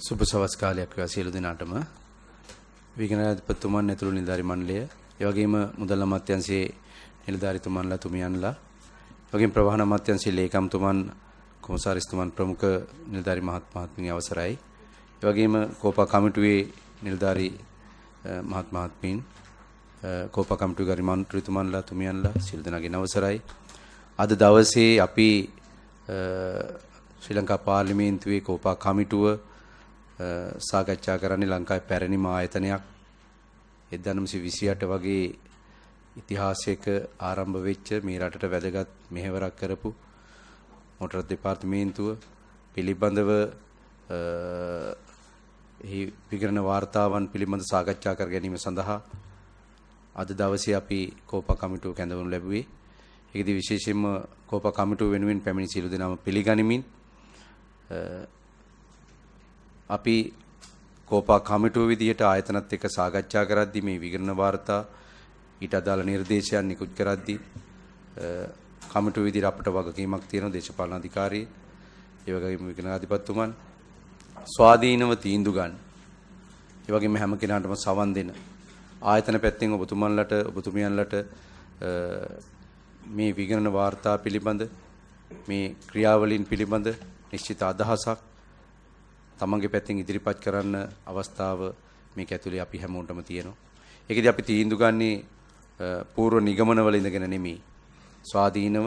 සුබ සවස් කාලයක් වේවා සියලු දෙනාටම. විගණනාධිපතිතුමන් ඇතුළු නිලධාරි මණ්ඩලය, ඒ වගේම මුදල් අමාත්‍යාංශයේ නිලධාරිතුමන්ලා තුමියන්ලා, ඒ වගේම ප්‍රවාහන අමාත්‍යාංශයේ ලේකම්තුමන්, කොමසාරිස්තුමන්, ප්‍රමුඛ නිලධාරි මහත්මයාණන් අවසරයි. ඒ වගේම කෝපා කමිටුවේ නිලධාරි මහත්මයාණන්, කෝපා කමිටුවේ ගරු මන්ත්‍රීතුමන්ලා තුමියන්ලා සියලු දෙනාගේ අවසරයි. අද දවසේ අපි ශ්‍රී ලංකා පාර්ලිමේන්තුවේ කෝපා කමිටුව සාකච්ඡා කරන්නේ ලංකාවේ පැරණිම ආයතනයක් 1928 වගේ ඉතිහාසයක ආරම්භ වෙච්ච මේ රටට වැදගත් මෙහෙවරක් කරපු මොටර් දෙපාර්තමේන්තුව පිළිබඳව එහි විගණන වාර්තාවන් පිළිබඳ සාකච්ඡා කර ගැනීම සඳහා අද දවසේ අපි කෝපා කමිටුව කැඳවනු ලැබුවේ. ඒකදී විශේෂයෙන්ම කෝපා කමිටුව වෙනුවෙන් පැමිණි සියලු දෙනාම පිළිගනිමින් අපි කෝපා කමිටුව විදිහට ආයතනත් එක්ක සාකච්ඡා කරද්දී මේ විගණන වාර්තා ඊට අදාළ නිර්දේශයන් නිකුත් කරද්දී කමිටුව විදිහට අපට වගකීමක් තියෙනවා දේශපාලන අධිකාරිය, ඒ වගේම විගණනාධිපතිතුමන් ස්වාධීනව තීන්දුව ගන්න. ඒ වගේම හැම කෙනාටම සවන් දෙන ආයතන පැත්තෙන් ඔබතුමියන්ලට මේ විගණන වාර්තා පිළිබඳ මේ ක්‍රියාවලින් පිළිබඳ නිශ්චිත අදහසක් තමන්ගේ පැත්තෙන් ඉදිරිපත් කරන්න අවස්ථාව මේක ඇතුලේ අපි හැමෝටම තියෙනවා. ඒකදී අපි තීන්දුව ගන්නේ පූර්ව නිගමනවල ඉඳගෙන නෙමෙයි. ස්වාධීනව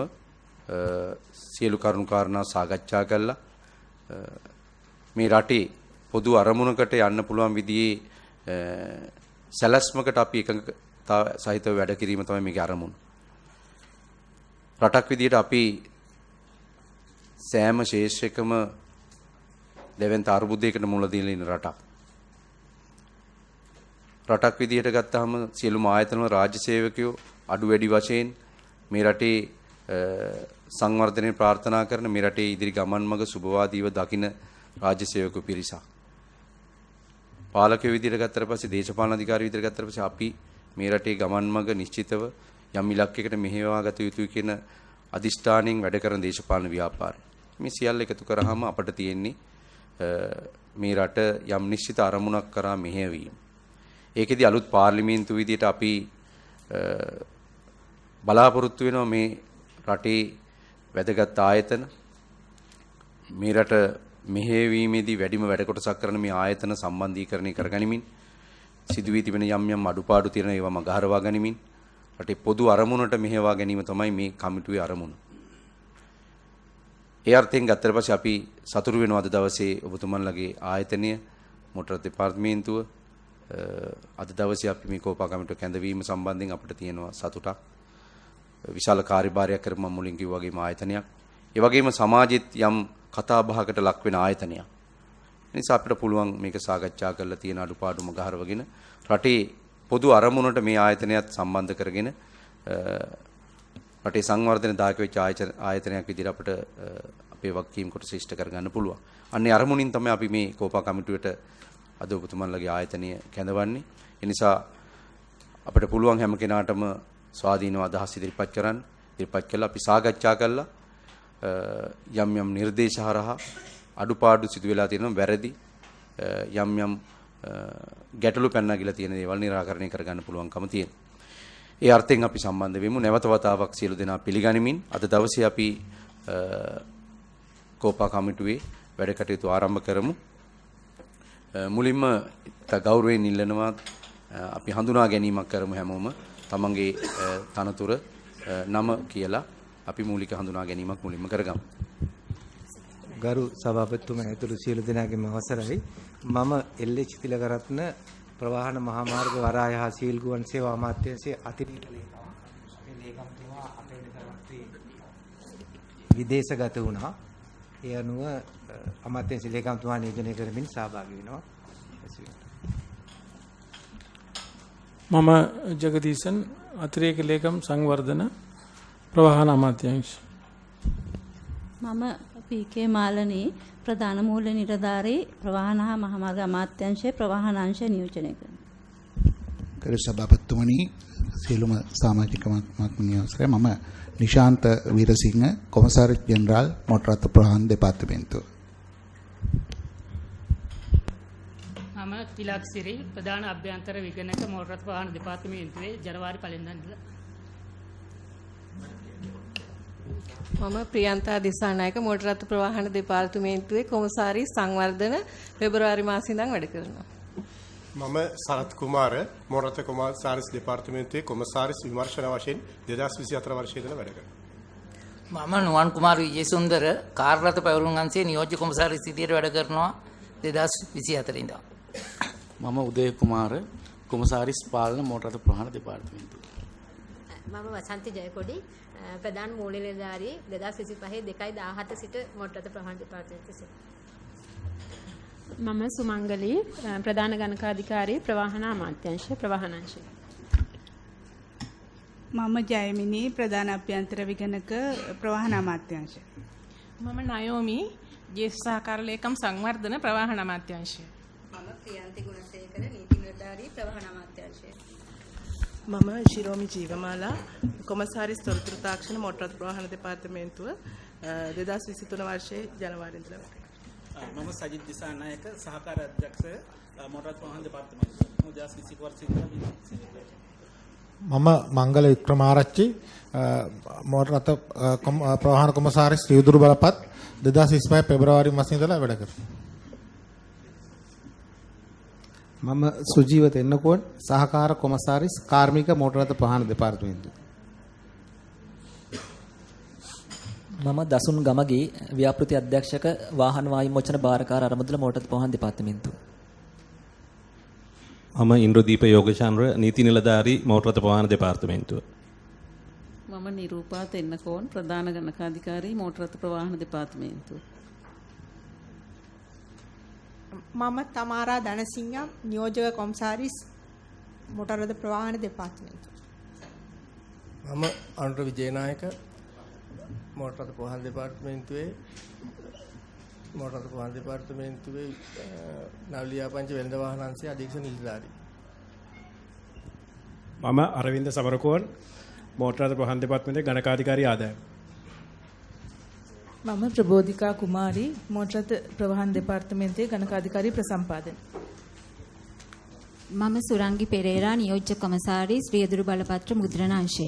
සියලු කරුණු කාරණා සාකච්ඡා කළා මේ රටේ පොදු අරමුණකට යන්න පුළුවන් විදිහේ සැලැස්මකට අපි එකඟතාව සහිතව වැඩ කිරීම තමයි මේකේ අරමුණ. රටක් විදිහට අපි සෑම ශේෂ්ත්‍රයකම දෙවෙනි අර්බුදයකට මුල දීලා ඉන්න රටක්. රටක් විදිහට ගත්තාම සියලුම ආයතන වල රාජ්‍ය සේවකයෝ අඩු වැඩි වශයෙන් මේ රටේ සංවර්ධනය ප්‍රාර්ථනා කරන මේ රටේ ඉදිරි ගමන් මඟ සුබවාදීව දකින රාජ්‍ය සේවකයෝ පිරිසක්. පාලකයෝ විදිහට ගත්තට පස්සේ දේශපාලන අධිකාරියෝ විදිහට ගත්තට පස්සේ අපි මේ රටේ ගමන් මඟ නිශ්චිතව යම් ඉලක්කයකට මෙහෙවා ගත යුතුයි කියන අදිෂ්ඨානයෙන් වැඩ කරන දේශපාලන ව්‍යාපාරය. මේ සියල්ල එකතු කරාම අපට තියෙන්නේ මේ රට යම් නිශ්චිත අරමුණක් කරා මෙහෙයවීම. ඒකෙදි අලුත් පාර්ලිමේන්තු විදියට අපි බලාපොරොත්තු වෙනවා මේ රටේ වැදගත් ආයතන මේ රට මෙහෙයවීමේදී වැඩිම වැඩ කොටසක් කරන මේ ආයතන සම්බන්ධීකරණය කරගනිමින් සිදුවී තිබෙන යම් අඩුපාඩු තියෙන ඒවා මගහරවා ගනිමින් රටේ පොදු අරමුණට මෙහෙවා ගැනීම තමයි මේ කමිටුවේ අරමුණ. ඒ අර්ථයෙන් ගත්තට පස්සේ අපි සතුටු වෙනවා අද දවසේ ඔබතුමන්ලගේ ආයතනය මොටර් දෙපාර්තමේන්තුව අද දවසේ අපි මේ කෝපා කමිටුව කැඳවීම සම්බන්ධයෙන් අපිට තියෙනවා සතුටක්. විශාල කාර්යභාරයක් කරපු මම මුලින් කිව්වා වගේම ආයතනයක්. ඒ වගේම සමාජෙත් යම් කතා බහකට ලක් වෙන ආයතනයක්. ඒ නිසා අපිට පුළුවන් මේක සාකච්ඡා කරලා තියෙන අඩුපාඩු මගහරවගෙන රටේ පොදු අරමුණට මේ ආයතනයත් සම්බන්ධ කරගෙන රටේ සංවර්ධන දායක වෙච්ච ආයතනයක් විදිහට අපිට අපේ වගකීම් කොට ශිෂ්ට කරගන්න පුළුවන්. අන්නේ අරමුණින් තමයි අපි මේ කෝපා කමිටුවට අද ඔබතුමන්ලගේ ආයතනය කැඳවන්නේ. ඒ නිසා අපිට පුළුවන් හැම කෙනාටම ස්වාධීනව අදහස් ඉදිරිපත් කරන්න. ඉදිරිපත් කළා අපි සාකච්ඡා කළා යම් නිර්දේශ හරහා අඩුපාඩු සිදු වෙලා තියෙනවා වැරදි යම් ගැටලු පැන නගිලා තියෙන දේවල් निराකරණය කරගන්න පුළුවන්කම තියෙනවා. ඒ අර්ථයෙන් අපි සම්බන්ධ වෙමු. නැවත වතාවක් සියලු දෙනා පිළිගනිමින් අද දවසේ අපි කෝපා කමිටුවේ වැඩ කටයුතු ආරම්භ කරමු. මුලින්ම ගෞරවයෙන් ඉල්ලනවා අපි හඳුනා ගැනීමක් කරමු හැමෝම. තමන්ගේ තනතුර නම කියලා අපි මූලික හඳුනා ගැනීමක් මුලින්ම කරගමු. ගරු සභාපතිතුමා ඇතුළු සියලු දෙනාගේම අවසරයි. මම එල්.එච්. තිලකරත්න ප්‍රවාහන මහා මාර්ග වරාය හා සීල් ගුවන් සේවා අමාත්‍යාංශයේ අතිරික්ත ලේකම්. අපේ ලේකම්තුමා අපේ දෙපාර්තමේන්තුවේ විදේශගත වුණා. ඒ අනුව අමාත්‍යාංශ ලේකම්තුමා නියෝජනය කරමින් සහභාගී වෙනවා. මම ජගදීසන් අතිරේක ලේකම් සංවර්ධන ප්‍රවාහන අමාත්‍යාංශ. මම පී.කේ. මාලනී ප්‍රධාන මූල්‍ය නිලධාරී ප්‍රවාහන හා මහමාර්ග අමාත්‍යාංශයේ ප්‍රවාහන අංශ නියෝජනය කරනවා. ගරු සභාපතිතුමනි සියලුම සමාජික මහත්මයන් අවසරයි. මම නිශාන්ත වීරසිංහ කොමසාරිස් ජෙනරාල් මොටර් ප්‍රවාහන දෙපාර්තමේන්තුව. තිලක් සිරි ප්‍රධාන අභ්‍යන්තර විගණක මෝටර් රථ වාහන දෙපාර්තමේන්තුවේ ජනවාරි 1 වෙනිදා ඉඳලා. මම ප්‍රියන්තා දිසානායක මෝටර් රථ ප්‍රවාහන දෙපාර්තමේන්තුවේ කොමසාරි සංවර්ධන පෙබරවාරි මාසයේ ඉඳන් වැඩ කරනවා. මම සරත් කුමාර මෝටර් රථ කොමසාරිස් දෙපාර්තමේන්තුවේ කොමසාරිස් විමර්ශන වශයෙන් 2024 වර්ෂයේ ඉඳලා වැඩ කරනවා. මම නුවන් කුමාර විජේසුන්දර කාර්ය රථ පැවරුම් අංශයේ නියෝජ්‍ය කොමසාරිස් සිටියට වැඩ කරනවා 2024 ඉඳන්. මම උදය කුමාර කොමසාරිස් පාලන මෝටර් රථ ප්‍රවාහන දෙපාර්තමේන්තුව. මම වසන්ති ජයකොඩි ප්‍රධාන මූල්‍ය නිලධාරී 2025 2/17 සිට මෝටර් රථ ප්‍රවාහන දෙපාර්තමේන්තුවේ සිට. මම සුමංගලී ප්‍රධාන ගණකාධිකාරී ප්‍රවාහන අමාත්‍යාංශ ප්‍රවාහන අංශය. මම ජයමිනී ප්‍රධාන අභ්‍යන්තර විගණක ප්‍රවාහන අමාත්‍යාංශ. මම නයෝමි ජ්‍යෙෂ්ඨ සහකාර ලේකම් සංවර්ධන ප්‍රවාහන අමාත්‍යාංශය. මම ප්‍රියන්ති ගුණසේකර නීති නිලධාරී ප්‍රවාහන අමාත්‍යාංශය. මම ශිරෝමි ජීවමාලා කොමසාරිස් තොරතුරු තාක්ෂණ මෝටර් රථ ප්‍රවාහන දෙපාර්තමේන්තුව 2023 වර්ෂයේ ජනවාරි ඉඳලා වැඩ කරනවා. මම සජිත් දිසානායක සහකාර අධ්‍යක්ෂ මෝටර් රථ ප්‍රවාහන දෙපාර්තමේන්තුව 2021 වර්ෂයේ ඉඳලා මම මංගල වික්‍රමාරච්චි මෝටර් රථ ප්‍රවාහන කොමසාරිස් රියදුරු බලපත් 2025 පෙබරවාරි මාසයේ ඉඳලා වැඩ කරනවා. මම සුජීව තෙන්නකෝන් සහකාර කොමසාරිස් කාර්මික මෝටර් රථ ප්‍රවාහන දෙපාර්තමේන්තුව. මම දසුන් ගමගේ ව්‍යාපෘති අධ්‍යක්ෂක වාහන වායු මොචන භාරකාර අරමුදල මෝටර් රථ ප්‍රවාහන දෙපාර්තමේන්තුව. මම ඉන්ද්‍රදීප යෝගචන්ද්‍ර නීති නිලධාරී මෝටර් රථ ප්‍රවාහන දෙපාර්තමේන්තුව. මම නිරූපා තෙන්නකෝන් ප්‍රධාන ගණකාධිකාරී මෝටර් රථ ප්‍රවාහන දෙපාර්තමේන්තුව. මම තමාරා ධනසිංහ නියෝජක කොමසාරිස් මෝටර් රථ ප්‍රවාහන දෙපාර්තමේන්තුව. මම අනුර විජේනායක මෝටර් රථ ප්‍රවාහන දෙපාර්තමේන්තුවේ නවලියාපංච වෙළඳ වාහන අංශයේ අධීක්ෂක නිලධාරී. මම අරවින්ද සමරකෝන් මෝටර් රථ ප්‍රවාහන දෙපාර්තමේන්තුවේ ගණකාධිකාරී ආදායම. මම ප්‍රබෝධිකා කුමාරි මෝටර් රථ ප්‍රවාහන දෙපාර්තමේන්තුවේ ගණකාධිකාරී ප්‍රසම්පාදන. මම සුරංගි පෙරේරා නියෝජ්‍ය කොමසාරිස් රියදුරු බලපත්‍ර මුද්‍රණ අංශය.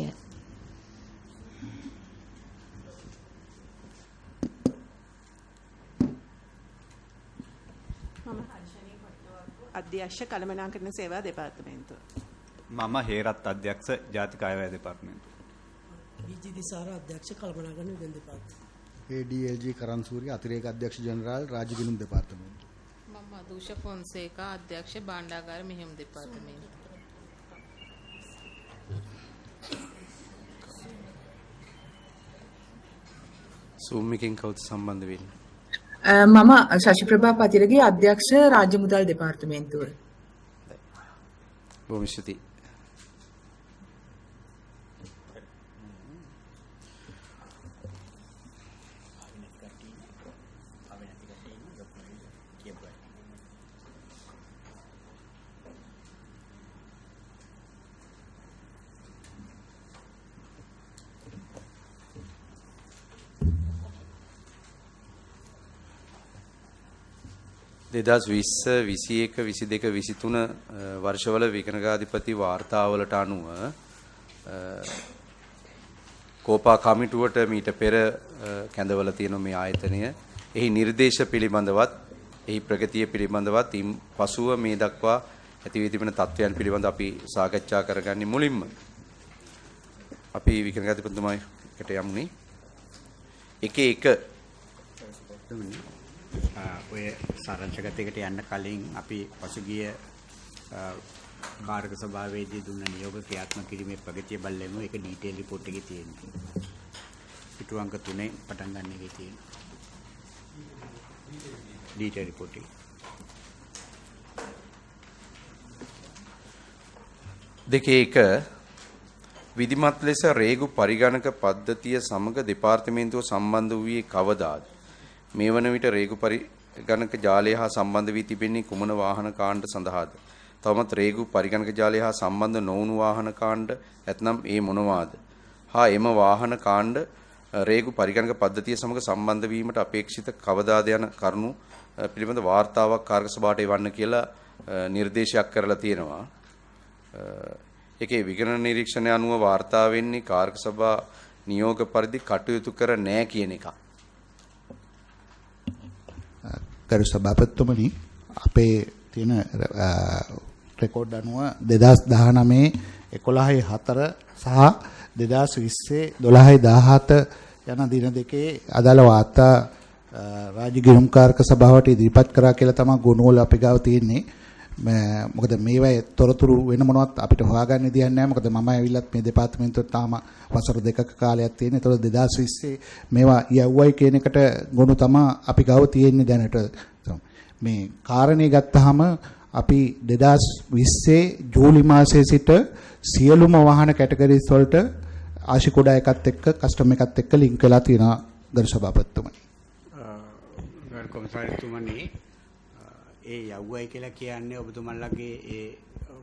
අධ්‍යක්ෂ කළමනාකරණ සේවා දෙපාර්තමේන්තුව. මම හේරත් අධ්‍යක්ෂ ජාතික අයවැය දෙපාර්තමේන්තුව. විජි දිසාර අධ්‍යක්ෂ කළමනාකරණ විගණන දෙපාර්තමේන්තුව. ADLG කරන්සූරිය අතිරේක අධ්‍යක්ෂ ජනරාල් රාජගිනුම් දෙපාර්තමේන්තුව. මම මදුෂ ෆොන්සේකා අධ්‍යක්ෂ භාණ්ඩාගාර මෙහෙයුම් දෙපාර්තමේන්තුව. සූම් එකෙන් කවුද සම්බන්ධ වෙන්නේ? මම ශශිප්‍රභා පතිරගේ අධ්‍යක්ෂ රාජ්‍ය මුදල් දෙපාර්තමේන්තුව. බොහොම ස්තුතියි. දෙදස් 20 21 22 23 වර්ෂවල විගණකාධිපති වාර්තාවලට අනුව කෝපා කමිටුවට මීට පෙර කැඳවල තියෙන මේ ආයතනය එහි නිර්දේශ පිළිබඳවත් එහි ප්‍රගතිය පිළිබඳවත් ඉන් පසුව මේ දක්වා ඇති වී තිබෙන තත්ත්වයන් පිළිබඳ අපි සාකච්ඡා කරගන්නේ මුලින්ම අපි විගණකාධිපතිතුමාට යමුනේ එක ඔය සාරාංශගතයකට යන්න කලින් අපි පසුගිය කාර්යක සභාවේදී දුන්න නියෝග ක්‍රියාත්මක කිරීමේ ප්‍රගතිය බලලෙමු. ඒක ඩීටේල් රිපෝට් එකේ තියෙනවා. පිටු අංක 3 පටන් ගන්න එකේ තියෙනවා. ඩීටේල් රිපෝට් එක. දෙකේ එක විධිමත් ලෙස රේගු පරිගණක පද්ධතිය සමග දෙපාර්තමේන්තුව සම්බන්ධ වූයේ කවදාද? මේ වන විට රේගු පරිගණක ජාලය හා සම්බන්ධ වී තිබෙන්නේ කුමන වාහන කාණ්ඩ සඳහාද? තවමත් රේගු පරිගණක ජාලය හා සම්බන්ධ නොවුණු වාහන කාණ්ඩ ඇතනම් ඒ මොනවාද? හා එම වාහන කාණ්ඩ රේගු පරිගණක පද්ධතිය සමග සම්බන්ධ වීමට අපේක්ෂිත කවදාද යන කරුණු පිළිබඳ වාර්තාවක් කාර්ය සභාවට එවන්න කියලා නිර්දේශයක් කරලා තියෙනවා. ඒකේ විගණන නිරීක්ෂණය අනුව වාර්තා වෙන්නේ කාර්ක සභා නියෝග පරිදි කටයුතු කර නැහැ කියන එක. ගරු සභාපතිතුමනි අපේ තියෙන රෙකෝඩ් අනුව 2019 11/4 සහ 2020 12/17 යන දින දෙකේ අදාළ වාර්තා රාජ්‍ය ගිණුම්කාරක සභාවට ඉදිරිපත් කරා කියලා තමයි ගොනුවල අපි ගාව තියෙන්නේ. මොකද මේවා තොරතුරු වෙන මොනවත් අපිට හොයාගන්න දෙයක් නැහැ. මොකද මම ඇවිල්ලත් මේ දෙපාර්තමේන්තුවට තාම වසර දෙකක කාලයක් තියෙන. ඒතකොට 2020 මේවා යවුවයි කියන එකට ගොනු තමයි අපි ගාව තියෙන්නේ දැනට. මේ කාරණේ ගත්තාම අපි 2020 ජූලි මාසයේ සිට සියලුම වාහන කැටගරිස් වලට ආශිකෝඩා එකත් එක්ක කස්ටම් එකත් එක්ක ලින්ක් වෙලා තියෙනවා ගරු සභාපතිතුමනි. ගරු කොමසාරිතුමනි ඒ යවුවයි කියලා කියන්නේ ඔබතුමන්ලගේ ඒ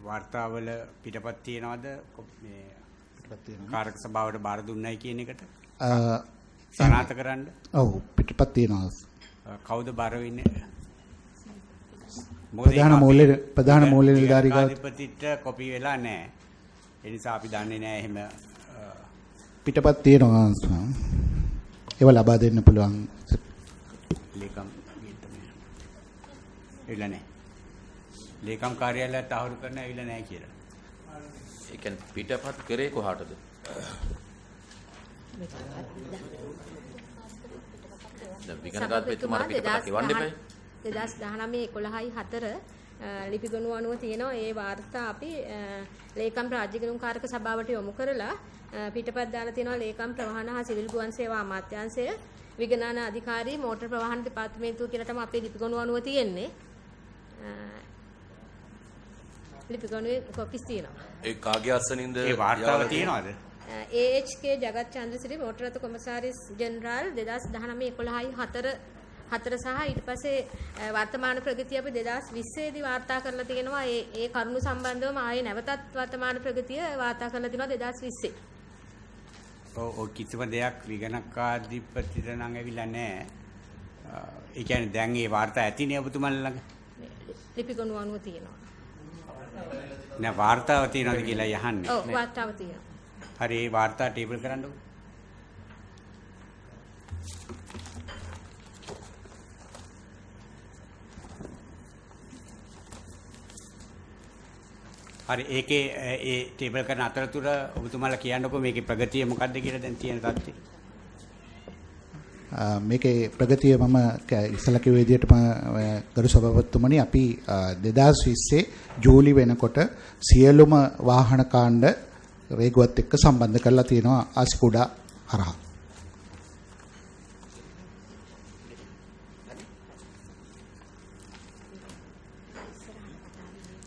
වාර්තාවල පිටපත් තියනවද මේ පිටපත් තියෙනවා කාර්ක සභාවට බාර දුන්නයි කියන එකට සනාථ කරන්න? ඔව් පිටපත් තියෙනවා. කවුද බාර වෙන්නේ? ප්‍රධාන මූල්‍ය නිලධාරී අධිපතිට කොපි වෙලා නැහැ. ඒ නිසා අපි දන්නේ නැහැ එහෙම පිටපත් තියෙනවා. ඒව ලබා දෙන්න පුළුවන්. ලේකම් එවිලා නැහැ. ලේකම් කාර්යාලය තහවුරු කරන්න ඇවිල්ලා නැහැ කියලා. ඒ කියන්නේ පිටපත් කරේ කොහාටද? දැන් විගණකාධිපතිතුමාට පිටපත් එවන්න එපා. 2019 11/4 ලිපිගණුව අනුව තියෙනවා ඒ වාර්තා අපි ලේකම් රාජ්‍ය ගණුම්කාරක සභාවට යොමු කරලා පිටපත් දාලා තියෙනවා ලේකම් ප්‍රවාහන හා සිවිල් ගුවන් සේවා අමාත්‍යාංශය විගණන අධිකාරී මෝටර් ප්‍රවාහන දෙපාර්තමේන්තුව කියලා තමයි අපේ ලිපිගණුව අනුව තියෙන්නේ. ලිපිගණුවේ කොපිස් තියෙනවා. ඒ කාගේ අස්සනින්ද ඒ වාර්තාව තියෙනවද? AHK ජගත් චන්ද්‍රසිරි මෝටර් රථ කොමසාරිස් ජෙනරාල් 2019 11/4 සහ ඊට පස්සේ වර්තමාන ප්‍රගතිය අපි 2020 දී වාර්තා කරලා තියෙනවා. ඒ කරුණු සම්බන්ධවම ආයේ නැවතත් වර්තමාන ප්‍රගතිය වාර්තා කරලා තියෙනවා 2020. ඔව් කිසිම දෙයක් විගණකාධිපතිට නම් ඇවිල්ලා නැහැ. ඒ කියන්නේ දැන් මේ වාර්තා ඇතිනේ ඔබතුමන් ළඟ. ලිපිගණුව අනුව තියෙනවා. නෑ වාර්තාව තියෙනවද කියලා යහන්නේ. ඔව් වාර්තාව තියෙනවා. හරි ඒ වාර්තා ටේබල් කරන්නකෝ. හරි ඒකේ ඒ ටේබල් කරන අතරතුර ඔබතුමාලා කියන්නකෝ මේකේ ප්‍රගතිය මොකක්ද කියලා දැන් තියෙන තත්ත්වය. මේකේ ප්‍රගතිය මම ඉස්සලා කිව්ව විදිහටම ගරු සභාපතිතුමනි අපි 2020 ජූලි වෙනකොට සියලුම වාහන කාණ්ඩ රේගුවත් එක්ක සම්බන්ධ කරලා තියෙනවා ආසිකුඩා හරහා.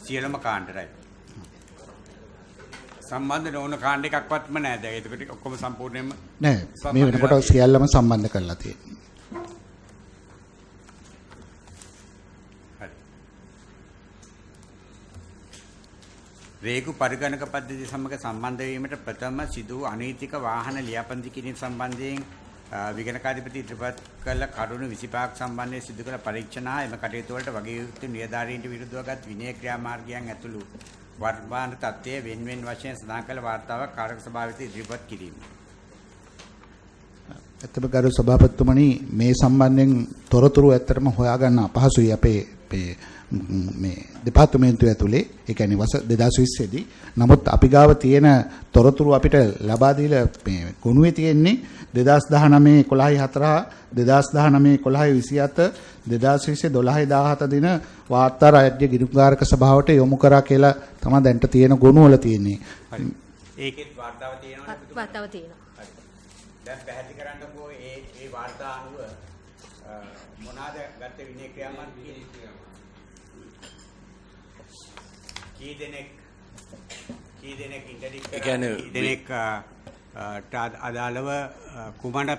සියලුම කාණ්ඩරයි. සම්බන්ධ නොවන කාණ්ඩ එකක්වත්ම නැහැ. දැන් ඒක ඔක්කොම සම්පූර්ණයෙන්ම නෑ මේ වෙනකොට සියල්ලම සම්බන්ධ කරලා තියෙනවා. හරි. රේගු පරිගණක පද්ධතිය සමග සම්බන්ධ වීමට ප්‍රථම සිදු අනීතික වාහන ලියාපදිංචි කිරීම සම්බන්ධයෙන් විගණකාධිපති ඉදිරිපත් කළ කරුණු 25ක් සම්බන්ධයෙන් සිදු කළ පරීක්ෂණ හා එම කටයුතු වලට වගකිව යුතු නිලධාරීන්ට විරුද්ධව ගත් විනය ක්‍රියාමාර්ගයන් ඇතුළු වර්තමාන තත්ත්වයේ වෙන්වෙන් වශයෙන් සඳහන් කළ වාර්තාවක් කාර්ක සභාවට ඉදිරිපත් කිරීම. ඇත්තම ගරු සභාපතිතුමනි මේ සම්බන්ධයෙන් තොරතුරු ඇත්තටම හොයාගන්න අපහසුයි අපේ මේ දෙපාර්තමේන්තුව ඇතුලේ. ඒ කියන්නේ වස 2020 දී. නමුත් අපි ගාව තියෙන තොරතුරු අපිට ලබා දීලා මේ ගොනුවේ තියෙන්නේ 2019 11/4 2019 11/27 2020 12/17 දින වාර්තා රාජ්‍ය ගිණුම්කාරක සභාවට යොමු කරා කියලා තමයි දැන්ට තියෙන ගොනුවල තියෙන්නේ. හරි. ඒකේ වාර්තාව තියෙනවනේ. වාර්තාව තියෙනවා. හරි. දැන් පැහැදිලි කරන්නකෝ ඒ වාර්තා අනුව මොනවාද ගත විනය ක්‍රියාමාර්ග කී දෙනෙක් ඉන්ටර්ඩික් කරා කී දෙනෙක් අදාළව කුමන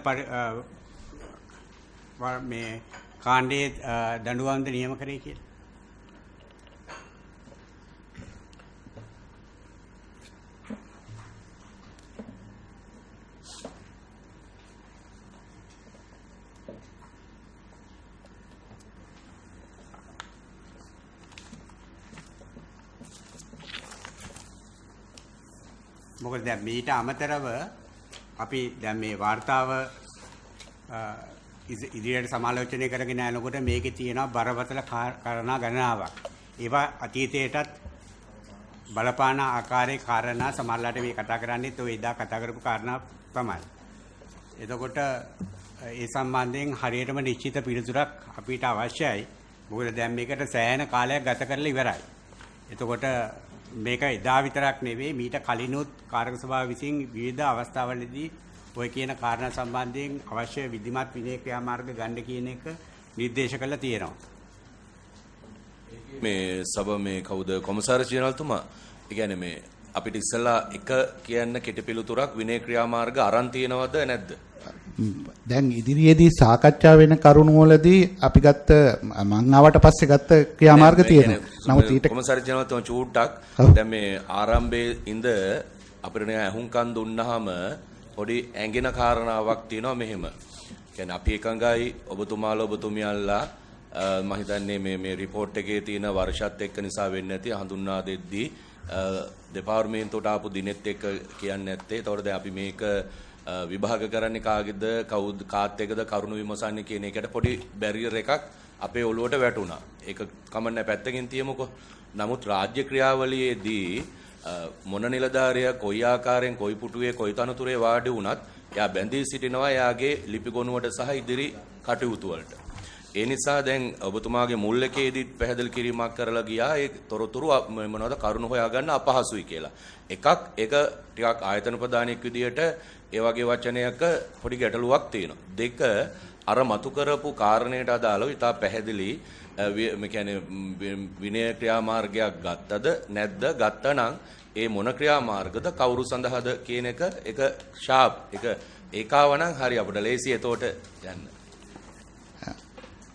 මේ කාණ්ඩයේ දඬුවම්ද නියම කරේ කියලා. මොකද දැන් මීට අමතරව අපි දැන් මේ වාර්තාව ඉදිරියට සමාලෝචනය කරගෙන යනකොට මේකේ තියෙනවා බරපතල කාරණා ගණනාවක්. ඒවා අතීතයටත් බලපාන ආකාරයේ කාරණා සමහරලාට මේ කතා කරන්නේත් ඔය එදා කතා කරපු කාරණා තමයි. එතකොට ඒ සම්බන්ධයෙන් හරියටම නිශ්චිත පිළිතුරක් අපිට අවශ්‍යයි. මොකද දැන් මේකට සෑහෙන කාලයක් ගත කරලා ඉවරයි. එතකොට මේක එදා විතරක් නෙවෙයි මීට කලිනුත් කාර්ක සභාව විසින් විවිධ අවස්ථාවලදී ඔය කියන කාරණා සම්බන්ධයෙන් අවශ්‍ය විධිමත් විනය ක්‍රියාමාර්ග ගන්න කියන එක නිර්දේශ කරලා තියෙනවා. මේ සභ මේ කවුද කොමසාරිස් ජනරල්තුමා ඒ කියන්නේ මේ අපිට ඉස්සලා එක කියන්න කෙටි පිළිතුරක් විනය ක්‍රියාමාර්ග අරන් තියෙනවද නැද්ද? දැන් ඉදිරියේදී සාකච්ඡා වෙන කරුණු වලදී අපි ගත්ත මං ආවට පස්සේ ගත්ත ක්‍රියාමාර්ග තියෙනවා. නමුත් ඊට කොමසාරිස් ජනරල්තුමා චූට්ටක් දැන් මේ ආරම්භයේ ඉඳ අපිට නේ අහුම්කන් දුන්නාම පොඩි ඇඟෙන කාරණාවක් තියෙනවා මෙහෙම. කියන්නේ අපි එකඟයි ඔබතුමාලා ඔබතුමියල්ලා මම හිතන්නේ මේ report එකේ තියෙන වර්ෂත් එක්ක නිසා වෙන්නේ නැති හඳුන්වා දෙද්දී දෙපාර්තමේන්තුවට ආපු දිනෙත් එක්ක කියන්නේ නැත්තේ. ඒතකොට දැන් අපි මේක විභාග කරන්නේ කාගෙද කවුද කාත් එකද කරුණු විමසන්නේ කියන එකට පොඩි බැරියර් එකක් අපේ ඔළුවට වැටුණා. ඒක කමන්නේ පැත්තකින් තියමුකෝ. නමුත් රාජ්‍ය ක්‍රියාවලියේදී මොන නිලධාරියා කොයි ආකාරයෙන් කොයි පුටුවේ කොයි තනතුරේ වාඩි වුණත් එයා බැඳී සිටිනවා එයාගේ ලිපි ගොනුවට සහ ඉදිරි කටයුතු වලට. ඒ නිසා දැන් ඔබතුමාගේ මුල් එකේදී පැහැදිලි කිරීමක් කරලා ගියා ඒ තොරතුරු මොනවද කරුණු හොයාගන්න අපහසුයි කියලා. ඒක ටිකක් ආයතන ප්‍රධානියෙක් විදියට ඒ වගේ වචනයක පොඩි ගැටලුවක් තියෙනවා. දෙක අර මතු කරපු කාරණයට අදාළව ඉතා පැහැදිලි මේ කියන්නේ විනය ක්‍රියාමාර්ගයක් ගත්තද නැද්ද ගත්තනම් ඒ මොන ක්‍රියාමාර්ගද කවුරු සඳහාද කියන එක ෂාප් එක ඒකාවනම් හරි අපිට ලේසි එතකොට යන්න.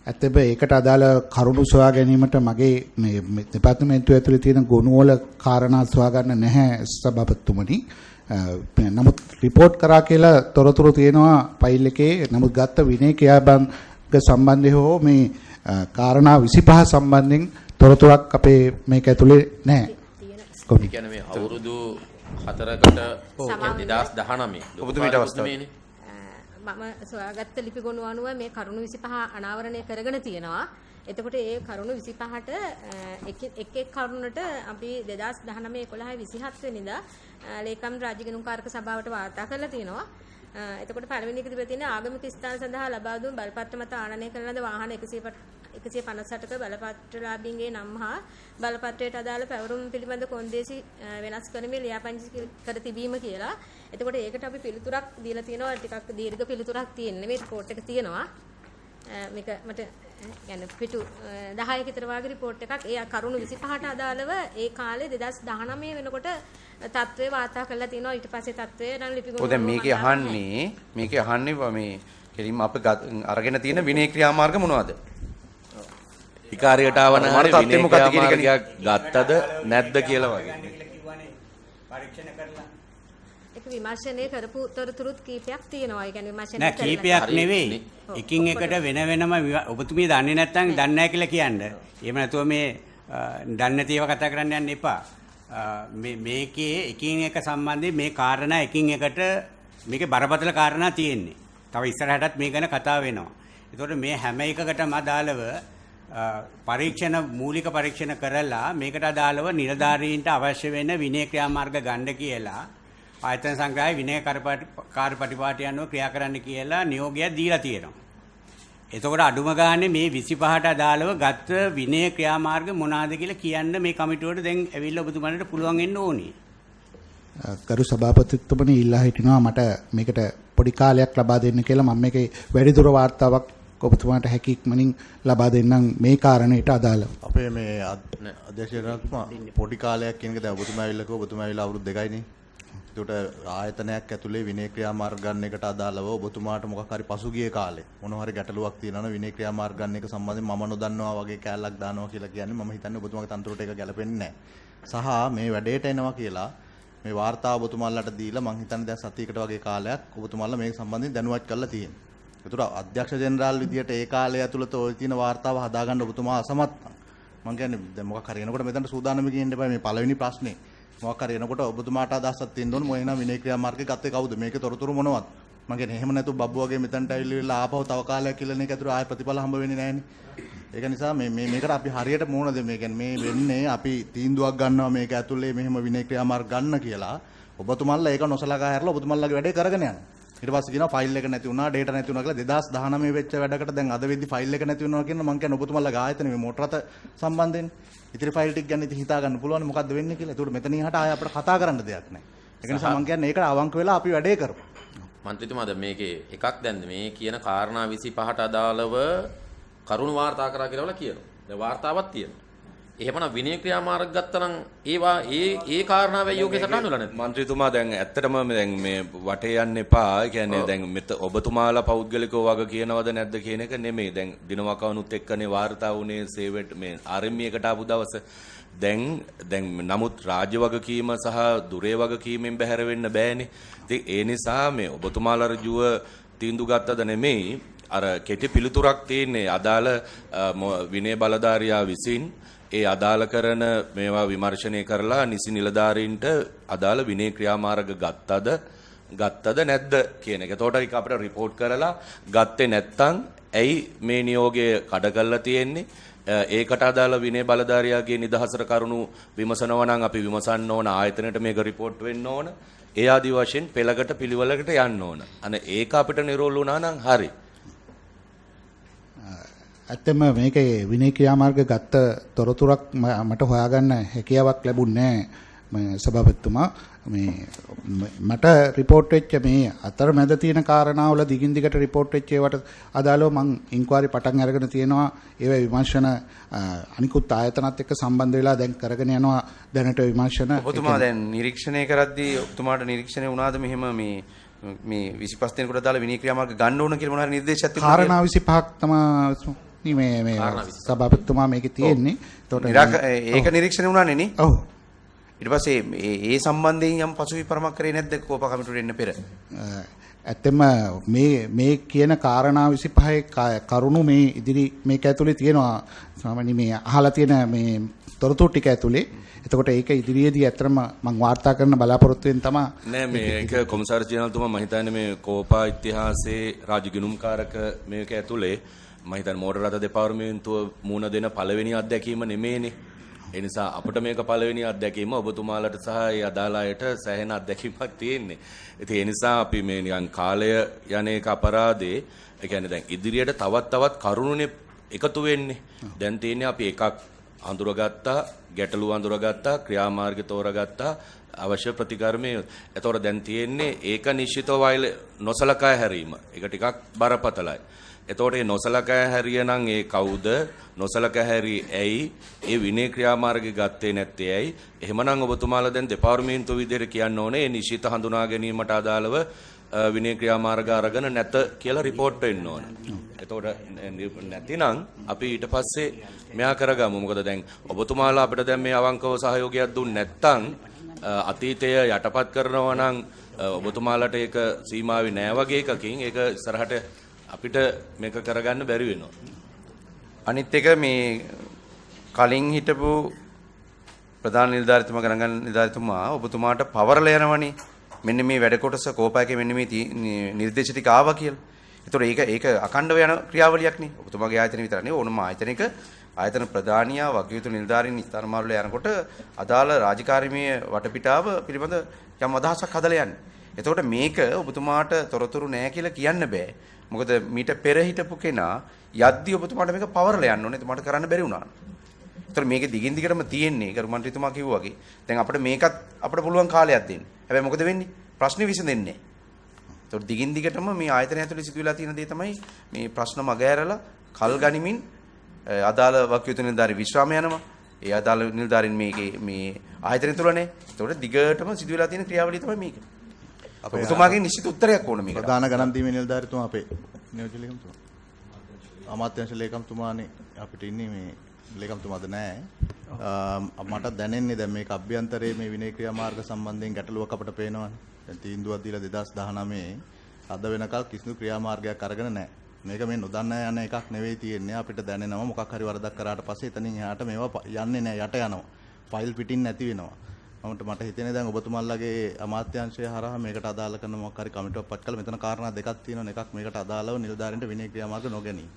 ඇත්තට ඒකට අදාළ කරුණු සොයා ගැනීමට මගේ මේ දෙපාර්තමේන්තුව ඇතුලේ තියෙන ගොනු වල කාරණා සොයා ගන්න නැහැ සභාපතිතුමනි. නමුත් රිපෝට් කරා කියලා තොරතුරු තියෙනවා ෆයිල් එකේ. නමුත් ගත්ත විනය ක්‍රියාභංග සම්බන්ධව හෝ මේ කාරණා 25 සම්බන්ධයෙන් තොරතුරක් අපේ මේක ඇතුලේ නැහැ. ඒ කියන්නේ මේ අවුරුදු 4කට 2019 ඔබතුමීට අවස්ථාවනේ මම සොයාගත්ත ලිපි ගොනු අනුව මේ කරුණු 25 අනාවරණය කරගෙන තියෙනවා. එතකොට ඒ කරුණු 25ට එක් කරුණට අපි 2019 11 27 වෙනිදා ලේකම් රාජ්‍ය ගණන් කාර්ක සභාවට වාර්තා කරලා තියෙනවා. එතකොට පළවෙනි එකේ තිබෙන ආගමික ස්ථාන සඳහා ලබා දුන් බලපත්‍ර මත ආනයනය කරන ලද වාහන 158ක බලපත්‍රලාභීන්ගේ නම් හා බලපත්‍රයට අදාළ පැවරුම් පිළිබඳ කොන්දේසි වෙනස් කරමින් ලියාපදිංචි කර තිබීම කියලා. එතකොට ඒකට අපි පිළිතුරක් දීලා තියෙනවා. ටිකක් දීර්ඝ පිළිතුරක් තියෙන්නේ මේ රිපෝට් එක තියෙනවා. මේක මට කියන්නේ පිටු 10ක විතර වගේ රිපෝට් එකක්. ඒ කරුණු 25ට අදාළව ඒ කාලේ 2019 වෙනකොට තත්ත්වේ වාර්තා කරලා තිනවා. ඊට පස්සේ තත්ත්වය නම් ලිපිගොනු ඔය දැන් මේකේ අහන්නේ මේ කෙලින්ම අප අරගෙන තියෙන විනය ක්‍රියාමාර්ග මොනවද? විකාරයට ආවන හරි විනය ක්‍රියාමාර්ගයක් ගත්තද නැද්ද කියලා වගේ. පරීක්ෂණ කරලා ඒක විමර්ශනය කරපු තොරතුරුත් කීපයක් තියෙනවා. ඒ කියන්නේ විමර්ශනය නෑ කීපයක් නෙවෙයි. එකින් එකට වෙන වෙනම ඔබතුමිය දන්නේ නැත්නම් දන්නේ නැහැ කියලා කියන්න. එහෙම නැතුව මේ දන්නේ නැතිව කතා කරන්න යන්න එපා. මේකේ එකින් එක සම්බන්ධයෙන් මේ කාරණා එකින් එකට මේකේ බරපතල කාරණා තියෙන්නේ. තව ඉස්සරහටත් මේ ගැන කතා වෙනවා. ඒතකොට මේ හැම එකකටම අදාළව මූලික පරීක්ෂණ කරලා මේකට අදාළව නිලධාරීන්ට අවශ්‍ය වෙන විනය ක්‍රියාමාර්ග ගන්න කියලා ආයතන සංග්‍රහයේ විනය කාර්යපටිපාටි අනුව ක්‍රියා කරන්න කියලා නියෝගයක් දීලා තියෙනවා. එතකොට අඩුම ගානේ මේ 25ට අදාළව ගත්ත විනය ක්‍රියාමාර්ග මොනවාද කියලා කියන්න මේ කමිටුවට දැන් ඇවිල්ලා ඔබතුමාලට පුළුවන් වෙන්න ඕනේ. ගරු සභාපතිතුමනි ඉල්ලා හිටිනවා මට මේකට පොඩි කාලයක් ලබා දෙන්න කියලා. මම මේකේ වැඩිදුර වාර්තාවක් ඔබතුමාට හැකි ඉක්මනින් ලබා දෙන්නම් මේ කාරණේට අදාළව. අපේ මේ අධ්‍යක්ෂකතුමා පොඩි කාලයක් කියන එක දැන් ඔබතුමා ඇවිල්ලා කිව්ව ඔබතුමා ඇවිල්ලා අවුරුදු 2යිනේ. ඒකට ආයතනයක් ඇතුලේ විනය ක්‍රියාමාර්ග ගන්න එකට අදාළව ඔබතුමාට මොකක් හරි පසුගිය කාලේ මොනවා හරි ගැටලුවක් තියෙනවා නම් විනය ක්‍රියාමාර්ග ගන්න එක සම්බන්ධයෙන් මම නොදන්නවා වගේ කැලලක් දානවා කියලා කියන්නේ මම හිතන්නේ ඔබතුමාගේ තන්ත්‍රයට ඒක ගැලපෙන්නේ නැහැ. සහ මේ වැඩේට එනවා කියලා මේ වාර්තාව ඔබතුමාලට දීලා මම හිතන්නේ දැන් සතියකට වගේ කාලයක් ඔබතුමාලා මේ සම්බන්ධයෙන් දැනුවත් කරලා තියෙනවා. ඒතර අධ්‍යක්ෂ ජෙනරාල් විදියට ඒ කාලය ඇතුළත ඔය තියෙන වාර්තාව හදාගන්න ඔබතුමා අසමත් නම් මම කියන්නේ දැන් මොකක් හරි එනකොට මෙතනට සූදානම් කියන්න එපා මේ පළවෙනි ප්‍රශ්නේ මොකක් හරි එනකොට ඔබතුමාට අදහසක් තියෙන්න ඕනේ මොන එන විනය ක්‍රියාමාර්ගය ගත්තේ කවුද? මේකේ තොරතුරු මොනවද? මම කියන්නේ එහෙම නැතු බබ්බු වගේ මෙතනට ඇවිල්ලා ආපහු තව කාලයක් කියලා නේ කතුරු ආයෙ ප්‍රතිඵල හම්බ වෙන්නේ නැහනේ. ඒක නිසා මේකට අපි හරියට මොනද මේ කියන්නේ මේ වෙන්නේ අපි තීන්දුවක් ගන්නවා මේක ඇතුලේ මෙහෙම විනය ක්‍රියාමාර්ග ගන්න කියලා. ඔබතුමන්ලා ඒක නොසලකා හැරලා ඔබතුමන්ලාගේ වැඩේ කරගෙන යනවා. ඊට පස්සේ කියනවා ෆයිල් එක නැති වුණා, ඩේටා නැති වුණා කියලා 2019 වෙච්ච වැඩකට දැන් අද වෙද්දි ෆයිල් එක නැති වෙනවා කියන මම කියන්නේ ඔබතුමන්ලාගේ ආයතන මේ මොටර රථ සම්බන්ධයෙන් ඉතිරි ෆයිල් ටික ගැන ඉතින් හිතා ගන්න පුළුවන් මොකද්ද වෙන්නේ කියලා. ඒකට මෙතනින් හට ආයෙ අපිට කතා කරන්න දෙයක් නැහැ. ඒක නිසා මම කියන්නේ ඒකට අවංක වෙලා අපි වැඩේ කරමු. මන්ත්‍රීතුමාද මේකේ එකක් දැන් මේ කියන කාරණා 25ට අදාළව කරුණු වාර්තා කරා කියලා කියනවා. දැන් වාර්තාවක් තියෙනවා. එහෙමනම් විනය ක්‍රියාමාර්ග ගත්තා නම් ඒවා ඒ කාරණාවයි යෝග්‍ය සටහන් වල නැද්ද? මන්ත්‍රීතුමා දැන් ඇත්තටම දැන් මේ වටේ යන්න එපා. ඒ කියන්නේ දැන් ඔබතුමාලා පෞද්ගලිකව වග කියනවද නැද්ද කියන එක නෙමෙයි. දැන් දිනවකවනුත් එක්කනේ වාර්තා වුණේ සේවෙට් මේ RME එකට ආපු දවස. දැන් නමුත් රාජ්‍ය වගකීම සහ දුරේ වගකීමෙන් බැහැර වෙන්න බෑනේ. ඉතින් ඒ නිසා මේ ඔබතුමාලා ඍජුව තීන්දුව ගත්තද නෙමෙයි. අර කෙටි පිළිතුරක් තියෙන්නේ අදාළ විනය බලධාරියා විසින් ඒ අදාළ කරන මේවා විමර්ශනය කරලා නිසි නිලධාරීන්ට අදාළ විනය ක්‍රියාමාර්ග ගත්තද නැද්ද කියන එක. එතකොට ඒක අපිට රිපෝට් කරලා ගත්තේ නැත්නම් ඇයි මේ නියෝගය කඩ කරලා තියෙන්නේ? ඒකට අදාළ විනය බලධාරියාගේ නිදහසට කරුණු විමසනවා නම් අපි විමසන්න ඕන ආයතනයට මේක රිපෝට් වෙන්න ඕන. ඒ ආදි වශයෙන් පෙළකට පිළිවෙලකට යන්න ඕන. අනේ ඒක අපිට නිරෝල් වුණා නම් හරි. ඇත්තම මේකේ විනය ක්‍රියාමාර්ග ගත්ත තොරතුරක් මට හොයාගන්න හැකියාවක් ලැබුණේ නැහැ සභාපතිතුමා. මේ මට රිපෝට් වෙච්ච මේ අතරමැද තියෙන කාරණාවල දිගින් දිගට රිපෝට් වෙච්ච ඒවට අදාළව මම ඉන්ක්වයරි පටන් අරගෙන තියෙනවා. ඒවා විමර්ශන අනිකුත් ආයතනත් එක්ක සම්බන්ධ වෙලා දැන් කරගෙන යනවා දැනට විමර්ශන. ඔබතුමා දැන් නිරීක්ෂණය කරද්දී ඔබතුමාට නිරීක්ෂණය වුණාද මෙහෙම මේ 25 දිනකට දාලා විනය ක්‍රියාමාර්ග ගන්න ඕන කියලා මොන හරි නිර්දේශයක් තිබුණා? කාරණා 25ක් තමයි මේ සභාපතිතුමා මේකේ තියෙන්නේ. ඒක නිරීක්ෂණය වුණානේ නේ? ඔව්. ඊට පස්සේ ඒ සම්බන්ධයෙන් යම් පසුවිපරමක් කරේ නැද්ද කෝපා කමිටුවට එන්න පෙර? ඇත්තම මේ කියන කාරණා 25 කරුණු මේ ඉදිරි මේක ඇතුලේ තියෙනවා. සාමාන්‍ය මේ අහලා තියෙන මේ තොරතුරු ටික ඇතුලේ. එතකොට ඒක ඉදිරියේදී ඇත්තටම මම වාර්තා කරන්න බලාපොරොත්තු වෙන තමයි. නෑ මේක කොමසාරිස් ජනරල්තුමා මම හිතන්නේ මේ කෝපා ඉතිහාසයේ රාජ්‍ය ගිණුම්කාරක මේක ඇතුලේ මම හිතන්නේ මෝටර රථ දෙපාර්තමේන්තුව මුණ දෙන පළවෙනි අත්දැකීම නෙමෙයිනේ. ඒ නිසා අපිට මේක පළවෙනි අත්දැකීම ඔබතුමාලට සහ ඒ අදාළ අයට සෑහෙන අත්දැකීමක් තියෙන්නේ. ඉතින් ඒ නිසා අපි මේ නිකන් කාලය යන්නේක අපරාධේ. ඒ කියන්නේ දැන් ඉදිරියට තවත් කරුණුනේ එකතු වෙන්නේ. දැන් තියෙන්නේ අපි එකක් අඳුරගත්තා, ගැටලු අඳුරගත්තා, ක්‍රියාමාර්ග තෝරගත්තා, අවශ්‍ය ප්‍රතිකර්මයේ. එතකොට දැන් තියෙන්නේ ඒක නිශ්චිතව නොසලකා හැරීම. ඒක ටිකක් බරපතලයි. එතකොට මේ නොසලකා හැරියනම් ඒ කවුද? නොසලකා හැරි ඇයි? ඒ විනය ක්‍රියාමාර්ගය ගත්තේ නැත්තේ ඇයි? එහෙමනම් ඔබතුමාලා දැන් දෙපාර්තමේන්තුව විදිහට කියන්න ඕනේ මේ නිශ්චිත හඳුනා ගැනීමට අදාළව විනය ක්‍රියාමාර්ග අරගෙන නැත කියලා රිපෝට් වෙන්න ඕන. එතකොට නැතිනම් අපි ඊට පස්සේ මෙයා කරගමු. මොකද දැන් ඔබතුමාලා අපිට දැන් මේ අවංකව සහයෝගයක් දුන්නේ නැත්නම් අතීතය යටපත් කරනවා නම් ඔබතුමාලට ඒක සීමාවේ නෑ වගේ එකකින් ඒක ඉස්සරහට අපිට මේක කරගන්න බැරි වෙනවා. අනිත් එක මේ කලින් හිටපු ප්‍රධාන නිලධාරිතුමා ගණන් නිලධාරිතුමා ඔබතුමාට පවරලා යනවනේ. මෙන්න මේ වැඩ කොටස කෝපායකේ මෙන්න මේ නිර්දේශ ටික ආවා කියලා. ඒතකොට ඒක අඛණ්ඩව යන ක්‍රියාවලියක් නේ. ඔබතුමාගේ ආයතන විතර නෙවෙයි ඕනම ආයතනයක ආයතන ප්‍රධානියා වගකීතු නිලධාරීන් ස්ථාන මාරුල යනකොට අදාළ රාජකාරීමය වටපිටාව පිළිබඳ යම් අදහසක් හදලා යන්නේ. එතකොට මේක ඔබතුමාට තොරතුරු නැහැ කියලා කියන්න බෑ. මොකද මීට පෙර හිටපු කෙනා යද්දි ඔබතුමාට මේක පවරලා යන්න ඕනේ. එතුමාට කරන්න බැරි වුණා. ඒතර මේක දිගින් දිගටම තියෙන්නේ. කරු මන්ත්‍රීතුමා කිව්වා වගේ. දැන් අපිට මේකත් අපිට පුළුවන් කාලයක් දෙන්න. හැබැයි මොකද වෙන්නේ? ප්‍රශ්නේ විසඳෙන්නේ නැහැ. ඒතර දිගින් දිගටම මේ ආයතනය ඇතුලේ සිදුවලා තියෙන දේ තමයි මේ ප්‍රශ්න මගහැරලා කල් ගනිමින් අදාළ වකීතු නිලධාරි විශ්‍රාම යනවා. ඒ අදාළ නිලධාරින් මේ ආයතනය තුලනේ. ඒතකොට දිගටම සිදුවලා තියෙන ක්‍රියාවලිය තමයි මේක. ඔබතුමාගේ නිශ්චිත උත්තරයක් ඕන මේකට. ප්‍රධාන ගණන් දීමේ නිලධාරිතුමා අපේ නියෝජ්‍ය ලේකම්තුමා. අමාත්‍යාංශ ලේකම්තුමානේ අපිට ඉන්නේ මේ ලේකම්තුමාද නැහැ. මට දැනෙන්නේ දැන් මේක අභ්‍යන්තරයේ මේ විනය ක්‍රියාමාර්ග සම්බන්ධයෙන් ගැටලුවක් අපිට පේනවනේ. දැන් තීන්දුවක් දීලා 2019 අද වෙනකල් කිසිදු ක්‍රියාමාර්ගයක් අරගෙන නැහැ. මේක මේ නොදන්න යන එකක් නෙවෙයි තියෙන්නේ. අපිට දැනෙනවා මොකක් හරි වරදක් කරාට පස්සේ එතනින් එහාට මේවා යන්නේ නැහැ යට යනවා. ෆයිල් පිටින් නැති වෙනවා. මට හිතෙන්නේ දැන් ඔබතුමාලගේ අමාත්‍යාංශය හරහා මේකට අදාළ කරන මොකක් හරි කමිටුවක් පත් කළා. මෙතන කාරණා දෙකක් තියෙනවා. එකක් මේකට අදාළව නිලධාරීන්ට විනය ක්‍රියාමාර්ග නොගැනීම.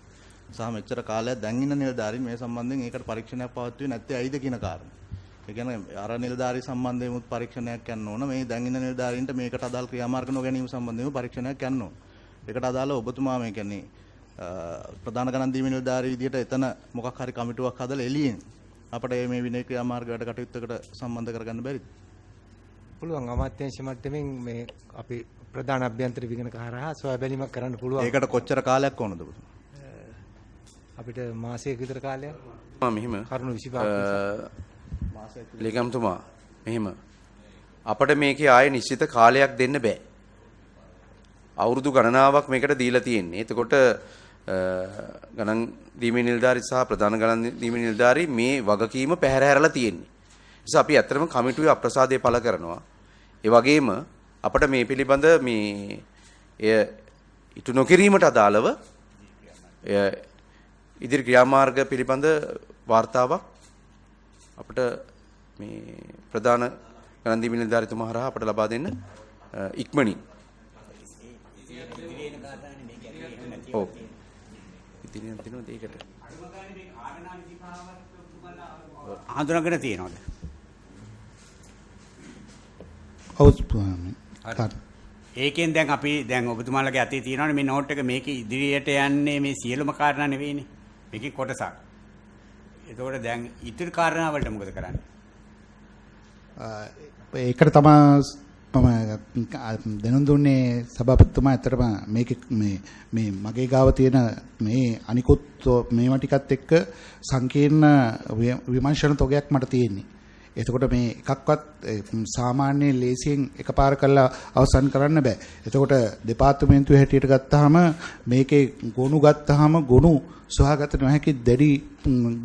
සහ මෙච්චර කාලයක් දැන් ඉන්න නිලධාරීන් මේ සම්බන්ධයෙන් ඒකට පරීක්ෂණයක් පවත්වුවේ නැත්තේ ඇයිද කියන කාරණා. ඒ කියන්නේ අර නිලධාරී සම්බන්ධයෙන් උත් පරීක්ෂණයක් යන්න ඕන. මේ දැන් ඉන්න නිලධාරීන්ට මේකට අදාළ ක්‍රියාමාර්ග නොගැනීම සම්බන්ධයෙන් පරීක්ෂණයක් යන්න ඕන. ඒකට අදාළව ඔබතුමා මේ කියන්නේ ප්‍රධාන ගණන් දීමේ නිලධාරී විදියට එතන මොකක් හරි කමිටුවක් හදලා එළියෙන් අපිට මේ විනය ක්‍රියාමාර්ග වැඩ කටයුත්තකට සම්බන්ධ කරගන්න බැරිද? පුළුවන්. අමාත්‍යාංශ මට්ටමින් මේ අපි ප්‍රධාන අභ්‍යන්තර විගණක හරහා සොයා බැලීමක් කරන්න පුළුවන්. ඒකට කොච්චර කාලයක් ඕනද ඔබතුමා? අපිට මාසයක විතර කාලයක්. මෙහිම කරුණු 25ක් ලේකම්තුමා මෙහිම අපිට මේකේ ආයේ නිශ්චිත කාලයක් දෙන්න බෑ. අවුරුදු ගණනාවක් මේකට දීලා තියෙන්නේ. එතකොට ගණන් දීමේ නිලධාරී සහ ප්‍රධාන ගණන් දීමේ නිලධාරී මේ වගකීම පැහැර හැරලා තියෙන්නේ. නිසා අපි ඇත්තටම කමිටුවේ අප්‍රසාදය පළ කරනවා. ඒ වගේම අපිට මේ පිළිබඳ මේ එය ඉටු නොකිරීමට අදාළව ඉදිරි ක්‍රියාමාර්ග පිළිබඳ වාර්තාවක් අපිට මේ ප්‍රධාන ගණන් දීමේ නිලධාරීතුමා හරහා අපිට ලබා දෙන්න ඉක්මනින්. ඔව්. ඉතින් දිනන දෙයකට හඳුනාගෙන තියෙනවද? ඒකෙන් දැන් අපි දැන් ඔබතුමාලගේ අතේ තියෙනවනේ මේ නෝට් එක. මේක ඉදිරියට යන්නේ මේ සියලුම කාරණා නෙවෙයිනේ. මේකේ කොටසක්. එතකොට දැන් ඉතුරු කාරණා වලට මොකද කරන්නේ? ඒකට තමයි මම දැනුම් දුන්නේ සභාපතිතුමා. ඇත්තටම මේක මේ මගේ ගාව තියෙන මේ අනිකුත් මේවා ටිකත් එක්ක සංකීර්ණ විමර්ශන තොගයක් මට තියෙන්නේ. එතකොට මේ එකක්වත් සාමාන්‍ය ලේසියෙන් එකපාර කරලා අවසන් කරන්න බෑ. එතකොට දෙපාර්තමේන්තුවේ හැටියට ගත්තාම මේකේ ගොනු ගත්තාම ගොනු සොයාගත නොහැකි දැඩි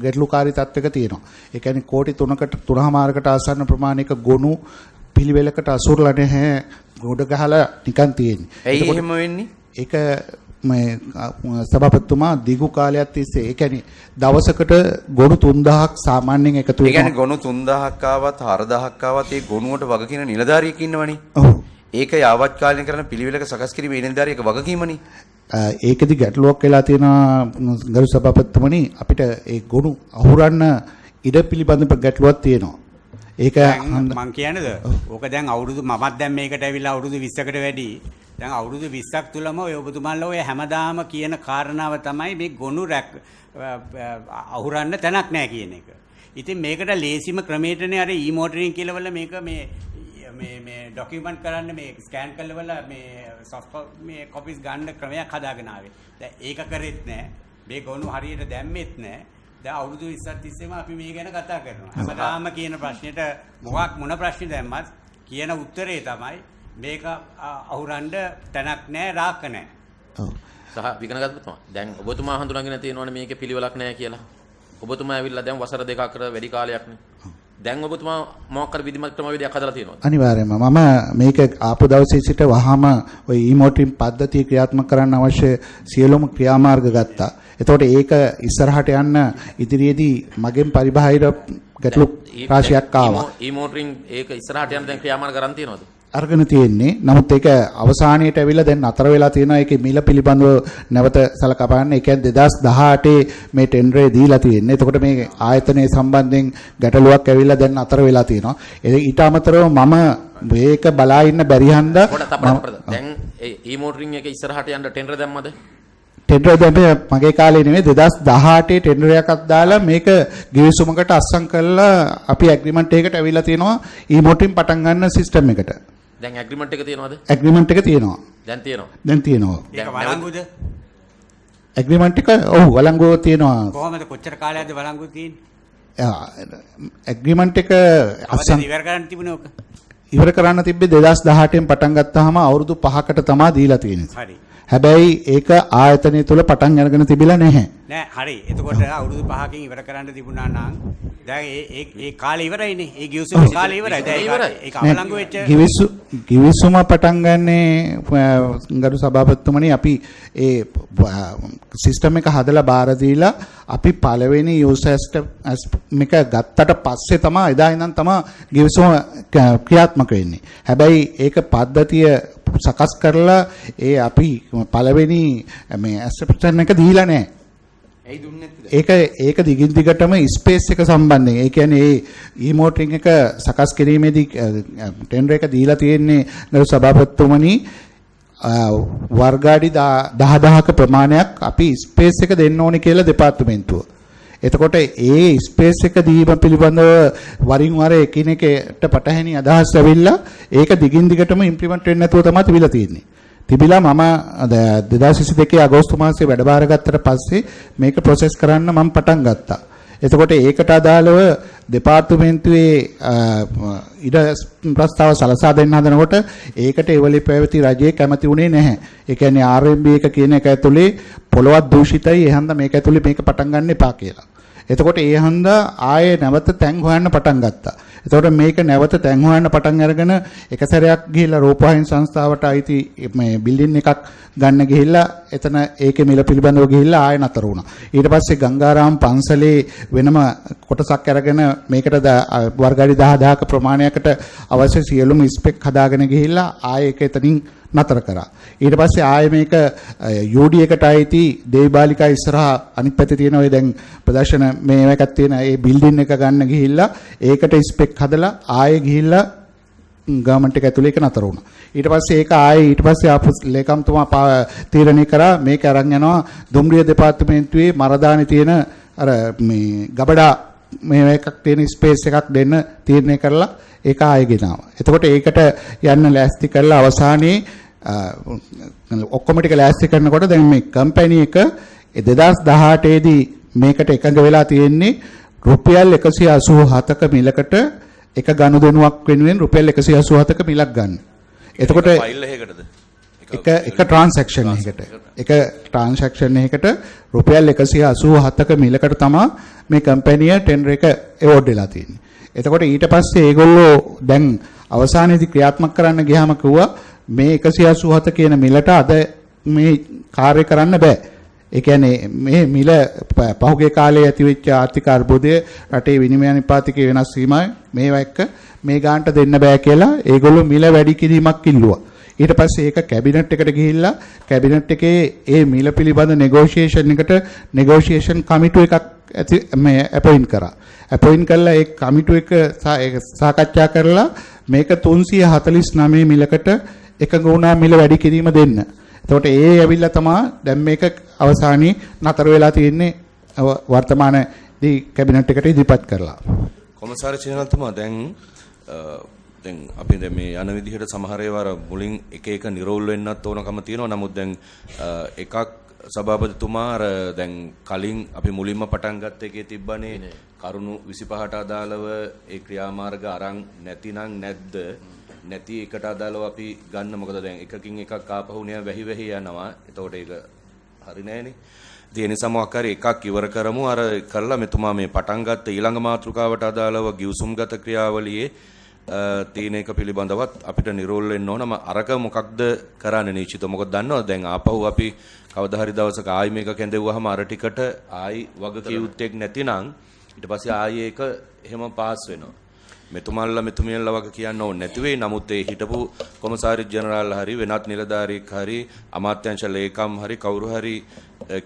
ගැටලුකාරී තත්ත්වයක තියෙනවා. ඒ කියන්නේ කෝටි 3.5කට ආසන්න ප්‍රමාණයක ගොනු පිළිවෙලකට අසුරලා නැහැ, ගොඩ ගහලා නිකන් තියෙන්නේ. ඇයි එහෙම වෙන්නේ? ඒක මේ සභාපතිතුමා දිගු කාලයක් තිස්සේ ඒ කියන්නේ දවසකට ගොනු 3000ක් සාමාන්‍යයෙන් එකතු වෙනවා. ඒ කියන්නේ ගොනු 3000ක් ආවත් 4000ක් ආවත් ඒ ගොනුවට වග කියන නිලධාරියෙක් ඉන්නවනේ. ඔව්. ඒක යාවත් කාලීන කරන පිළිවෙලක සකස් කිරීමේ නිලධාරියෙක් වගකීමනේ. ඒකෙදි ගැටලුවක් වෙලා තියෙනවා ගරු සභාපතිතුමනි. අපිට ඒ ගොනු අහුරන්න ඉඩ පිළිබඳ ගැටලුවක් තියෙනවා. ඒක මම කියන්නේද? ඕක දැන් අවුරුදු මමත් දැන් මේකට ඇවිල්ලා අවුරුදු 20කට වැඩි. දැන් අවුරුදු 20ක් තුලම ඔය ඔබතුමාලා ඔය හැමදාම කියන කාරණාව තමයි මේ ගොනු අහුරන්න තැනක් නැහැ කියන එක. ඉතින් මේකට ලේසිම ක්‍රමයටනේ අර ඊ-මෝටරින් කියලාවල මේක මේ ડોකියුමන්ට් කරන්න මේ ස්කෑන් කරලා මේ සොෆ්ට් මේ කොපිස් ගන්න ක්‍රමයක් හදාගෙන ආවේ. දැන් ඒක කරෙත් නැහැ. මේ ගොනු හරියට දැම්මෙත් නැහැ. දැන් අවුරුදු 20ක් තිස්සේම අපි මේ ගැන කතා කරනවා. හැමදාම කියන ප්‍රශ්නෙට මොන ප්‍රශ්නේ දැම්මත් කියන උත්තරේ තමයි මේක අහුරන්න තැනක් නැහැ, රාක්ක නැහැ. ඔව්. සහ විගණකතුමා දැන් ඔබතුමා හඳුනාගෙන තියෙනවනේ මේකේ පිළිවෙලක් නැහැ කියලා. ඔබතුමා ඇවිල්ලා දැන් වසර දෙකකට වැඩි කාලයක්නේ. දැන් ඔබතුමා මොකක් කර විධිමත් ක්‍රමවේදයක් හදලා තියෙනවද? අනිවාර්යයෙන්ම මම මේක ආපු දවසේ සිට වහාම ওই ඊ-මෝටරින් පද්ධතිය ක්‍රියාත්මක කරන්න අවශ්‍ය සියලුම ක්‍රියාමාර්ග ගත්තා. එතකොට ඒක ඉස්සරහට යන්න ඉදිරියේදී මගෙන් පරිබාහිර ගැටලු රාශියක් ආවා. ඊ-මෝටරින් ඒක ඉස්සරහට යන්න දැන් ක්‍රියාමාර්ග ගන්න තියෙනවද? අරගෙන තියෙන්නේ. නමුත් ඒක අවසානයේට ඇවිල්ලා දැන් අතර වෙලා තියෙනවා. ඒකේ මිල පිළිබඳව නැවත සලකා බලන්න. ඒ කියන්නේ 2018 මේ ටෙන්ඩරේ දීලා තියෙන්නේ. එතකොට මේ ආයතනයේ සම්බන්ධයෙන් ගැටලුවක් ඇවිල්ලා දැන් අතර වෙලා තියෙනවා. ඊට අමතරව මම මේක බලා ඉන්න බැරි හන්දා දැන් ඊ-මෝටරින් එක ඉස්සරහට යන්න ටෙන්ඩර් දැම්මද? ටෙන්ඩර් දැම්මේ මගේ කාලේ නෙමෙයි 2018 ටෙන්ඩර් එකක් දාලා මේක ගිවිසුමකට අස්සම් කරලා අපි ඇග්‍රීමන්ට් එකකට ඇවිල්ලා තියෙනවා ඊ-මෝටරින් පටන් ගන්න සිස්ටම් එකට. දැන් ඇග්‍රීමන්ට් එක තියෙනවද? ඇග්‍රීමන්ට් එක තියෙනවා. දැන් තියෙනවා. දැන් තියෙනවා. ඒක වළංගුද? ඇග්‍රීමන්ට් එක ඔව් වළංගුව තියෙනවා. කොහොමද කොච්චර කාලයක්ද වළංගුව තියෙන්නේ? ඇග්‍රීමන්ට් එක අස්සම් ඉවර කරන්න තිබුණේ ඔක. ඉවර කරන්න තිබ්බේ 2018 න් පටන් ගත්තාම අවුරුදු 5කට තමයි දීලා තියෙන්නේ. හරි. හැබැයි ඒක ආයතනය තුල පටන් අරගෙන තිබිලා නැහැ. නෑ හරි. එතකොට අවුරුදු 5කින් ඉවර කරන්න තිබුණා නම් දැන් ඒ කාලේ ඉවරයිනේ. ඒ ගිවිසුම කාලේ ඉවරයි. දැන් ඒක අවලංගු වෙච්ච ගිවිසුම පටන් ගන්නේ ගරු සභාපතිතුමනි අපි ඒ සිස්ටම් එක හදලා බාර දීලා අපි පළවෙනි යූසර් මේක ගත්තට පස්සේ තමයි එදා ඉඳන් තමයි ගිවිසුම ක්‍රියාත්මක වෙන්නේ. හැබැයි ඒක පද්ධතිය සකස් කරලා ඒ අපි පළවෙනි මේ ඇස්ප්‍රෙෂන් එක දීලා නැහැ. ඒක දිගින් දිගටම ස්පේස් එක සම්බන්ධයෙන්. ඒ කියන්නේ ඒ ඊමෝටරින් එක සකස් කිරීමේදී ටෙන්ඩර් එක දීලා තියෙන්නේ ගරු සභාපතිතුමනි වර්ගාඩි 10000ක ප්‍රමාණයක් අපි ස්පේස් එක දෙන්න ඕනේ කියලා දෙපාර්තමේන්තුව. එතකොට ඒ ස්පේස් එක දීම පිළිබඳව වරින් වර එකිනෙකට පටහැනි අදහස් ඇවිල්ලා ඒක දිගින් දිගටම ඉම්ප්ලිමන්ට් වෙන්නේ නැතුව තමයි තිබිලා තියෙන්නේ. තිබිලා මම 2022 අගෝස්තු මාසයේ වැඩබාර ගත්තට පස්සේ මේක ප්‍රොසෙස් කරන්න මම පටන් ගත්තා. එතකොට ඒකට අදාළව දෙපාර්තමේන්තුවේ ඉඩ ප්‍රස්තාව සලසා දෙන්න හදනකොට ඒකට එවලි පැවති රජයේ කැමති වුණේ නැහැ. ඒ කියන්නේ RMB එක කියන එක ඇතුලේ පොළොවත් දූෂිතයි. ඒ හන්ද මේක ඇතුලේ මේක පටන් ගන්න එපා කියලා. එතකොට ඒ හන්ද ආයේ නැවත තැන් හොයන්න පටන් ගත්තා. එතකොට මේක නැවත තැන් හොයන්න පටන් අරගෙන එක සැරයක් ගිහිල්ලා රූපවාහිනී සංස්ථාවට අයිති මේ බිල්ඩින් එකක් ගන්න ගිහිල්ලා එතන ඒකේ මිල පිළිබඳව ගිහිල්ලා ආයෙ නතර වුණා. ඊට පස්සේ ගංගාරාම පන්සලේ වෙනම කොටසක් අරගෙන මේකට වර්ගාඩි 10000ක ප්‍රමාණයකට අවශ්‍ය සියලුම ස්පෙක් හදාගෙන ගිහිල්ලා ආයෙ ඒක එතනින් නතර කරා. ඊට පස්සේ ආයෙ මේක UD එකට අයිති දේවාලිකා ඉස්සරහා අනිත් පැත්තේ තියෙන ඔය දැන් ප්‍රදර්ශන මේ එකක් තියෙන ඒ බිල්ඩින් එක ගන්න ගිහිල්ලා ඒකට ස්පෙක් හදලා ආයෙ ගිහිල්ලා ගවර්න්මන්ට් එක ඇතුලේ ඒක නතර වුණා. ඊට පස්සේ ඒක ආයේ ඊට පස්සේ ආපු ලේකම්තුමා තීරණය කරා මේක අරන් යනවා දුම්රිය දෙපාර්තමේන්තුවේ මරදානේ තියෙන අර මේ ගබඩා මේ එකක් තියෙන ස්පේස් එකක් දෙන්න තීරණය කරලා ඒක ආයේ ගෙනාවා. එතකොට ඒකට යන්න ලෑස්ති කරලා අවසානයේ ඔක්කොම ටික ලෑස්ති කරනකොට දැන් මේ කම්පැනි එක 2018 දී මේකට එකඟ වෙලා තියෙන්නේ රුපියල් 187ක මිලකට එක ගනුදෙනුවක් වෙනුවෙන් රුපියල් 187ක මිලක් ගන්න. එතකොට ෆයිල් එකකටද? එක ට්‍රාන්සැක්ෂන් එකකට. එක ට්‍රාන්සැක්ෂන් එකකට රුපියල් 187ක මිලකට තමයි මේ කම්පැනිය ටෙන්ඩර් එක එවෝඩ් වෙලා තියෙන්නේ. එතකොට ඊට පස්සේ ඒගොල්ලෝ දැන් අවසානයේදී ක්‍රියාත්මක කරන්න ගියාම කිව්වා මේ 187 කියන මිලට අද මේ කාර්ය කරන්න බෑ. ඒ කියන්නේ මේ මිල පහුගිය කාලේ ඇතිවෙච්ච ආර්ථික අර්බුදය රටේ විනිමය අනුපාතිකයේ වෙනස් වීමයි මේවා එක්ක මේ ගානට දෙන්න බෑ කියලා ඒගොල්ලෝ මිල වැඩි කිරීමක් ඉල්ලුවා. ඊට පස්සේ ඒක කැබිනට් එකට ගිහිල්ලා කැබිනට් එකේ ඒ මිල පිළිබඳ නෙගෝෂියේෂන් එකට නෙගෝෂියේෂන් කමිටු එකක් මේ අපොයින්ට් කරා. අපොයින්ට් කළා ඒ කමිටු එක සාකච්ඡා කරලා මේක 349 මිලකට එකඟ වුණා මිල වැඩි කිරීම දෙන්න. එතකොට ඒ ඇවිල්ලා තමයි දැන් මේක අවසානයේ නතර වෙලා තියෙන්නේ වර්තමානයේදී කැබිනට් එකට ඉදිරිපත් කරලා. කොමසාරි චේනල්තුමා දැන් අපි දැන් මේ යන විදිහට සමහර ඒවා මුලින් එක එක නිරෝල් වෙන්නත් ඕනකම තියෙනවා. නමුත් දැන් එකක් සභාපතිතුමා අර දැන් කලින් අපි මුලින්ම පටන් ගත්ත එකේ තිබ්බනේ කරුණු 25ට අදාළව ඒ ක්‍රියාමාර්ග අරන් නැතිනම් නැද්ද නැති එකට අදාළව අපි ගන්න. මොකද දැන් එකකින් එකක් ආපහු නේ වැහි වැහි යනවා. එතකොට ඒක හරි නෑනේ. ඒ නිසා මොකක් හරි එකක් ඉවර කරමු. අර කරලා මෙතුමා මේ පටන් ගත්ත ඊළඟ මාතෘකාවට අදාළව ගිවිසුම්ගත ක්‍රියාවලියේ තීන එක පිළිබඳවත් අපිට නිරෝල් වෙන්න ඕනම අරක මොකක්ද කරන්න නිශ්චිත. මොකද දන්නවද දැන් ආපහු අපි කවදා හරි දවසක ආයි මේක කැඳෙව්වහම අර ටිකට ආයි වගකීම්ුත්තේක් නැතිනම් ඊට පස්සේ ආයි ඒක එහෙම පාස් වෙනවා. මෙතුමන්ලා මෙතුමියන්ලා වගේ කියන්න ඕනේ නැති වෙයි. නමුත් ඒ හිටපු කොමසාරි ජෙනරාල් හරි වෙනත් නිලධාරියෙක් හරි අමාත්‍යාංශ ලේකම් හරි කවුරු හරි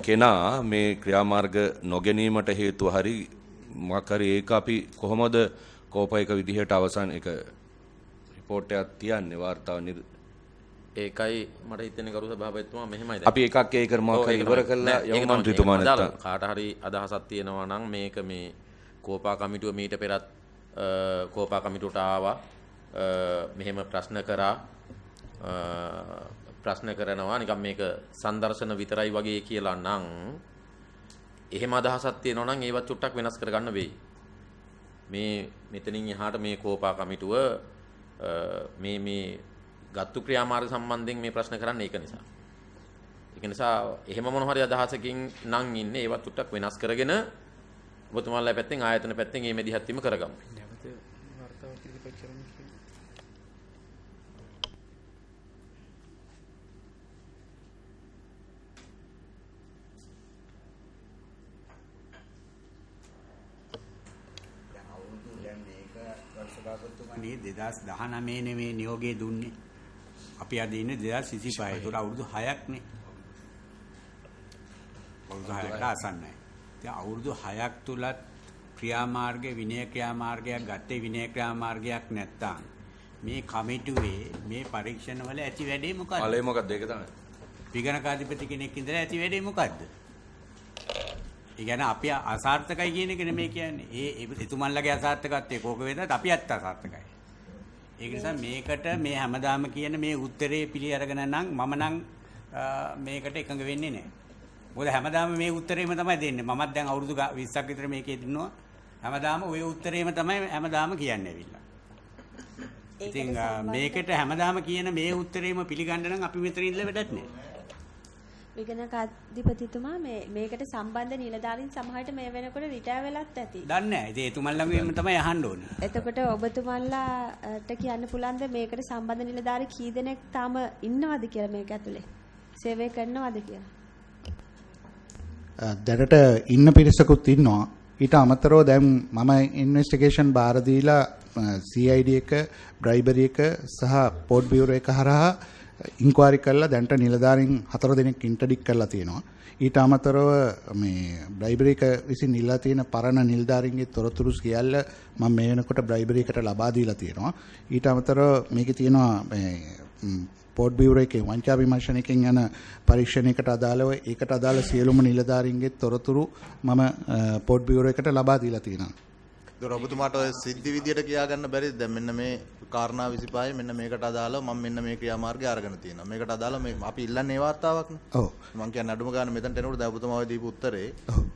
කෙනා මේ ක්‍රියාමාර්ග නොගැනීමට හේතුව හරි මොකක් හරි ඒක අපි කොහොමද කෝපයක විදිහට අවසන් එක රිපෝට් එකක් තියන්නේ වාර්තාව ඒකයි මට හිතෙන්නේ කරු සභාපතිතුමා මෙහෙමයි දැන් අපි එකක් ඒක මොකක් හරි ඉවර කරලා යමු මන්ත්‍රීතුමා නැත්තම් කාට හරි අදහසක් තියෙනවා නම් මේක මේ කෝපා කමිටුව මීට පෙරත් කෝපා කමිටුවට ආවා මෙහෙම ප්‍රශ්න කරනවා නිකන් මේක සංදර්ශන විතරයි වගේ කියලා නම් එහෙම අදහසක් තියෙනවා නම් ඒවත් චුට්ටක් වෙනස් කරගන්න වෙයි. මේ මෙතනින් එහාට මේ කෝපා කමිටුව මේ ගත්තු ක්‍රියාමාර්ග සම්බන්ධයෙන් මේ ප්‍රශ්න කරන්නේ ඒක නිසා. ඒක නිසා එහෙම මොන හරි අදහසකින් නම් ඉන්නේ ඒවත් උට්ටක් වෙනස් කරගෙන ඔබතුමාලා පැත්තෙන් ආයතන පැත්තෙන් මේ මෙදිහත් වීම කරගමු. මේ 2019 නෙමේ නියෝගය දුන්නේ. අපි අද ඉන්නේ 2025. ඒකට අවුරුදු 6ක් නේ. අවුරුදු 6කට ආසන්නයි. දැන් අවුරුදු 6ක් තුලත් ක්‍රියාමාර්ගයේ විනය ක්‍රියාමාර්ගයක් ගත්තේ විනය ක්‍රියාමාර්ගයක් නැත්තම් මේ කමිටුවේ මේ පරීක්ෂණ වල ඇති වැඩේ මොකක්ද? ඵලය මොකක්ද ඒක තමයි. විගණකාධිපති කෙනෙක් ඉඳලා ඇති වැඩේ මොකද්ද? ඒ කියන්නේ අපි අසාර්ථකයි කියන එක නෙමෙයි කියන්නේ. ඒ එතුමන්ලගේ අසාර්ථකත්වයේ කෝක වේදත් අපි අත් අසාර්ථකයි. ඒක නිසා මේකට මේ හැමදාම කියන මේ උත්තරේ පිළි අරගෙන නම් මම නම් මේකට එකඟ වෙන්නේ නැහැ. මොකද හැමදාම මේ උත්තරේම තමයි දෙන්නේ. මමත් දැන් අවුරුදු 20ක් විතර මේකේ දිනුවා. හැමදාම ওই උත්තරේම තමයි හැමදාම කියන්නේ ඇවිල්ලා. ඉතින් මේකට හැමදාම කියන මේ උත්තරේම පිළිගන්න නම් අපි මෙතන ඉඳලා වැඩක් නැහැ. විගණකාධිපතිතුමා මේකට සම්බන්ධ නිලධාරීන් සමහරට මේ වෙනකොට රිටයර් වෙලත් ඇති. දන්නේ නැහැ. ඉතින් එතුමන්ලගෙන් තමයි අහන්න ඕනේ. එතකොට ඔබතුමන්ලාට කියන්න පුළුවන්ද මේකට සම්බන්ධ නිලධාරී කී දෙනෙක් තාම ඉන්නවද කියලා මේක ඇතුලේ? සේවය කරනවද කියලා? දැනට ඉන්න පිරිසකුත් ඉන්නවා. ඊට අමතරව දැන් මම ඉන්වෙස්ටිගේෂන් බාර දීලා CID එක, බ්‍රයිබරි එක සහ පෝට් බියුරෝ එක හරහා ඉන්ක්වයරි කරලා දැන්ට නිලධාරීන් 4 දෙනෙක් ඉන්ටර්ඩික් කරලා තියෙනවා. ඊට අමතරව මේ බ්‍රයිබරි එක විසින් ඉල්ලා තියෙන පරණ නිලධාරීන්ගේ තොරතුරු සියල්ල මම මේ වෙනකොට බ්‍රයිබරි එකට ලබා දීලා තියෙනවා. ඊට අමතරව මේකේ තියෙනවා මේ පෝට් බියුරෝ එකේ වංචා විමර්ශනයකින් යන පරීක්ෂණයකට අදාළව ඒකට අදාළ සියලුම නිලධාරීන්ගේ තොරතුරු මම පෝට් බියුරෝ එකට ලබා දීලා තියෙනවා. දොර ඔබතුමාට ඔය සිද්ධි විදියට කියා ගන්න බැරිද? දැන් මෙන්න මේ කාරණා 25 මෙන්න මේකට අදාළව මම මෙන්න මේ ක්‍රියාමාර්ගය අරගෙන තියෙනවා. මේකට අදාළව මේ අපි ඉල්ලන්නේ ඒ වාර්තාවක්නේ. ඔව්. මම කියන්නේ අඩුම ගන්න මෙතනට එනකොට දැන් ඔබතුමා ඔය දීපු උත්තරේ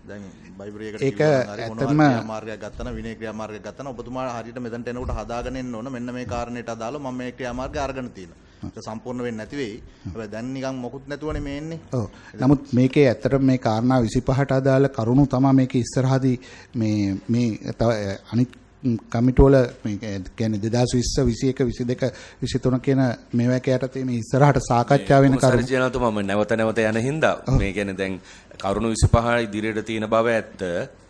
දැන් බයිබලි එකට කිව්වනම් හරි මොනවා ක්‍රියාමාර්ගයක් ගත්තා නම් විනය ක්‍රියාමාර්ගයක් ගත්තා නම් ඔබතුමා හරියට මෙතනට එනකොට හදාගෙන එන්න ඕන. මෙන්න මේ කාරණේට අදාළව මම මේ ක්‍රියාමාර්ගය අරගෙන තියෙනවා. ඒක සම්පූර්ණ වෙන්නේ නැති වෙයි. හැබැයි දැන් නිකන් මොකුත් නැතුවනේ මේ එන්නේ. ඔව්. නමුත් මේකේ ඇත්තටම මේ කාරණා 25ට අදාළ කරුණු තමයි මේකේ ඉස්සරහදී මේ අනිත් කමිටුවල මේ කියන්නේ 2020 21 22 23 කියන මේවාක යටතේ මේ ඉස්සරහට සාකච්ඡා වෙන කරුණු සර්ජනතුමා මම නැවත ඒ හින්දා මේ කියන්නේ දැන් කරුණු 25 ඉදිරියට තියෙන බව ඇත්ත.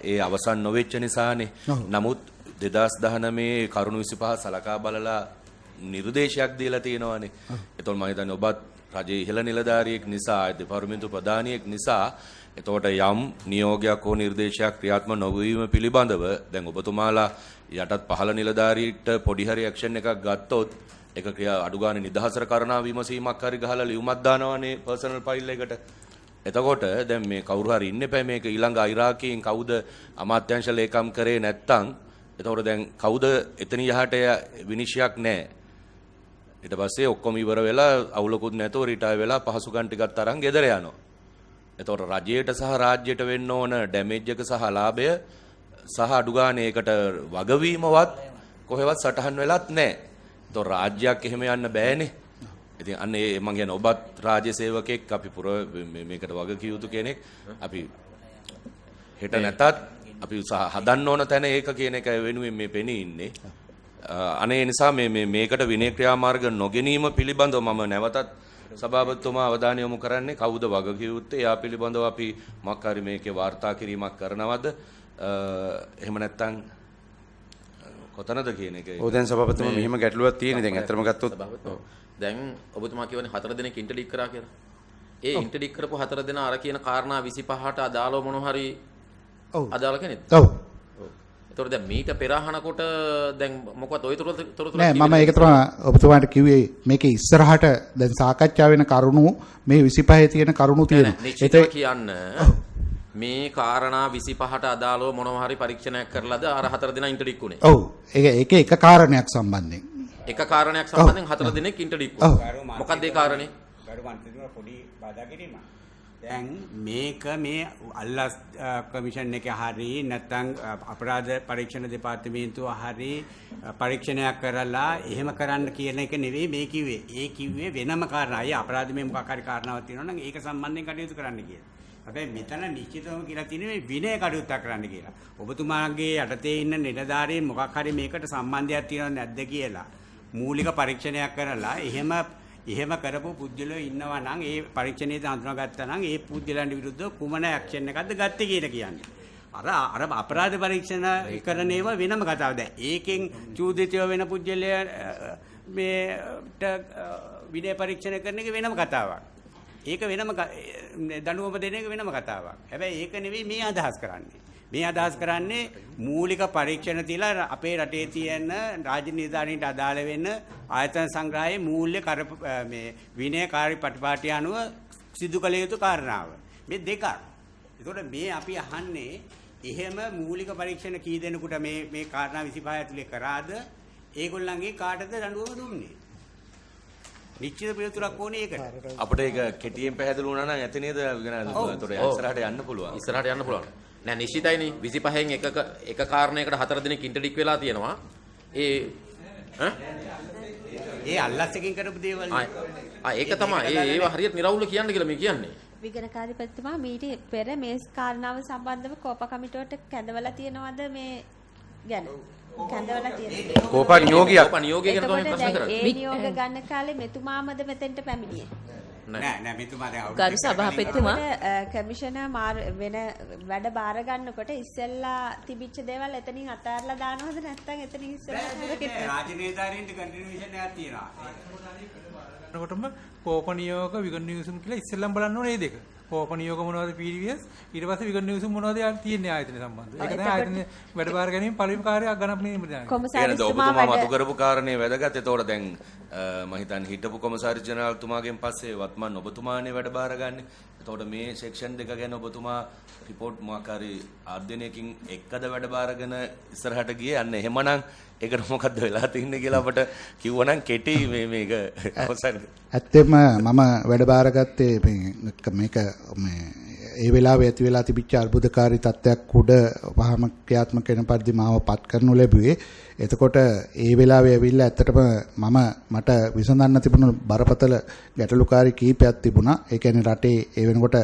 ඒ අවසන් නොවෙච්ච නිසානේ. නමුත් 2019 කරුණු 25 සලකා බලලා නිර්දේශයක් දීලා තියෙනවානේ. ඒතකොට මම හිතන්නේ ඔබත් රජයේ ඉහළ නිලධාරියෙක් නිසා දෙපාර්තමේන්තු ප්‍රධානියෙක් නිසා එතකොට යම් නියෝගයක් හෝ නිර්දේශයක් ක්‍රියාත්මක නොවීම පිළිබඳව දැන් ඔබතුමාලා යටත් පහළ නිලධාරීට පොඩි හරි ඇක්ෂන් එකක් ගත්තොත් ඒක ක්‍රියා අඩු ගන්න නිදහසට කරනා විමසීමක් හරි ගහලා ලියුමක් දානවානේ පර්සනල් ෆයිල් එකට. එතකොට දැන් මේ කවුරු හරි ඉන්න එපා මේක ඊළඟ ඉරාකයෙන් කවුද අමාත්‍යාංශ ලේකම් කරේ නැත්තම් එතකොට දැන් කවුද එතන යහට විනිශ්චයක් නැහැ. ඊට පස්සේ ඔක්කොම ඉවර වෙලා අවුලකුත් නැතුව රිටයර් වෙලා පහසුකම් ටිකක් තරම් ගෙදර යනවා. එතකොට රජයට සහ රාජ්‍යයට වෙන්න ඕන ඩැමේජ් එක සහ ලාභය සහ අඩු ගානේ ඒකට වගවීමවත් කොහෙවත් සටහන් වෙලත් නැහැ. එතකොට රාජ්‍යයක් එහෙම යන්න බෑනේ. ඉතින් අන්න ඒ මම කියන්නේ ඔබත් රාජ්‍ය සේවකෙක් අපි මේකට වගකිය යුතු කෙනෙක්. අපි හෙට නැතත් අපි හදන්න ඕන තැන ඒක කියන එක වෙනුවෙන් මේ පෙනී ඉන්නේ. අනේ නිසා මේකට විනය ක්‍රියාමාර්ග නොගැනීම පිළිබඳව මම නැවතත් සභාපතිතුමා අවධානය යොමු කරන්නේ කවුද වගකිය යුත්තේ යා පිළිබඳව අපි මොකක් හරි මේකේ වාර්තා කිරීමක් කරනවද එහෙම නැත්නම් කොතනද කියන එක. ඔව් දැන් සභාපතිතුමා මෙහිම ගැටලුවක් තියෙන. දැන් අතරම ගත්තොත් දැන් ඔබතුමා කියවනේ 4 දෙනෙක් ඉන්ටර්ඩික් කරා කියලා. ඒ ඉන්ටර්ඩික් කරපු 4 දෙනා අර කියන කාරණා 25ට අදාළව මොන හරි අදාළ කෙනෙක්ද? ඔව්. ඒතකොට දැන් මීට පෙරහනකොට දැන් මොකවත් ඔය තොරතුරු නෑ මම ඒක තමයි ඔබතුමාට කිව්වේ මේකේ ඉස්සරහට දැන් සාකච්ඡා වෙන කරුණු මේ 25 තියෙන කරුණු තියෙනවා. ඒත් කියන්න මේ කාරණා 25ට අදාළව මොනවා හරි පරීක්ෂණයක් කරලාද අර 4 දෙනා ඉන්ටර්ඩික් උනේ? ඔව්. ඒකේ එක කාරණයක් සම්බන්ධයෙන්. එක කාරණයක් සම්බන්ධයෙන් 4 දෙනෙක් ඉන්ටර්ඩික් වුණා. මොකක්ද ඒ කාරණේ? ගරු මන්ත්‍රීතුමා පොඩි බාධා කිරීමක්. දැන් මේක මේ අල්ලස් කමිෂන් එකේ හරි නැත්නම් අපරාධ පරීක්ෂණ දෙපාර්තමේන්තුව හරි පරීක්ෂණයක් කරලා එහෙම කරන්න කියන එක නෙවෙයි මේ කිව්වේ. ඒ කිව්වේ වෙනම කාරණා. අය අපරාධමය මොකක් හරි කාරණාවක් තියෙනවා නම් ඒක සම්බන්ධයෙන් කටයුතු කරන්න කියලා. හැබැයි මෙතන නිශ්චිතවම කියලා තියෙන්නේ විනය කටයුත්තක් කරන්න කියලා. ඔබතුමාගේ යටතේ ඉන්න නිලධාරීන් මොකක් හරි මේකට සම්බන්ධයක් තියෙනවද නැද්ද කියලා මූලික පරීක්ෂණයක් කරලා එහෙම කරපු පුද්ගලයෝ ඉන්නවා නම් ඒ පරීක්ෂණයේදී හඳුනාගත්තා නම් ඒ පුද්ගලයන්ට විරුද්ධව කුමන ඇක්ෂන් එකක්ද ගත්තේ කියලා කියන්නේ. අර අපරාධ පරීක්ෂණ කරන ඒවා වෙනම කතාවක්. දැන් ඒකෙන් චූදිතය වෙන පුද්ගලයා මේට විනය පරීක්ෂණ කරන එක වෙනම කතාවක්. ඒක වෙනම දඬුවම දෙන එක වෙනම කතාවක්. හැබැයි ඒක නෙවෙයි මේ අදහස් කරන්නේ. මේ අදහස් කරන්නේ මූලික පරීක්ෂණ තියලා අපේ රටේ තියෙන රාජ්‍ය නිලධාරීන්ට අදාළ වෙන ආයතන සංග්‍රහයේ මූල්‍ය මේ විනයකාරී ප්‍රතිපාටිය අනුව සිදු කළ යුතු කාරණාව. මේ දෙකක්. ඒතකොට මේ අපි අහන්නේ එහෙම මූලික පරීක්ෂණ කී දෙනෙකුට මේ කාරණා 25 ඇතුලේ කරාද ඒගොල්ලන්ගේ කාටද දඬුවම දුන්නේ? නිශ්චිත පිළිතුරක් ඕනේ ඒකට. අපිට ඒක කෙටියෙන් පැහැදිලි වුණා නම් ඇති නේද? ඒතකොට ඉස්සරහට යන්න පුළුවන්. ඉස්සරහට යන්න පුළුවන්. නෑ නිශ්චිතයිනේ 25න් එක කාරණයකට 4 දිනක් ඉන්ටර්ඩික් වෙලා තියෙනවා. ඒ අල්ලස් එකකින් කරපු දේවල් ඒක තමයි. ඒව හරියට නිරවුල්ව කියන්න කියලා මේ කියන්නේ. විගණකාධිපතිතුමා මීට පෙර මේ කාරණාව සම්බන්ධව කෝපා කමිටුවට කැඳවලා තියෙනවද මේ ගැන? කැඳවලා තියෙනවා. කෝපා නියෝගයක්. කෝපා නියෝගය ගැන තමයි ප්‍රශ්න කරන්නේ. ඒ නියෝග ගන්න කාලේ මෙතුමාමද මෙතෙන්ට පැමිණියේ? නෑ මෙතුමා දැන් ගරු සභාපතිතුමා කමිෂනර් වෙන වැඩ බාර ගන්නකොට ඉස්සෙල්ලා තිබිච්ච දේවල් එතනින් අතහැරලා දානවද නැත්නම් එතනින් ඉස්සෙල්ලා රාජනීතිඥයන්ට කන්ටිනියුේෂන් එකක් තියෙනවා. නකොටම කෝප නියෝග විගණන නියුසුම් කියලා ඉස්සෙල්ලම බලන්න ඕනේ මේ දෙක. කෝප නියෝග මොනවද PDVS ඊට පස්සේ විගණන නියුසුම් මොනවද තියෙන්නේ ආයතන සම්බන්ධව. ඒක තමයි ආයතන වැඩ බාර ගැනීම පළවෙනි කාර්යයක් ගණන් මේ ඔබතුමා මතු කරපු කාරණේ වැදගත්. ඒතකොට දැන් මම හිතන්නේ හිටපු කොමසාරිස් ජෙනරාල්තුමාගෙන් පස්සේ වත්මන් ඔබතුමානේ වැඩ බාරගන්නේ. එතකොට මේ සෙක්ෂන් දෙක ගැන ඔබතුමා රිපෝට් මොකක් හරි අධ්‍යයනයකින් එක්කද වැඩ බාරගෙන ඉස්සරහට ගියේ. අන්න එහෙමනම් ඒකට මොකද්ද වෙලා තින්නේ කියලා අපට කිව්වනම් කෙටි මේක අවසන්. ඇත්තෙම මම වැඩ බාරගත්තේ මේක ඒ වෙලාවේ ඇති වෙලා තිබිච්ච අර්බුදකාරී තත්ත්වයක් උඩ වහම ක්‍රියාත්මක වෙන පරිදි මාව පත් කරනු ලැබුවේ. එතකොට ඒ වෙලාවේ ඇවිල්ලා ඇත්තටම මට විසඳන්න තිබුණු බරපතල ගැටලුකාරී කීපයක් තිබුණා. ඒ කියන්නේ රටේ ඒ වෙනකොට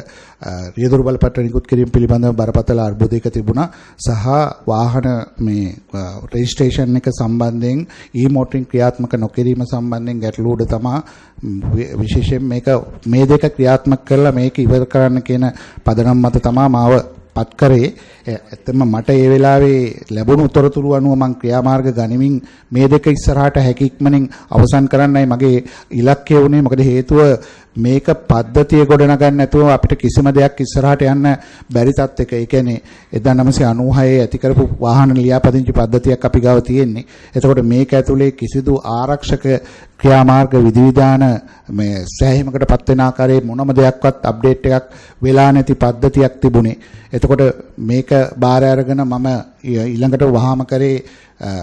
රියදුරු බලපත්‍ර නිකුත් කිරීම පිළිබඳව බරපතල අර්බුදයක තිබුණා. සහ වාහන මේ රෙජිස්ට්‍රේෂන් එක සම්බන්ධයෙන් ඊ-මෝටරින් ක්‍රියාත්මක නොකිරීම සම්බන්ධයෙන් ගැටලු උඩ තමයි විශේෂයෙන් මේ දෙක ක්‍රියාත්මක කරලා මේක ඉවර කරන්න කියන පදනම් මත තමයි මාව පත් කරේ. ඇත්තම මට ඒ වෙලාවේ ලැබුණු තොරතුරු අනුව මම ක්‍රියාමාර්ග ගනිමින් මේ දෙක ඉස්සරහට හැකි ඉක්මනින් අවසන් කරන්නයි මගේ ඉලක්කය වුණේ. මොකද හේතුව මේක පද්ධතිය ගොඩනගන්න නැතුව අපිට කිසිම දෙයක් ඉස්සරහට යන්න බැරි තත්ත්වයක. ඒ කියන්නේ 1996 ඇති කරපු වාහන ලියාපදිංචි පද්ධතියක් අපි ගාව තියෙන්නේ. එතකොට මේක ඇතුලේ කිසිදු ආරක්ෂක ක්‍රියාමාර්ග විධිවිධාන මේ සෑහීමකටපත් වෙන ආකාරයේ මොනම දෙයක්වත් අප්ඩේට් එකක් වෙලා නැති පද්ධතියක් තිබුණේ. එතකොට මේක බාර අරගෙන මම ඊළඟට වහාම කරේ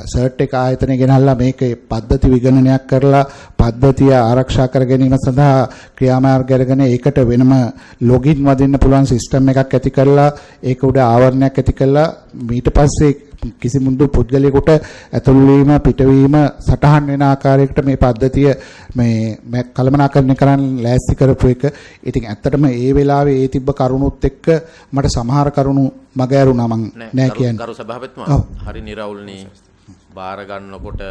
සර්ට් එක ආයතනය ගෙනල්ලා මේකේ පද්ධති විගණනයක් කරලා පද්ධතිය ආරක්ෂා කර ගැනීම සඳහා ක්‍රියාමාර්ග අරගෙන ඒකට වෙනම ලොගින් වදින්න පුළුවන් සිස්ටම් එකක් ඇති කරලා ඒක උඩ ආවරණයක් ඇති කරලා ඊට පස්සේ කිසිමුදු පුද්ගලයෙකුට ඇතුළු වීම පිටවීම සටහන් වෙන ආකාරයකට මේ පද්ධතිය මේ කළමනාකරණය කරන්න ලෑස්ති කරපු එක. ඉතින් ඇත්තටම ඒ වෙලාවේ ඒ තිබ්බ කරුණුත් එක්ක මට සමහර කරුණු මග ඇරුණා මං නෑ කියන්නේ. ගරු සභාපතිතුමා හරි නිරවුල්නේ. බාර ගන්නකොට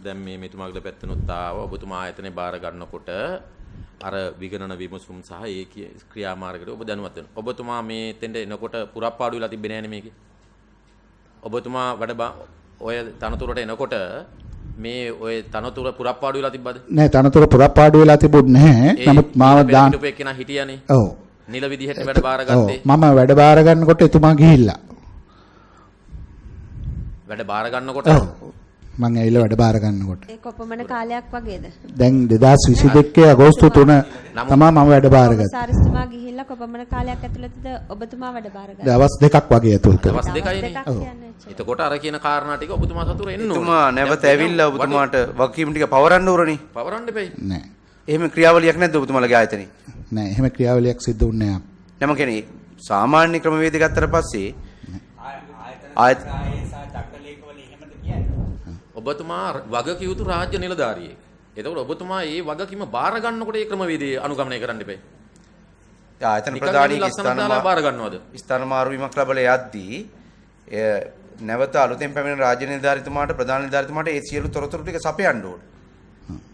දැන් මේ මෙතුමාගේ පැත්තනොත් ආව ඔබතුමා ආයතනේ බාර ගන්නකොට අර විගණන විමසුම් සහ ඒ ක්‍රියාමාර්ගයට ඔබ දැනුවත් වෙනවා. ඔබතුමා මේ තෙන්ද එනකොට පුරප්පාඩු වෙලා තිබ්බේ නෑනේ මේකේ. ඔබතුමා ඔය තනතුරට එනකොට මේ ඔය තනතුර පුරප්පාඩු වෙලා තිබ්බද? නෑ තනතුර පුරප්පාඩු වෙලා තිබුණේ නැහැ. නමුත් මාව දාන්න කෙනා හිටියානේ. ඔව්. නිල විදිහට වැඩ බාරගත්තේ. මම වැඩ බාර ගන්නකොට එතුමා ගිහිල්ලා. වැඩ බාර ගන්නකොට මම ඇවිල්ලා වැඩ බාර ගන්නකොට. ඒ කොපමණ කාලයක් වගේද? දැන් 2022 අගෝස්තු 3 තමයි මම වැඩ බාරගත්තේ. සාරිස්තුමා ගිහිල්ලා කොපමණ කාලයක් ඇතුළතද ඔබතුමා වැඩ බාරගත්තේ? දවස් දෙකක් වගේ ඇතුළත. දවස් දෙකයිනේ. එතකොට අර කියන කාරණා ටික ඔබතුමා සතුර එන්න ඕනේ. ඔබතුමා නැවත ඇවිල්ලා ඔබතුමාට වගකීම් ටික පවරන්න ඕනේ. පවරන්න එපයි. නෑ. එහෙම ක්‍රියාවලියක් නැද්ද ඔබතුමාලගේ ආයතනේ? නෑ එහෙම ක්‍රියාවලියක් සිද්ධ වුණේ නෑ. නම කියන්නේ සාමාන්‍ය ක්‍රමවේද ගත්තට පස්සේ ආයත ඔබතුමා වගකිය යුතු රාජ්‍ය නිලධාරියෙක්. එතකොට ඔබතුමා මේ වගකීම බාර ගන්නකොට ඒ ක්‍රමවේදය අනුගමනය කරන්න එපා. ආයතන ප්‍රධානී බාර ගන්නවද? ස්ථාන මාරුවීමක් ලැබලා යද්දී නැවත අලුතෙන් පැමිණෙන රාජ්‍ය නිලධාරිතුමාට ප්‍රධාන නිලධාරිතුමාට ඒ සියලු තොරතුරු ටික සපයන්න ඕනේ.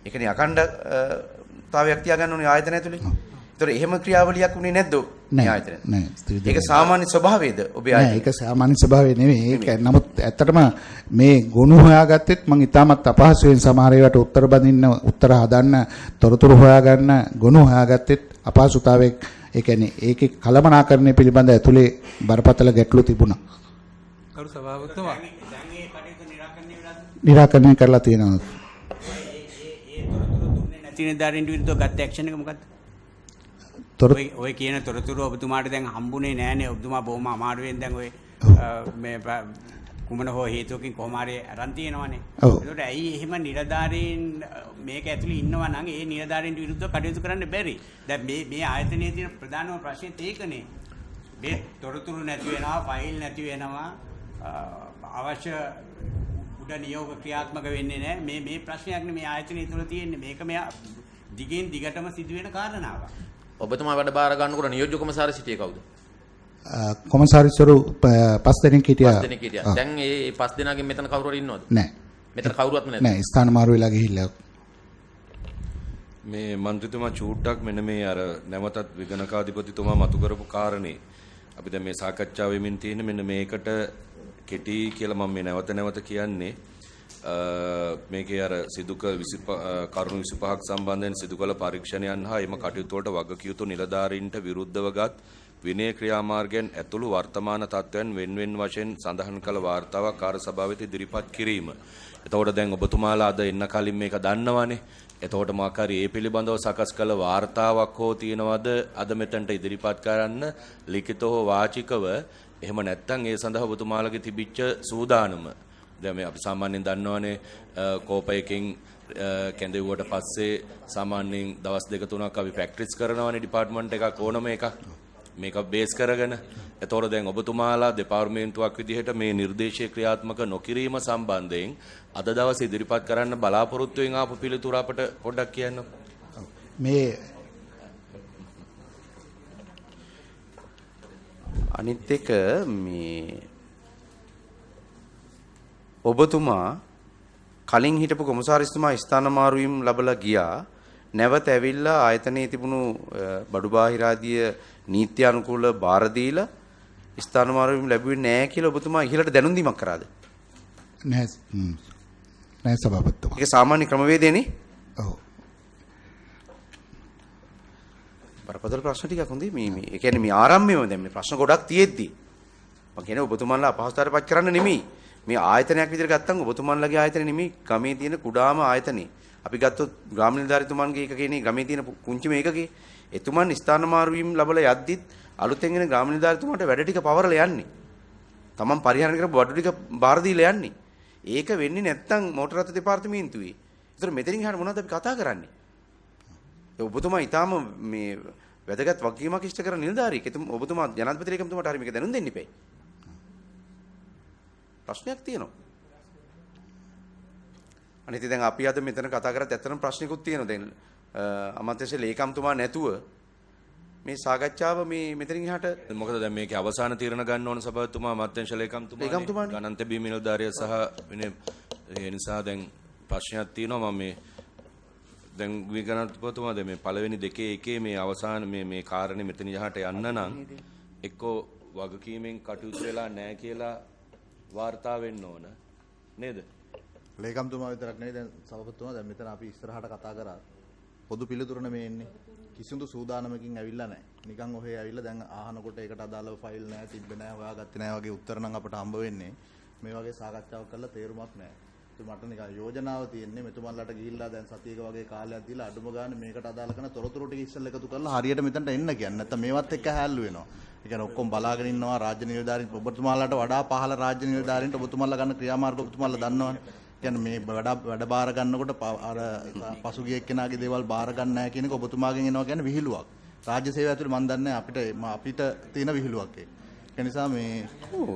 ඒ කියන්නේ අඛණ්ඩතාවයක් තියාගන්න ඕනේ ආයතන ඇතුලේ. ඒතර එහෙම ක්‍රියාවලියක් උනේ නැද්ද මේ ආයතන? නෑ. ඒක සාමාන්‍ය ස්වභාවයද ඔබේ ආයතන? නෑ ඒක සාමාන්‍ය ස්වභාවය නෙවෙයි. ඒක නමුත් ඇත්තටම මේ ගුණ හොයාගත්තෙත් මම ඉතාමත් අපහසුයෙන් සමහර ඒවාට උත්තර බඳින්න උත්තර හදන්න තොරතුරු හොයාගන්න ගුණ හොයාගත්තෙත් අපහසුතාවයක්. ඒ කියන්නේ ඒකේ කළමනාකරණය පිළිබඳ ඇතුලේ බරපතල ගැටලු තිබුණා. කරු සභාපතිතුමා නිරාකරණය කරලා තියෙනවා. නැති නිලධාරීන්ට විරුද්ධව ගත්ත ඇක්ෂන් එක මොකද්ද? ඔය කියන තොරතුරු ඔබතුමාට දැන් හම්බුනේ නෑනේ. ඔබතුමා බොහොම අමාරුවෙන් දැන් ඔය මේ කුමන හෝ හේතුවකින් කොහොම හරි අරන් තියෙනවනේ. ඒකට ඇයි එහෙම නිලධාරීන් මේක ඇතුලේ ඉන්නවා නම් ඒ නිලධාරීන්ට විරුද්ධව කටයුතු කරන්න බැරි? දැන් මේ ආයතනයේ තියෙන ප්‍රධානම ප්‍රශ්නේ ඒකනේ. මේ තොරතුරු නැති වෙනවා, ෆයිල් නැති වෙනවා, අවශ්‍ය උඩ නියෝග ක්‍රියාත්මක වෙන්නේ නැහැ. මේ ප්‍රශ්නයක් මේ ආයතනය තුළ තියෙන්නේ. මේක මෙයා දිගින් දිගටම සිදුවෙන කාරණාවක්. ඔබතුමා වැඩ බාර ගන්නකොට නියෝජ්‍ය කොමසාරිස් සිටියේ කවුද? කොමසාරිස්වරු 5 දෙනෙක් හිටියා. 5 දෙනෙක් හිටියා. දැන් මේ 5 දෙනාගෙන් මෙතන කවුරු හරි ඉන්නවද? නැහැ. මෙතන කවුරුවත්ම නැද්ද? නැහැ. ස්ථාන මාරු වෙලා ගිහිල්ලා. මේ මන්ත්‍රීතුමා චූට්ටක් මෙන්න මේ අර නැවතත් විගණකාධිපතිතුමා මතු කරපු කාරණේ අපි දැන් මේ සාකච්ඡාව වෙමින් තියෙන මෙන්න මේකට කෙටි කියලා මම මේ නැවත කියන්නේ මේකේ අර සිදුක කරුණු 25ක් සම්බන්ධයෙන් සිදු කළ පරීක්ෂණයන් හා එම කටයුතු වලට වගකිය යුතු නිලධාරීන්ට විරුද්ධවගත් විනය ක්‍රියාමාර්ගයන් ඇතුළු වර්තමාන තත්ත්වයන් වෙන්වෙන් වශයෙන් සඳහන් කළ වාර්තාවක් කාර්ය සභාවෙත ඉදිරිපත් කිරීම. එතකොට දැන් ඔබතුමාලා අද එන්න කලින් මේක දන්නවනේ. එතකොට මොකක් හරි ඒ පිළිබඳව සකස් කළ වාර්තාවක් හෝ තියෙනවද අද මෙතනට ඉදිරිපත් කරන්න ලිඛිතව හෝ වාචිකව? එහෙම නැත්නම් ඒ සඳහා ඔබතුමාලගේ තිබිච්ච සූදානම. දැන් මේ අපි සාමාන්‍යයෙන් දන්නවනේ කෝපයකින් කැඳෙව්වට පස්සේ සාමාන්‍යයෙන් දවස් 2-3ක් අපි ප්‍රැක්ටිස් කරනවානේ ඩිපාර්ට්මන්ට් එකක් ඕනම එකක්. මේක බේස් කරගෙන. එතකොට දැන් ඔබතුමාලා දෙපාර්තමේන්තුවක් විදිහට මේ නිර්දේශීය ක්‍රියාත්මක නොකිරීම සම්බන්ධයෙන් අද දවසේ ඉදිරිපත් කරන්න බලාපොරොත්තු වෙන ආපු පිළිතුර අපට පොඩ්ඩක් කියන්න. මේ අනිත් එක මේ ඔබතුමා කලින් හිටපු කොමසාරිස්තුමා ස්ථාන මාරුවීම් ලැබලා ගියා. නැවත ඇවිල්ලා ආයතනයේ තිබුණු බඩු බාහිරාදිය නීත්‍ය අනුකූල බාර දීලා ස්ථාන මාරුවීම් ලැබුවේ නැහැ කියලා ඔබතුමා ඉහළට දැනුම් දීමක් කරාද? නැහැ සභාපතිතුමා. ඒක සාමාන්‍ය ක්‍රමවේදයනේ. ඔව්. බරපතල ප්‍රශ්න ටිකක් හොඳයි මේ ඒ කියන්නේ මේ ආරම්භයේම දැන් මේ ප්‍රශ්න ගොඩක් තියෙද්දි මම කියන්නේ ඔබතුමාලා අපහසුතාවයට පත් කරන්න නෙමෙයි. මේ ආයතනයක් විදිහට ගත්තම ඔබතුමාලගේ ආයතන නෙමෙයි ගමේ තියෙන කුඩාම ආයතනේ. අපි ගත්තොත් ග්‍රාම නිලධාරිතුමන්ගේ එක කියන්නේ ගමේ තියෙන කුංචිම එකකේ එතුමන් ස්ථාන මාරුවීම් ලැබලා යද්දිත් අලුතෙන් එන ග්‍රාම නිලධාරිතුමාට වැඩ ටික පවරලා යන්නේ. තමන් පරිහරණය කරපු බඩු ටික බාර දීලා යන්නේ. ඒක වෙන්නේ නැත්තම් මෝටර රථ දෙපාර්තමේන්තුවේ. ඒතර මෙතනින් එහාට මොනවද අපි කතා කරන්නේ? ඔබතුමා ඊටාම මේ වැදගත් වගකීමක් ඉෂ්ට කරන නිලධාරියෙක්. ඔබතුමා ජනාධිපති ලේකම්තුමාට හරි මේක දැනුම් දෙන්න ඉපැයි. ප්‍රශ්නයක් තියෙනවා. අනිත් දැන් අපි අද මෙතන කතා කරත් ඇත්තටම ප්‍රශ්නිකුත් තියෙනවා. දැන් අමාත්‍යාංශ ලේකම්තුමා නැතුව මේ සාකච්ඡාව මේ මෙතනින් එහාට මොකද දැන් මේකේ අවසාන තීරණ ගන්න ඕන සභාපතිතුමා අමාත්‍යාංශ ලේකම්තුමා ගණන් තැබීම නිලධාරිය සහ ඒ නිසා දැන් ප්‍රශ්නයක් තියෙනවා. මම මේ දැන් විගණකතුමා දැන් මේ පළවෙනි දෙකේ එකේ මේ අවසාන මේ කාරණේ මෙතන යහට යන්න නම් එක්කෝ වගකීමෙන් කටයුතු වෙලා නැහැ කියලා වාර්තා වෙන්න ඕන නේද? ලේකම්තුමා විතරක් නෙවෙයි දැන් සභාපතිතුමා දැන් මෙතන අපි ඉස්සරහට කතා කරා පොදු පිළිතුරනේ මේ එන්නේ. කිසිදු සූදානමකින් ඇවිල්ලා නැහැ. නිකන් ඔහේ ඇවිල්ලා දැන් අහනකොට ඒකට අදාළව ෆයිල් නැහැ, තිබ්බේ නැහැ, හොයාගත්තේ නැහැ වගේ උත්තර නම් අපට හම්බ වෙන්නේ. මේ වගේ සාකච්ඡාවක් කරලා තේරුමක් නැහැ. මට නිකන් යෝජනාව තියෙන්නේ මෙතුමන්ලට ගිහිල්ලා දැන් සතියක වගේ කාලයක් දීලා අඩුම ගානේ මේකට අදාළ කරන තොරතුරු ටික ඉස්සෙල්ලා එකතු කරලා හරියට මෙතනට එන්න කියන්නේ. නැත්නම් මේවත් එක්ක හැල්ලු වෙනවා. ඒ කියන්නේ ඔක්කොම බලාගෙන ඉන්නවා රාජ්‍ය නිලධාරීන් ඔබතුමාලට වඩා පහළ රාජ්‍ය නිලධාරීන්ට ඔබතුමාලා ගන්න ක්‍රියාමාර්ග ඔබතුමාලා දන්නවනේ. කියන්නේ මේ වැඩ බාර ගන්නකොට අර පසුගිය එක්කෙනාගේ දේවල් බාර ගන්න නැහැ කියන එක ඔබතුමාගෙන් එනවා කියන්නේ විහිළුවක්. රාජ්‍ය සේවය ඇතුළේ මම දන්නේ අපිට තියෙන විහිළුවක් ඒක. ඒ නිසා මේ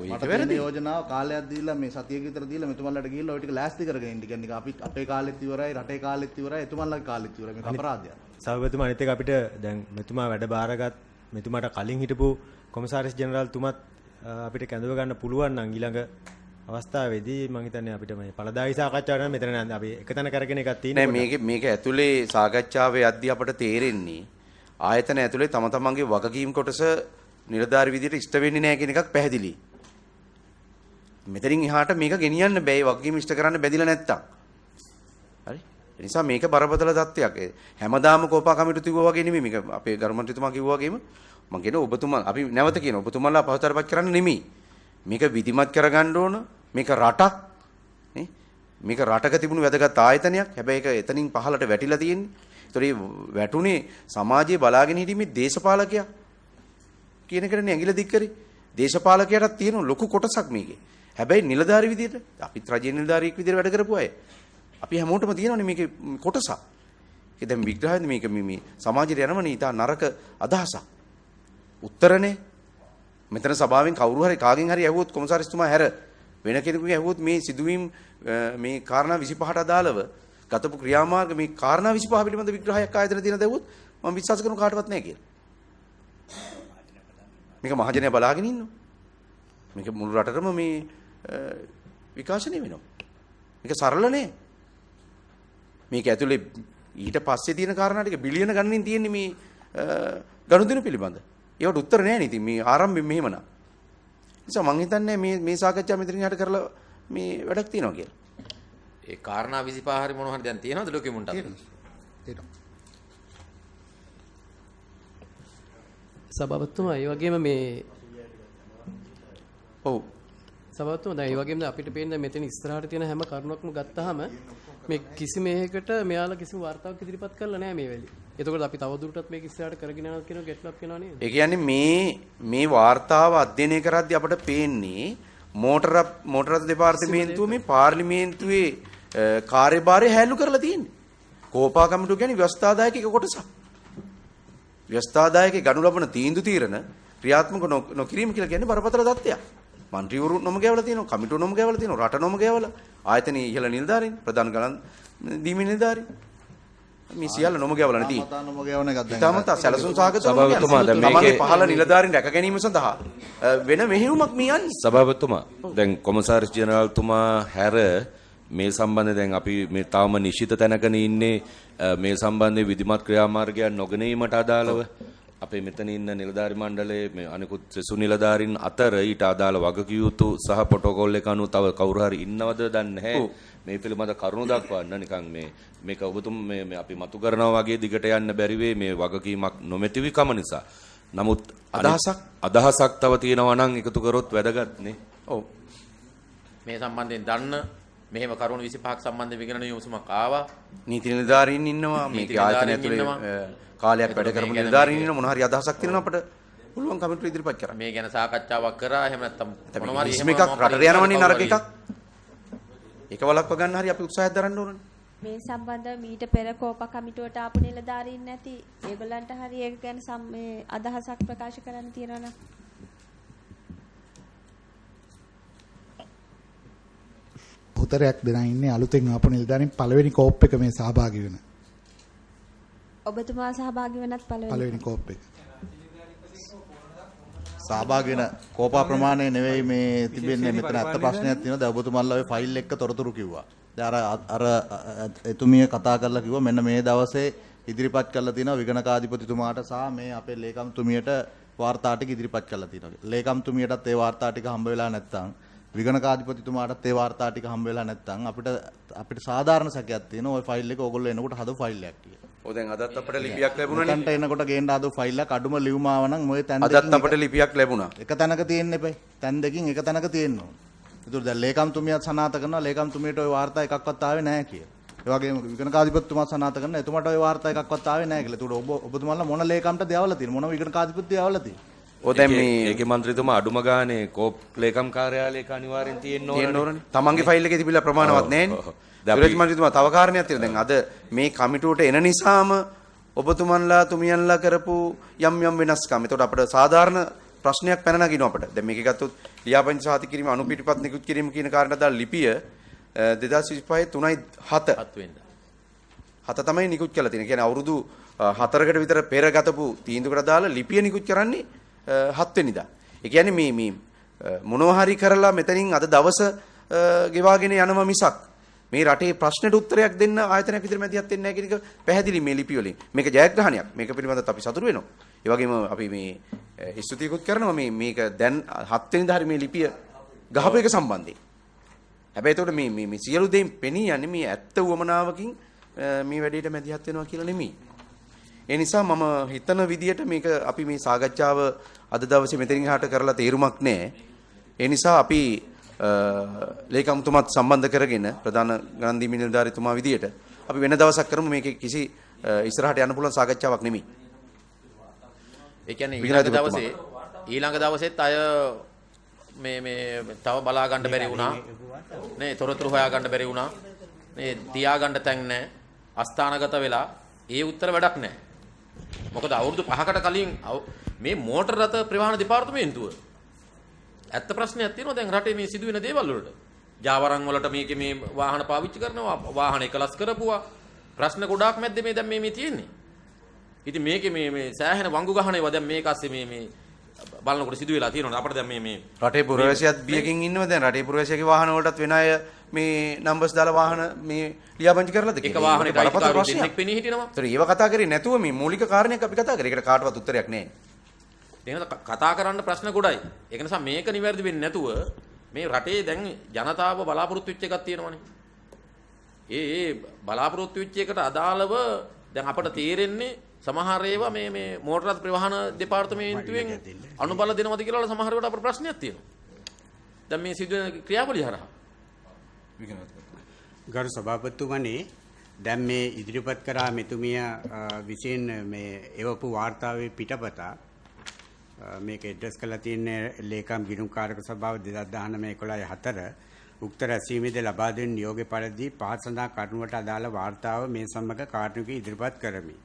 මට තියෙන යෝජනාව කාලයක් දීලා මේ සතියක විතර දීලා මෙතුමන්ලට ගිහිල්ලා ওই ටික ලෑස්ති කරගෙන ඉන්න කියන්නේ අපි අපේ කාලෙත් ඉවරයි රටේ කාලෙත් ඉවරයි එතුමන්ලගේ කාලෙත් ඉවරයි මේක අපරාධයක්. සභාපතිතුමා අනිත් එක අපිට දැන් මෙතුමා වැඩ බාරගත් මෙතුමාට කලින් හිටපු කොමසාරිස් ජෙනරාල් තුමත් අපිට කැඳව ගන්න පුළුවන් නම් ඊළඟ අවස්ථාවේදී මම හිතන්නේ අපිට මේ පළදායි සාකච්ඡාවක් නම් මෙතන නෑ අපි එකතන කරගෙන එකක් තියෙනවා. නෑ මේක ඇතුලේ සාකච්ඡාවේ යද්දී අපට තේරෙන්නේ ආයතන ඇතුලේ තම තමන්ගේ වගකීම් කොටස නිලධාරි විදියට ඉෂ්ට වෙන්නේ නැහැ කියන එකක් පැහැදිලි. මෙතනින් එහාට මේක ගෙනියන්න බෑ වගකීම් ඉෂ්ට කරන්න බැදිලා නැත්තම්. හරි? ඒ නිසා මේක බරපතල තත්ත්වයක්. හැමදාම කෝපා කමිටු තිබුවා වගේ නෙමෙයි මේක අපේ ගර්මන්ත්‍රීතුමා කිව්වා වගේම මම කියන ඔබතුමා අපි නැවත කියන ඔබතුමාලා පහතරපත් කරන්න නෙමෙයි. මේක විධිමත් කරගන්න ඕන. මේක රටක් නේ? මේක රටක තිබුණු වැදගත් ආයතනයක්. හැබැයි ඒක එතනින් පහළට වැටිලා තියෙන්නේ. ඒතකොට මේ වැටුනේ සමාජයේ බලාගෙන හිටීමේ දේශපාලකයා කියන එකනේ ඇඟිල්ල දික් කරේ. දේශපාලකයාටත් තියෙන ලොකු කොටසක් මේකේ. හැබැයි නිලධාරි විදියට අපිත් රජයේ නිලධාරියෙක් විදියට වැඩ කරපු අය. අපි හැමෝටම තියෙනවනේ මේකේ කොටසක්. ඒක දැන් විග්‍රහයෙන් මේක මේ සමාජයට යනවනේ ඊට නරක අදහසක්. උත්තරනේ මෙතන සභාවෙන් කවුරු හරි කාගෙන් හරි ඇහුවොත් කොමසාරිස්තුමා හැර වෙන කෙනෙකුගෙන් ඇහුවොත් මේ සිදුවීම් මේ කාරණා 25ට අදාළව ගතපු ක්‍රියාමාර්ග මේ කාරණා 25 පිළිබඳ විග්‍රහයක් ආයතන දින දෙවොත් මම විශ්වාස කරන කාටවත් නැහැ කියලා. මේක මහජනයා බලාගෙන ඉන්නවා. මේක මුළු රටටම මේ විකාශනය වෙනවා. මේක සරල නෑ. මේක ඇතුලේ ඊට පස්සේ තියෙන කාරණා ටික බිලියන ගණනින් තියෙන්නේ මේ ගනුදෙනු පිළිබඳ. ඒවට උත්තර නෑ නේ. ඉතින් මේ ආරම්භයෙන් මෙහෙමනම්. නිසා මම හිතන්නේ මේ සාකච්ඡාව මෙතනින් යට කරලා මේ වැඩක් තියෙනවා කියලා. ඒ කාරණා 25 හරි මොනවා හරි දැන් තියෙනවද ඩොකියුමන්ට් අතර? තියෙනවා. සභාපතිතුමා ඒ වගේම මේ ඔව් සභාපතිතුමා දැන් ඒ වගේම අපිට පේන මෙතන ඉස්සරහට තියෙන හැම කරුණක්ම ගත්තාම මේ කිසිම එකකට මෙයාලා කිසිම වார்த்தාවක් ඉදිරිපත් කරලා නැහැ මේ වෙලේ. එතකොට අපි තවදුරටත් මේක ඉස්සරහට කරගෙන යනවා කියන ගැටලුවක් වෙනවා නේද? ඒ කියන්නේ මේ වාර්තාව අධ්‍යයනය කරද්දී අපට පේන්නේ මෝටර රථ දෙපාර්තමේන්තුව මේ පාර්ලිමේන්තුවේ කාර්යභාරය හැලු කරලා තියෙන්නේ. කෝපා කමිටුව කියන්නේ ව්‍යවස්ථාදායක එක කොටසක්. ව්‍යවස්ථාදායකේ ගනු ලබන තීන්දුව తీරන ක්‍රියාත්මක නොකිරීම කියලා කියන්නේ බරපතල තත්ත්වයක්. මන්ත්‍රීවරු නොම ගෑවලා තියෙනවා, කමිටුව නොම ගෑවලා තියෙනවා, රට නොම ගෑවලා, ආයතනයේ ඉහළ නිලධාරීන්, ප්‍රධාන ගණන් දීමේ නිලධාරීන් මේ සියල්ල නොම ගෑවලා නැති. නොම ගෑවන එකක් දැන්. තමත සැලසුම් සාගත සභාපතිතුමා දැන් මේකේ පහළ නිලධාරීන් රැක ගැනීම සඳහා වෙන මෙහෙයුමක් මේ යන්නේ. සභාපතිතුමා දැන් කොමසාරිස් ජෙනරාල්තුමා හැර මේ සම්බන්ධයෙන් දැන් අපි මේ තාම නිශ්චිත තැනකන ඉන්නේ මේ සම්බන්ධයෙන් විධිමත් ක්‍රියාමාර්ගයක් නොගැනීමට අදාළව අපේ මෙතන ඉන්න නිලධාරි මණ්ඩලයේ මේ අනිකුත් සෙසු නිලධාරීන් අතර ඊට අදාළ වගකිය යුතු සහ ප්‍රොටෝකෝල් එක අනුව තව කවුරු හරි ඉන්නවද දන්නේ නැහැ. මේ පිළිබඳ කරුණු දක්වන්න නිකන් මේක ඔබතුම මේ අපි මතු කරනවා වගේ දිගට යන්න බැරි වෙයි මේ වගකීමක් නොමැතිවිකම නිසා. නමුත් අදහසක් තව තියෙනවා නම් එකතු කරොත් වැදගත් නේ. ඔව්. මේ සම්බන්ධයෙන් දන්න මෙහෙම කරුණු 25ක් සම්බන්ධ විගණන යොමුසුමක් ආවා. නීති නිලධාරීන් ඉන්නවා. මේක ආයතන ඇතුලේ කාලයක් වැඩ කරපු නිලධාරීන් ඉන්නවා. මොන හරි අදහසක් තියෙනවා අපිට පුළුවන් කමිටු ඉදිරිපත් කරන්න. මේ ගැන සාකච්ඡාවක් කරා. එහෙම නැත්නම් මොනවා හරි මේකක් රටට යනවනේ නරක එකක්. ඒක වළක්ව ගන්න හරි අපි උත්සාහයක් දරන්න ඕනනේ. මේ සම්බන්ධව මීට පෙර කෝපා කමිටුවට ආපු නිලධාරීන් නැති ඒගොල්ලන්ට හරි ඒක ගැන මේ අදහසක් ප්‍රකාශ කරන්න තියෙනවා නම් උතරයක් දෙනා ඉන්නේ අලුතෙන් ආපු නිලධාරීන් පළවෙනි කෝප් එක මේ සහභාගී වෙන. ඔබතුමා සහභාගී වෙනත් පළවෙනි කෝප් එක. සහභාගී වෙන කෝපා ප්‍රමාණය නෙවෙයි මේ තිබෙන්නේ මෙතන අත්ත ප්‍රශ්නයක් තියෙනවා. දැන් ඔබතුමාලා ඔය ෆයිල් එක තොරතුරු කිව්වා. දැන් අර එතුමිය කතා කරලා කිව්වා මෙන්න මේ දවසේ ඉදිරිපත් කරලා තියෙනවා විගණකාධිපතිතුමාට සහ මේ අපේ ලේකම්තුමියට වාර්තා ටික ඉදිරිපත් කරලා තියෙනවා. ලේකම්තුමියටත් ඒ වාර්තා ටික හම්බ වෙලා නැත්නම් විගණකාධිපතිතුමාටත් ඒ වාර්තා ටික හම්බ වෙලා නැත්නම් අපිට සාධාරණ සැකයක් තියෙනවා. ওই ෆයිල් එක ඕගොල්ලෝ එනකොට හදපු ෆයිල් එකක් කියලා. ඔය දැන් අදත් අපිට ලිපියක් ලැබුණානේ. මෙතනට එනකොට ගේන්න හදපු ෆයිල් එක අඩුම ලියුම ආව නම් මොයේ තැන් දෙකකින් අදත් අපිට ලිපියක් ලැබුණා. එක තැනක තියෙන්න එපයි. තැන් දෙකකින් එක තැනක තියෙන්න ඕන. ඒතර දැන් ලේකම්තුමියත් සනාථ කරනවා ලේකම්තුමියට ওই වාර්තා එකක්වත් ආවේ නැහැ කියලා. ඒ වගේම විගණකාධිපතිතුමා සනාථ කරනවා එතුමාට ওই වාර්තා එකක්වත් ආවේ නැහැ කියලා. ඒතර ඔබතුමාලා මොන ලේකම්ටද යවලා තියෙන්නේ? මොන විගණකාධිපතිය යවලා තියෙන්නේ? ඔය දැන් මේ ඒකේ മന്ത്രിතුමා අඩුම ගානේ කෝප් ලේකම් කාර්යාලයක අනිවාර්යෙන් තියෙන්න ඕනේ. තමන්ගේ ෆයිල් එකේ තිබිලා ප්‍රමාණවත් නැහැනේ. විරෝධ මන්ත්‍රීතුමා තව කාරණයක් තියෙනවා. දැන් අද මේ කමිටුවට එන නිසාම ඔබතුමන්ලා තුමියන්ලා කරපු යම් යම් වෙනස්කම්. එතකොට අපිට සාධාරණ ප්‍රශ්නයක් පැන නගිනවා අපිට. දැන් මේක ගත්තොත් ලියාපදිංචි සාති කිරීම අනුපිටිපත් නිකුත් කිරීම කියන කාරණා දාලා ලිපිය 2025 3.7 වෙනිදා. 7 තමයි නිකුත් කරලා තියෙන්නේ. කියන්නේ අවුරුදු 4කට විතර පෙර ගතපු තීන්දුවකට දාලා ලිපිය නිකුත් කරන්නේ 7 වෙනිදා. ඒ කියන්නේ මේ මොනවා හරි කරලා මෙතනින් අද දවස ගෙවාගෙන යනවා මිසක් මේ රටේ ප්‍රශ්නෙට උත්තරයක් දෙන්න ආයතනයක් විතර මැදිහත් වෙන්නේ නැහැ කියන එක පැහැදිලි මේ ලිපි වලින්. මේක ජයග්‍රහණයක්. මේක පිළිබඳව අපි සතුටු වෙනවා. ඒ වගේම අපි මේ ස්තුතියකුත් කරනවා මේක දැන් 7 වෙනිදා හරි මේ ලිපිය ගහපු එක සම්බන්ධයෙන්. හැබැයි ඒතකොට මේ සියලු දේන් පෙනී යන්නේ මේ ඇත්ත උවමනාවකින් මේ වැඩේට මැදිහත් වෙනවා කියලා නෙමෙයි. ඒ නිසා මම හිතන විදියට මේක අපි මේ සාකච්ඡාව අද දවසේ මෙතනින් එහාට කරලා තේරුමක් නැහැ. ඒ නිසා අපි ලේකම්තුමත් සම්බන්ධ කරගෙන ප්‍රධාන ගණන් දීමේ නිලධාරීතුමා විදියට අපි වෙන දවසක් කරමු. මේකේ කිසි ඉස්සරහට යන්න පුළුවන් සාකච්ඡාවක් නෙමෙයි. ඒ කියන්නේ ඊළඟ දවසෙත් අය මේ තව බලා ගන්න බැරි වුණා. නේ තොරතුරු හොයා ගන්න බැරි වුණා. මේ තියා ගන්න තැන් නැහැ. අස්ථානගත වෙලා ඒ උත්තර වැඩක් නැහැ. මොකද අවුරුදු 5කට කලින් මේ මෝටර රථ ප්‍රවාහන දෙපාර්තමේන්තුව ඇත්ත ප්‍රශ්නයක් තියෙනවා දැන් රටේ මේ සිදුවෙන දේවල් වලට. ජාවරම් වලට මේකේ මේ වාහන පාවිච්චි කරනවා, වාහන එකලස් කරපුවා. ප්‍රශ්න ගොඩාක් මැද්දේ මේ දැන් මේ තියෙන්නේ. ඉතින් මේකේ මේ සෑහෙන වංගු ගහන ඒවා දැන් මේක ASCII මේ බලනකොට සිදු වෙලා තියෙනවා. අපිට දැන් මේ රටේ පුරවැසියත් බියකින් ඉන්නවා. දැන් රටේ පුරවැසියගේ වාහන වලටත් වෙන අය මේ නම්බර්ස් දාලා වාහන මේ ලියාපදිංචි කරලාද එක වාහනේ බලපතර දෙන්නෙක් පෙනී හිටිනවා. ඒතර ඒව කතා කරේ නැතුව මේ මූලික කාරණයක් අපි කතා කරේ. ඒකට කාටවත් උත්තරයක් නැහැ. එහෙනම් කතා කරන්න ප්‍රශ්න ගොඩයි. ඒක නිසා මේක නිවැරදි වෙන්නේ නැතුව මේ රටේ දැන් ජනතාව බලාපොරොත්තු වෙච්ච එකක් තියෙනවනේ. ඒ බලාපොරොත්තු වෙච්ච එකට අදාළව දැන් අපට තේරෙන්නේ සමහර ඒවා මේ මෝටර රථ ප්‍රවාහන දෙපාර්තමේන්තුවෙන් අනුබල දෙනවද කියලා සමහර වට අපට ප්‍රශ්නයක් තියෙනවා. දැන් මේ සිදුවෙන ක්‍රියාවලිය හරහා ගරු සභාපතිතුමනි දැන් මේ ඉදිරිපත් කරා මෙතුමිය විසින් මේ එවපු වාර්තාවේ පිටපත මේක ඇඩ්‍රස් කරලා තියෙන්නේ ලේකම් ගිණුම්කාරක සභාව 2019-11-4 උක්ත රැස්වීමේදී ලබා දෙන නියෝගය පරිදි පහත සඳහා කරුණට අදාළ වාර්තාව මේ සමග කාර්මිකව ඉදිරිපත් කරමි.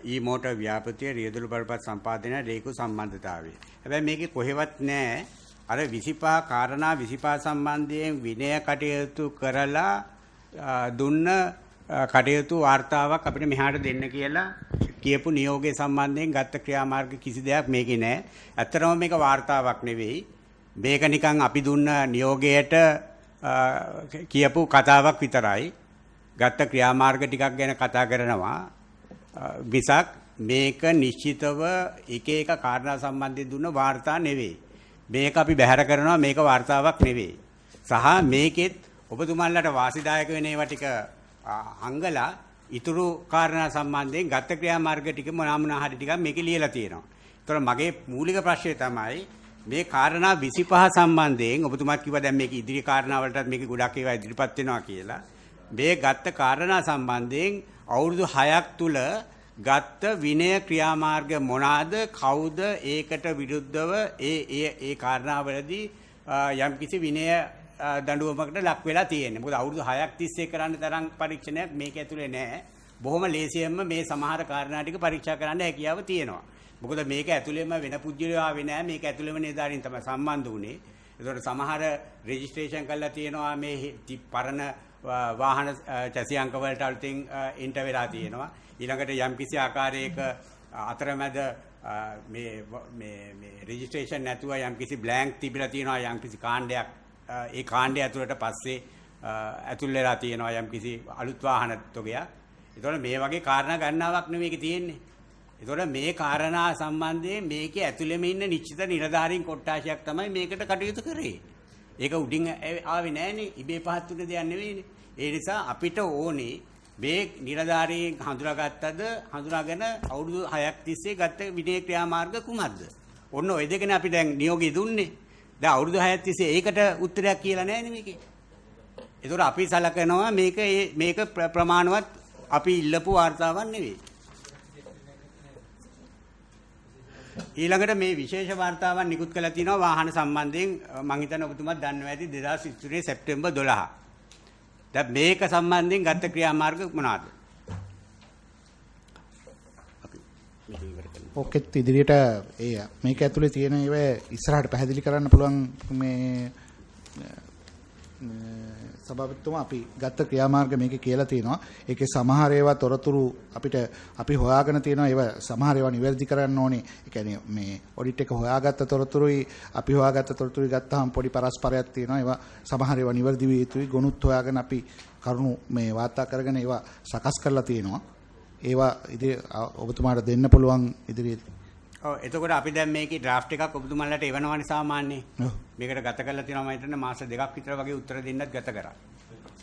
ඊ මෝටර් ව්‍යාපෘතිය රියදුරු බලපත් සම්පාදනය රේකු සම්බන්ධතාවය. හැබැයි මේකේ කොහෙවත් නැහැ අර 25 කාරණා 25 සම්බන්ධයෙන් විනය කටයුතු කරලා දුන්න කටයුතු වාර්තාවක් අපිට මෙහාට දෙන්න කියලා කියපු නියෝගය සම්බන්ධයෙන් ගත්ත ක්‍රියාමාර්ග කිසි දෙයක් මේකේ නැහැ. ඇත්තටම මේක වාර්තාවක් නෙවෙයි. මේක නිකන් අපි දුන්න නියෝගයට කියපු කතාවක් විතරයි. ගත්ත ක්‍රියාමාර්ග ටිකක් ගැන කතා කරනවා. විසක් මේක නිශ්චිතව එක එක කාරණා සම්බන්ධයෙන් දුන්න වාර්තා නෙවෙයි. මේක අපි බැහැර කරනවා මේක වාර්තාවක් නෙවෙයි. සහ මේකෙත් ඔබතුමන්ලට වාසිදායක වෙන ඒවා ටික අංගලා ඉතුරු කාරණා සම්බන්ධයෙන් ගත ක්‍රියාමාර්ග ටික මොනවා හරි ටිකක් මේකේ ලියලා තියෙනවා. ඒතර මගේ මූලික ප්‍රශ්නය තමයි මේ කාරණා 25 සම්බන්ධයෙන් ඔබතුමාත් කිව්වා දැන් මේක ඉදිරි කාරණා වලටත් මේක ගොඩක් ඒවා ඉදිරිපත් වෙනවා කියලා. මේ ගත්ත කාරණා සම්බන්ධයෙන් අවුරුදු 6ක් තුල ගත්ත විනය ක්‍රියාමාර්ග මොනවාද කවුද ඒකට විරුද්ධව ඒ කාරණාවලදී යම්කිසි විනය දඬුවමකට ලක් වෙලා තියෙන්නේ. මොකද අවුරුදු 6ක් තිස්සේ කරන්න තරම් පරීක්ෂණයක් මේක ඇතුලේ නැහැ. බොහොම ලේසියෙන්ම මේ සමහර කාරණා ටික පරීක්ෂා කරන්න හැකියාව තියෙනවා. මොකද මේක ඇතුලේම වෙන පුද්ගලයෝ ආවේ නැහැ. මේක ඇතුලේම නේදාරින් තමයි සම්බන්ධ වුනේ. ඒතකොට සමහර රෙජිස්ට්‍රේෂන් කරලා තියෙනවා මේ පරණ වාහන චැසි අංක වලට අලුතින් එන්ටර් වෙලා තියෙනවා. ඊළඟට යම්කිසි ආකාරයක අතරමැද මේ රෙජිස්ට්‍රේෂන් නැතුව යම්කිසි බ්ලැන්ක් තිබිලා තියෙනවා යම්කිසි කාණ්ඩයක් ඒ කාණ්ඩය ඇතුළට පස්සේ ඇතුල් වෙලා තියෙනවා යම්කිසි අලුත් වාහන තොගයක්. ඒතකොට මේ වගේ කාරණා ගණනාවක් නෙවෙයි තියෙන්නේ. ඒතකොට මේ කාරණා සම්බන්ධයෙන් මේකේ ඇතුළෙම ඉන්න නිශ්චිත නිලධාරීන් කොට්ටාශයක් තමයි මේකට කටයුතු කරේ. ඒක උඩින් ආවේ නෑනේ ඉබේ පහත් වෙන දෙයක් නෙවෙයිනේ. ඒ නිසා අපිට ඕනේ මේ නිලධාරීන් හඳුනාගත්තද හඳුනාගෙන අවුරුදු 6ක් තිස්සේ ගත්ත විනය ක්‍රියාමාර්ග කුමක්ද? ඔන්න ඔය දෙකනේ අපි දැන් නියෝගය දුන්නේ. දැන් අවුරුදු 6ක් තිස්සේ ඒකට උත්තරයක් කියලා නෑනේ මේකේ. ඒතකොට අපි සලකනවා මේක ප්‍රමාණවත් අපි ඉල්ලපු වාර්තාවක් නෙවෙයි. ඊළඟට මේ විශේෂ වාර්තාවක් නිකුත් කළා තියෙනවා වාහන සම්බන්ධයෙන් මම හිතන්නේ ඔබතුමාත් දන්නවා ඇති 2023 සැප්තැම්බර් 12. දැන් මේක සම්බන්ධයෙන් ගත්ත ක්‍රියාමාර්ග මොනවාද? ඔකෙත් ඉදිරියට ඒ මේක ඇතුලේ තියෙන ඒවා ඉස්සරහට පැහැදිලි කරන්න පුළුවන් මේ සභාපතිතුමා අපි ගත්ත ක්‍රියාමාර්ග මේකේ කියලා තියෙනවා. ඒකේ සමහර ඒවා තොරතුරු අපි හොයාගෙන තියෙනවා. ඒවා සමහර ඒවා නිවැරදි කරන්න ඕනේ. ඒ කියන්නේ මේ ඔඩිට් එක හොයාගත්ත තොරතුරුයි අපි හොයාගත්ත තොරතුරුයි ගත්තාම පොඩි පරස්පරයක් තියෙනවා. ඒවා සමහර ඒවා නිවැරදි විය යුතුයි. ගොනුත් හොයාගෙන අපි කරුණු මේ වාර්තා කරගෙන ඒවා සකස් කරලා තියෙනවා. ඒවා ඉතින් ඔබතුමාට දෙන්න පුළුවන් ඉදිරියේදී. ඔව් එතකොට අපි දැන් මේකේ ඩ්‍රාෆ්ට් එකක් ඔබතුමාලට එවනවානේ සාමාන්‍යයෙන්. මේකට ගත කරලා තියෙනවා මම හිතන්නේ මාස 2ක් විතර වගේ උත්තර දෙන්නත් ගත කරා.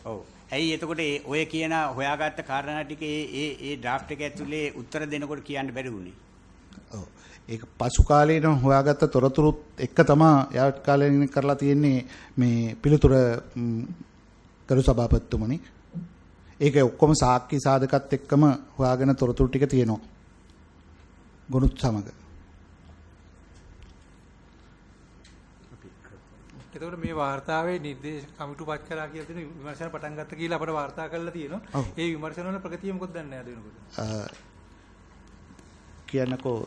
ඔව්. ඇයි එතකොට ඔය කියන හොයාගත්ත කාරණා ටික ඒ ඩ්‍රාෆ්ට් එක ඇතුලේ උත්තර දෙනකොට කියන්න බැරි වුණේ. ඔව්. ඒක පසු කාලේන හොයාගත්ත තොරතුරුත් එක්ක තමයි යාවට් කාලේන කරලා තියෙන්නේ මේ පිළිතුර කරු සභාපතිතුමනි. ඒක ඔක්කොම සාක්ෂි සාධකත් එක්කම හොයාගෙන තොරතුරු ටික තියෙනවා. ගුණුත් සමග. එතකොට මේ වාර්තාවේ නිර්දේශ කමිටු පත් කරා කියලා තියෙන විමර්ශන පටන් ගත්ත කියලා අපිට වාර්තා කරලා තියෙනවා. ඒ විමර්ශන වල ප්‍රගතිය මොකද දන්නේ නැද වෙනකොට? කියන්නකෝ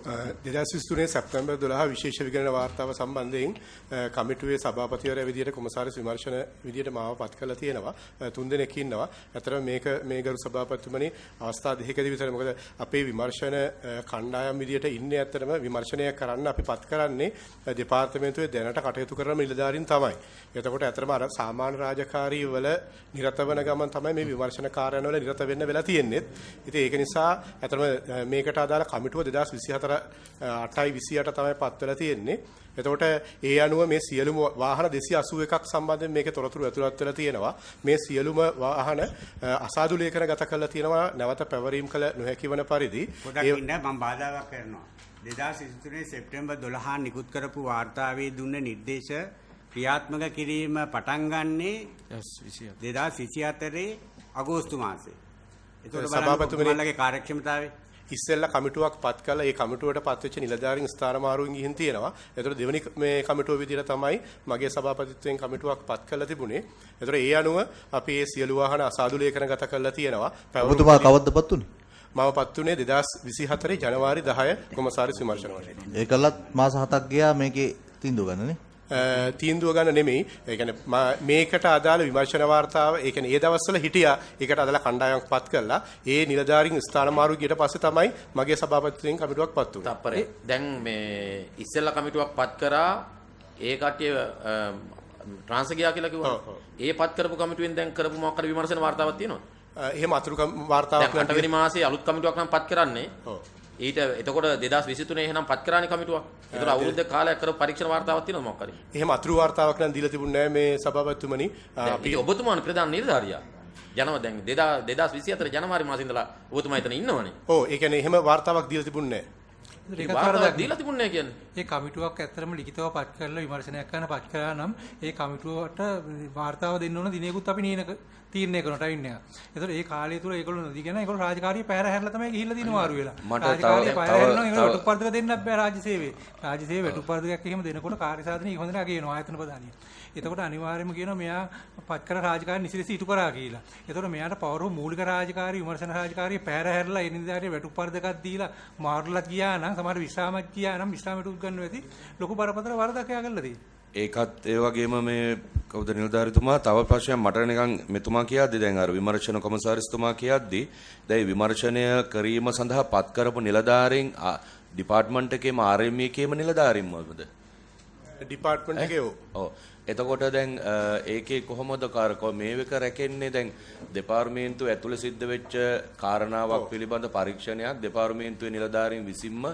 2023 සැප්තැම්බර් 12 විශේෂ විගණන වාර්තාව සම්බන්ධයෙන් කමිටුවේ සභාපතිවරයා විදියට කොමසාරිස් විමර්ශන විදියට මාව පත් කරලා තියෙනවා. 3 දෙනෙක් ඉන්නවා. අතරම මේ ගරු සභාපතිතුමනි අවස්ථා දෙකකදී විතර මොකද අපේ විමර්ශන කණ්ඩායම් විදියට ඉන්නේ ඇත්තටම විමර්ශනය කරන්න අපි පත් කරන්නේ දෙපාර්තමේන්තුවේ දැනට කටයුතු කරන නිලධාරීන් තමයි. එතකොට ඇත්තටම අර සාමාන්‍ය රාජකාරී වල නිරත වෙන ගමන් තමයි මේ විමර්ශන කාර්යයන් වල නිරත වෙන්න වෙලා තියෙන්නේ. ඉතින් ඒක නිසා ඇත්තටම මේකට අදාළ කමිටුව 2024 8/28 තමයි පත් වෙලා තියෙන්නේ. එතකොට ඒ අනුව මේ සියලුම වාහන 281ක් සම්බන්ධයෙන් මේකේ තොරතුරු ඇතුළත් වෙලා තියෙනවා. මේ සියලුම වාහන අසාදු ලේඛන ගත කරලා තියෙනවා නැවත පැවරීම් කළ නොහැකි වන පරිදි. පොඩක් ඉන්න මම බාධාවක් කරනවා. 2023 සැප්තැම්බර් 12 නිකුත් කරපු වාර්තාවේ දුන්න නිර්දේශ ක්‍රියාත්මක කිරීම පටන් ගන්නේ 2024 අගෝස්තු මාසයේ. ඒතකොට සභාපතිතුමාලගේ කාර්යක්ෂමතාවය ඉස්සෙල්ලා කමිටුවක් පත් කළා. ඒ කමිටුවට පත් වෙච්ච නිලධාරීන් ස්ථාන මාරුවෙන් ගිහින් තියෙනවා. ඒතකොට දෙවෙනි මේ කමිටුව විදිහට තමයි මගේ සභාපතිත්වයෙන් කමිටුවක් පත් කරලා තිබුණේ. ඒතකොට ඒ අනුව අපි මේ සියලු වාහන අසාදු ලේඛන ගත කරලා තියෙනවා. ඔබතුමා කවද්ද පත් උනේ? මම පත් උනේ 2024 ජනවාරි 10 කොමසාරිස් විමර්ශන වලට. ඒකලත් මාස 7ක් ගියා මේකේ තීන්දුව ගන්නනේ. තීන්දුව ගන්න නෙමෙයි. ඒ කියන්නේ මේකට අදාළ විමර්ශන වාර්තාව ඒ කියන්නේ ඒ දවස්වල හිටියා. ඒකට අදාළ කණ්ඩායමක් පත් කළා. ඒ නිලධාරීන් ස්ථාන මාරු ගියට පස්සේ තමයි මගේ සභාපතිත්වයෙන් කමිටුවක් පත් වුනේ. තප්පරේ. දැන් මේ ඉස්සෙල්ලා කමිටුවක් පත් කරා. ඒ කට්ටිය ට්‍රාන්ස් ගියා කියලා කිව්වා. ඒ පත් කරපු කමිටුවෙන් දැන් කරපු මොකක් හරි විමර්ශන වාර්තාවක් තියෙනවද? එහෙම අතුරු වාර්තාවක් නම් 8 වෙනි මාසයේ අලුත් කමිටුවක් නම් පත් කරන්නේ. ඔව්. ඊට එතකොට 2023 එහෙනම් පත් කරානේ කමිටුවක්. ඒතර අවුරුද්දක කාලයක් කරපු පරීක්ෂණ වාර්තාවක් තියෙනවද මොකක් හරි? එහෙම අතුරු වාර්තාවක් නම් දීලා තිබුණේ නැහැ මේ සභාපතිතුමනි. අපි ඔබතුමානේ ප්‍රධාන නිලධාරියා. දැන් 2024 ජනවාරි මාසේ ඉඳලා ඔබතුමා එතන ඉන්නවනේ. ඔව් ඒ කියන්නේ එහෙම වාර්තාවක් දීලා තිබුණේ නැහැ. ඒක කාර්යයක් දීලා තිබුණේ නැහැ කියන්නේ. ඒ කමිටුවක් ඇත්තටම ලිඛිතව පත් කරලා විමර්ශනයක් කරන්න පත් කරා නම් ඒ කමිටුවට වාර්තාව දෙන්න ඕන දිනයකුත් අපි තීරණය කරන ටයිම් එක. ඒතකොට ඒ කාලය තුල ඒගොල්ලෝ නොදීගෙන ඒගොල්ලෝ රාජකාරිය පැහැර හැරලා තමයි ගිහිල්ලා දින මාරු වෙලා. රාජකාරිය පැහැර හැරෙනවා ඒගොල්ලෝ වෙටුප්පර්ධක දෙන්නත් බෑ රාජ්‍ය සේවයේ. රාජ්‍ය සේවයේ වෙටුප්පර්ධකයක් එහෙම දෙනකොට කාර්ය සාධනෙ හොඳට ගේනවා ආයතන ප්‍රධානිය. එතකොට අනිවාර්යයෙන්ම කියනවා මෙයා පත් කර රාජකාරිය නිසිලෙස ඉටු කරා කියලා. එතකොට මෙයාට පවරව මූලික රාජකාරිය විමර්ශන රාජකාරිය පැහැර හැරලා ඒ නිලධාරිය වෙටුප්පර්ධකයක් දීලා මාරුලත් ගියා නම් සමහර විශ්‍රාමයක් ගියා නම් විශ්‍රාමයට උත් ගන්න වෙති ලොකු බරපතල වරදක් එයා කළා තියෙන්නේ. ඒකත් ඒ වගේම මේ කවුද නිලධාරිතුමා තව ප්‍රශ්නයක් මට නිකන් මෙතුමා කියද්දි දැන් අර විමර්ශන කොමසාරිස්තුමා කියද්දි දැන් විමර්ශනය කිරීම සඳහා පත් කරපු නිලධාරීන් ඩිපාර්ට්මන්ට් එකේම RME එකේම නිලධාරීන් මොකද? ඩිපාර්ට්මන්ට් එකේ ඔව්. එතකොට දැන් ඒකේ කොහොමද මේක රැකෙන්නේ දැන් දෙපාර්තමේන්තුව ඇතුළේ සිද්ධ වෙච්ච කාරණාවක් පිළිබඳ පරීක්ෂණයක් දෙපාර්තමේන්තුවේ නිලධාරීන් විසින්ම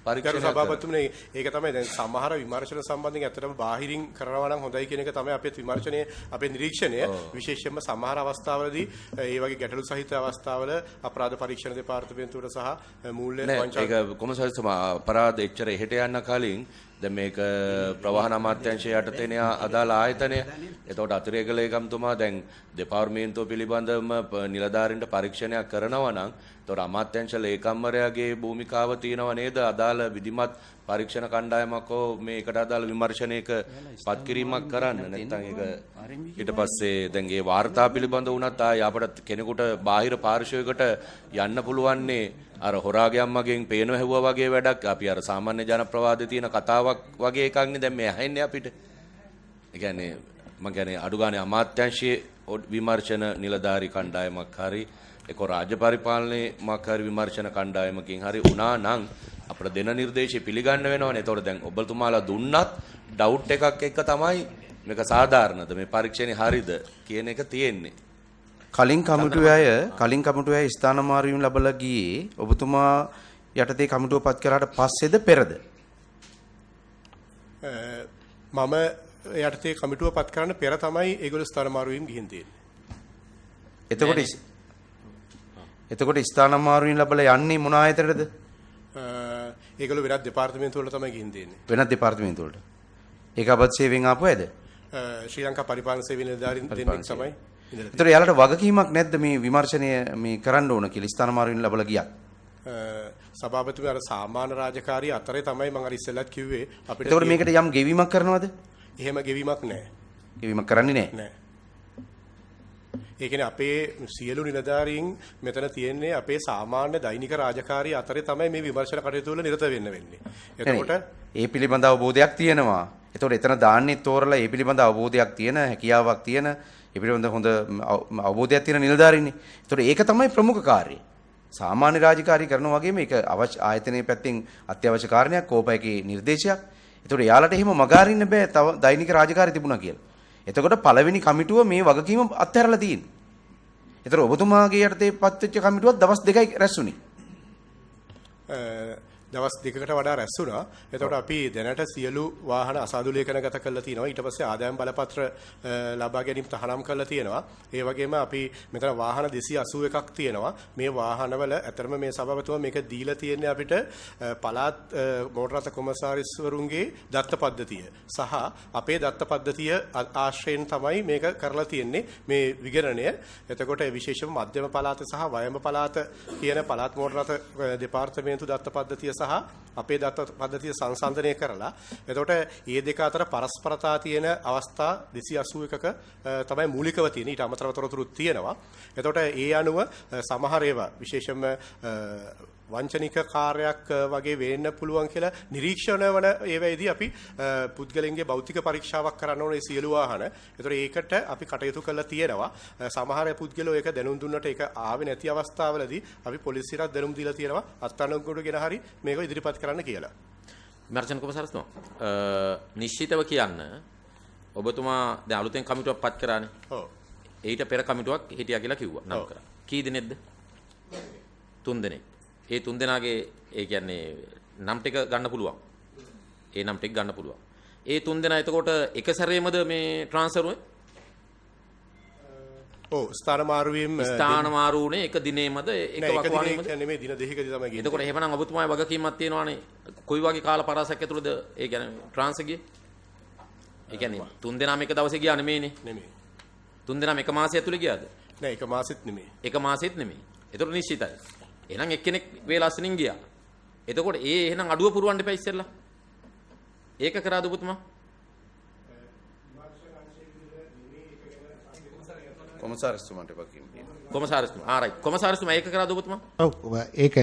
පරීක්ෂණ සභාපතිතුමනි ඒක තමයි දැන් සමහර විමර්ශන සම්බන්ධයෙන් ඇත්තටම බාහිරින් කරනවා නම් හොඳයි කියන එක තමයි අපේ විමර්ශනයේ අපේ නිරීක්ෂණය විශේෂයෙන්ම සමහර අවස්ථාවලදී ඒ වගේ ගැටලු සහිත අවස්ථාවල අපරාධ පරීක්ෂණ දෙපාර්තමේන්තුවට සහ මූල්‍ය වංචා ඒක කොමසාරිස්තුමා අපරාධ එච්චර එහෙට යන්න කලින් දැන් මේක ප්‍රවාහන අමාත්‍යාංශය යටතේ අදාළ ආයතනය. එතකොට අතිරේක ලේකම්තුමා දැන් දෙපාර්තමේන්තුව පිළිබඳවම නිලධාරීන්ට පරීක්ෂණයක් කරනවා නම් එතකොට අමාත්‍යාංශ ලේකම්වරයාගේ භූමිකාව තියෙනව නේද? අදාළ විධිමත් පරීක්ෂණ කණ්ඩායමක් හෝ මේකට අදාළ විමර්ශනයක පත් කිරීමක් කරන්න. නැත්නම් ඒක ඊට පස්සේ දැන් ඒ වාර්තා පිළිබඳව වුණත් ආය අපට කෙනෙකුට බාහිර පාර්ශවයකට යන්න පුළුවන්නේ අර හොරාගේ අම්මගෙන් පේනව හැවුවා වගේ වැඩක් අපි අර සාමාන්‍ය ජන ප්‍රවාදයේ තියෙන කතාවක් වගේ එකක් නේ දැන් මේ ඇහෙන්නේ අපිට. ඒ කියන්නේ මම කියන්නේ අඩු ගානේ අමාත්‍යාංශයේ විමර්ශන නිලධාරී කණ්ඩායමක් හරි ඒක රාජ්‍ය පරිපාලනයේ මාකාරී විමර්ශන කණ්ඩායමකින් හරි වුණා නම් අපිට දෙන නිර්දේශය පිළිගන්න වෙනවනේ. ඒතකොට දැන් ඔබතුමාලා දුන්නත් ඩවුට් එකක් එක්ක තමයි මේක සාධාරණද මේ පරීක්ෂණේ හරිද කියන එක තියෙන්නේ. කලින් කමිටුවේ ස්ථාන මාරුවීම් ලැබලා ගියේ ඔබතුමා යටතේ කමිටුව පත් කරාට පස්සේද පෙරද? මම යටතේ කමිටුව පත් කරන්න පෙර තමයි ඒගොල්ලෝ ස්ථාන මාරුවීම් ගිහින් තියෙන්නේ. එතකොට ස්ථාන මාරුවීම් ලැබලා යන්නේ මොන ආයතනයටද? ඒගොල්ලෝ වෙනත් දෙපාර්තමේන්තු වල තමයි ගිහින් තියෙන්නේ. වෙනත් දෙපාර්තමේන්තු වලට. ඒක අපත් සේවයෙන් ආපු අයද? ශ්‍රී ලංකා පරිපාලන සේවයේ නිලධාරීන් දෙන්නෙක් තමයි. ඒතර යාලට වගකීමක් නැද්ද මේ විමර්ශනය මේ කරන්න ඕන කියලා ස්ථාන මාරුවීම් ලැබලා ගියා? සභාපතිතුමා අර සාමාන්‍ය රාජකාරී අතරේ තමයි මම අර ඉස්සෙල්ලත් කිව්වේ අපිට. ඒතකොට මේකට යම් ගෙවීමක් කරනවද? එහෙම ගෙවීමක් නැහැ. ගෙවීමක් කරන්නේ නැහැ. නැහැ. ඒ කියන්නේ අපේ සියලු නිලධාරීන් මෙතන තියෙන්නේ අපේ සාමාන්‍ය දෛනික රාජකාරී අතරේ තමයි මේ විමර්ශන කටයුතු වල නිරත වෙන්නේ. එතකොට ඒ පිළිබඳ අවබෝධයක් තියෙනවා. එතකොට එතන දාන්නේ තෝරලා ඒ පිළිබඳ අවබෝධයක් තියෙන හැකියාවක් තියෙන ඒ පිළිබඳ හොඳ අවබෝධයක් තියෙන නිලධාරීන්නේ. එතකොට ඒක තමයි ප්‍රමුඛ කාර්යය. සාමාන්‍ය රාජකාරී කරනවා වගේම ඒක ආයතනයේ පැත්තෙන් අත්‍යවශ්‍ය කාරණයක් කෝපයකේ නිර්දේශයක්. එතකොට යාලට එහෙම මගහරින්න බෑ තව දෛනික රාජකාරී තිබුණා කියලා. එතකොට පළවෙනි කමිටුව මේ වගකීම අත්හැරලා තියෙන්නේ. ඒතර ඔබතුමාගේ යටතේ පත් වෙච්ච කමිටුවක් දවස් 2යි රැස්ුනේ. දවස් 2කට වඩා රැස් වුණා. එතකොට අපි දැනට සියලු වාහන අසාදු ලේඛනගත කරලා තියෙනවා. ඊට පස්සේ ආදායම් බලපත්‍ර ලබා ගැනීම තහනම් කරලා තියෙනවා. ඒ වගේම අපි මෙතන වාහන 281ක් තියෙනවා. මේ වාහනවල ඇතරම මේ සභාපතිතුමා මේක දීලා තියෙන්නේ අපිට පළාත් මෝටර රථ කොමසාරිස්වරුන්ගේ දත්ත පද්ධතිය සහ අපේ දත්ත පද්ධතිය ආශ්‍රයෙන් තමයි මේක කරලා තියෙන්නේ මේ විගණනය. එතකොට විශේෂම මධ්‍යම පළාත සහ වයඹ පළාත කියන පළාත් මෝටර රථ දෙපාර්තමේන්තු දත්ත පද්ධතිය සහ අපේ දත්ත පද්ධතිය සංසන්දනය කරලා එතකොට මේ දෙක අතර පරස්පරතා තියෙන අවස්ථා 281ක තමයි මූලිකව තියෙන්නේ. ඊට අමතරව තොරතුරුත් තියෙනවා. එතකොට ඒ අනුව සමහර ඒවා විශේෂයෙන්ම වංචනික කාර්යයක් වගේ වෙන්න පුළුවන් කියලා නිරීක්ෂණ වන ඒවෙදී අපි පුද්ගලයන්ගේ භෞතික පරීක්ෂාවක් කරන්න ඕනේ සියලු වාහන. ඒතර ඒකට අපි කටයුතු කරලා තියෙනවා. සමහර පුද්ගලයෝ ඒක දැනුම් දුන්නට ඒක ආවේ නැති අවස්ථාවලදී අපි පොලිසියට දැනුම් දීලා තියෙනවා අත්අඩංගුවටගෙන හරි මේක ඉදිරිපත් කරන්න කියලා. මර්ජන් කොමසාරස්තුමා නිශ්චිතව කියන්න ඔබතුමා දැන් අලුතෙන් කමිටුවක් පත් කරානේ. ඔව්. ඊට පෙර කමිටුවක් හිටියා කියලා කිව්වා නම් කරා. කී දිනෙද්ද? 3 දිනක්. ඒ 3 දෙනාගේ ඒ කියන්නේ නම් ටික ගන්න පුළුවන්. ඒ නම් ටික ගන්න පුළුවන්. ඒ 3 දෙනා එතකොට එක සැරේමද මේ ට්‍රාන්ස්ෆර් වෙන්නේ? ඔව් ස්ථාන මාරුවීම් උනේ එක දිනේමද එක වකවානුවේමද? නෙමෙයි දින දෙකකදී තමයි ගියේ. එතකොට එහෙමනම් ඔබතුමාගේ වගකීමක් තියෙනවානේ. කොයි වගේ කාල පරාසයක් ඇතුළතද ඒ කියන්නේ ට්‍රාන්ස්ෆර් ගියේ? ඒ කියන්නේ 3 දෙනාම එක දවසේ ගියා නෙමෙයිනේ. නෙමෙයි. 3 දෙනාම එක මාසය ඇතුළේ ගියාද? නෑ එක මාසෙත් නෙමෙයි. එක මාසෙත් නෙමෙයි. එතකොට නිශ්චිතයි. එහෙනම් එක්කෙනෙක් වේලාසනින් ගියා. එතකොට එහෙනම් අඩුව පුරවන්න එපා ඉස්සෙල්ලා. ඒක කරාද ඔබතුමා? කොමසාරිස්තුමාට වගකීම තියෙනවා. කොමසාරිස්තුමා. ආ රයිට්. කොමසාරිස්තුමා ඒක කරාද ඔබතුමා? ඔව්. ඒක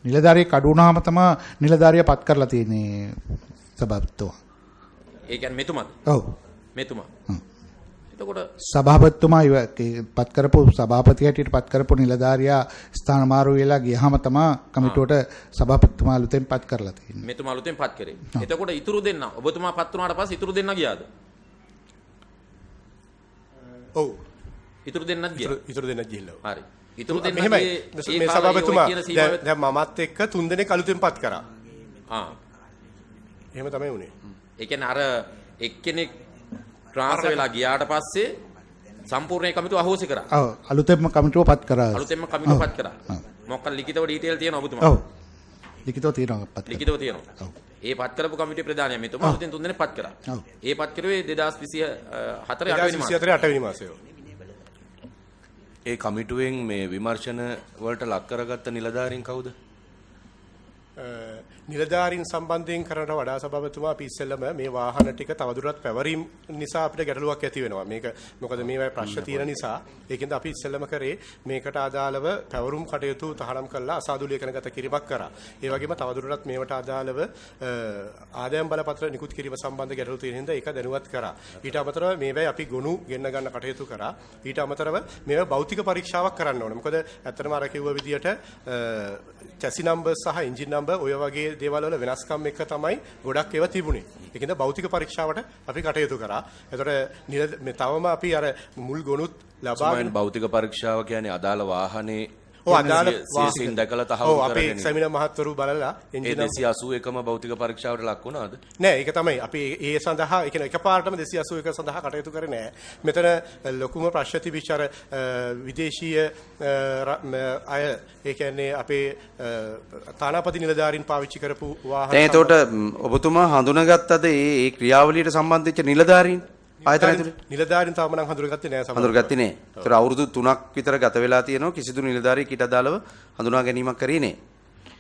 නිලධාරියෙක් අඩු වුණාම තමයි නිලධාරිය පත් කරලා තියෙන්නේ සභාපතිතුමා. ඒ කියන්නේ මෙතුමාද? ඔව්. මෙතුමා. එතකොට සභාපතිතුමා පත් කරපු සභාපති හැටියට පත් කරපු නිලධාරියා ස්ථාන මාරු වෙලා ගියාම තමයි කමිටුවට සභාපතිතුමා අලුතෙන් පත් කරලා තියෙන්නේ. මෙතුමා අලුතෙන් පත් කරේ. එතකොට ඉතුරු දෙන්න ඔබතුමා පත් වුණාට පස්සේ ඉතුරු දෙන්න ගියාද? ඔව්. ඉතුරු දෙන්නත් ගියා. ඉතුරු දෙන්නත් ගිහිල්ලා. හරි. ඉතුරු දෙන්න මේ සභාපතිතුමා දැන් මමත් එක්ක 3 දෙනෙක් අලුතෙන් පත් කරා. එහෙම තමයි උනේ. ඒ කියන්නේ අර එක්කෙනෙක් ට්‍රාන්ස්ෆර් වෙලා ගියාට පස්සේ සම්පූර්ණ කමිටුව අහෝසි කරා. ඔව් අලුතෙන්ම කමිටුව පත් කරා. අලුතෙන්ම කමිටුව පත් කරා. මොකක්ද ලිඛිතව ඩීටේල් තියෙනවද ඔබතුමා? ඔව්. ලිඛිතව තියෙනවා පත්. ලිඛිතව තියෙනවා. ඔව්. ඒ පත් කරපු කමිටුවේ ප්‍රධානියා මෙතුමා අලුතෙන් 3 දෙනෙක් පත් කරා. ඔව්. ඒ පත් කරුවේ 2024 8 වෙනි මාසයේ. ඒ කමිටුවෙන් මේ විමර්ශන වලට ලක් කරගත්ත නිලධාරීන් කවුද? නිලධාරීන් සම්බන්ධයෙන් කරනට වඩා සභාපතිතුමා අපි ඉස්සෙල්ලම මේ වාහන ටික තවදුරටත් පැවරීම නිසා අපිට ගැටලුවක් ඇති වෙනවා. මේක මොකද මේවයි ප්‍රශ්න තියෙන නිසා ඒකෙන්ද අපි ඉස්සෙල්ලම කරේ මේකට අදාළව පැවරුම් කටයුතු තහනම් කළා අසාදුලීකරණගත කිරීමක් කරා. ඒ වගේම තවදුරටත් මේවට අදාළව ආදායම් බලපත්‍ර නිකුත් කිරීම සම්බන්ධ ගැටලු තියෙන හින්දා ඒක දැනුවත් කරා. ඊට අමතරව මේවයි අපි ගොනු ගෙන්න ගන්න කටයුතු කරා. ඊට අමතරව මේවා භෞතික පරීක්ෂාවක් කරන්න ඕනේ. මොකද ඇත්තටම අර කිව්ව විදියට චැසි නම්බර් සහ එන්ජින් නම්බර් ඔය වගේ දේවල් වල වෙනස්කම් එක්ක තමයි ගොඩක් ඒවා තිබුණේ. ඒකින්ද භෞතික පරීක්ෂාවට අපි කටයුතු කරා. එතකොට මේ තවම අපි අර මුල් ගොනුත් ලබාගෙන භෞතික පරීක්ෂාව කියන්නේ අදාළ වාහනේ අදාළ CSIන් දැකලා තහවුරු කරගෙන. අපේ එක්සැමිනර් මහත්වරු බලලා එන්ජින් 281ම භෞතික පරීක්ෂාවට ලක් වුණාද? නෑ ඒක තමයි අපි ඒ සඳහා ඒ කියන්නේ එකපාරටම 281 සඳහා කටයුතු කරේ නෑ. මෙතන ලොකුම ප්‍රශ්න තිබිච්ච අර විදේශීය අය ඒ කියන්නේ අපේ තානාපති නිලධාරීන් පාවිච්චි කරපු වාහන. දැන් එතකොට ඔබතුමා හඳුනාගත්තද මේ ක්‍රියාවලියට සම්බන්ධ වෙච්ච නිලධාරීන්? ආයතන ඇතුලේ නිලධාරීන් තාම නම් හඳුනාගත්තේ නෑ සමහර. හඳුනාගත්තේ නෑ. ඒතර අවුරුදු 3ක් විතර ගත වෙලා තියෙනවා කිසිදු නිලධාරියෙක් ඊට අදාළව හඳුනා ගැනීමක් කරේ නෑ.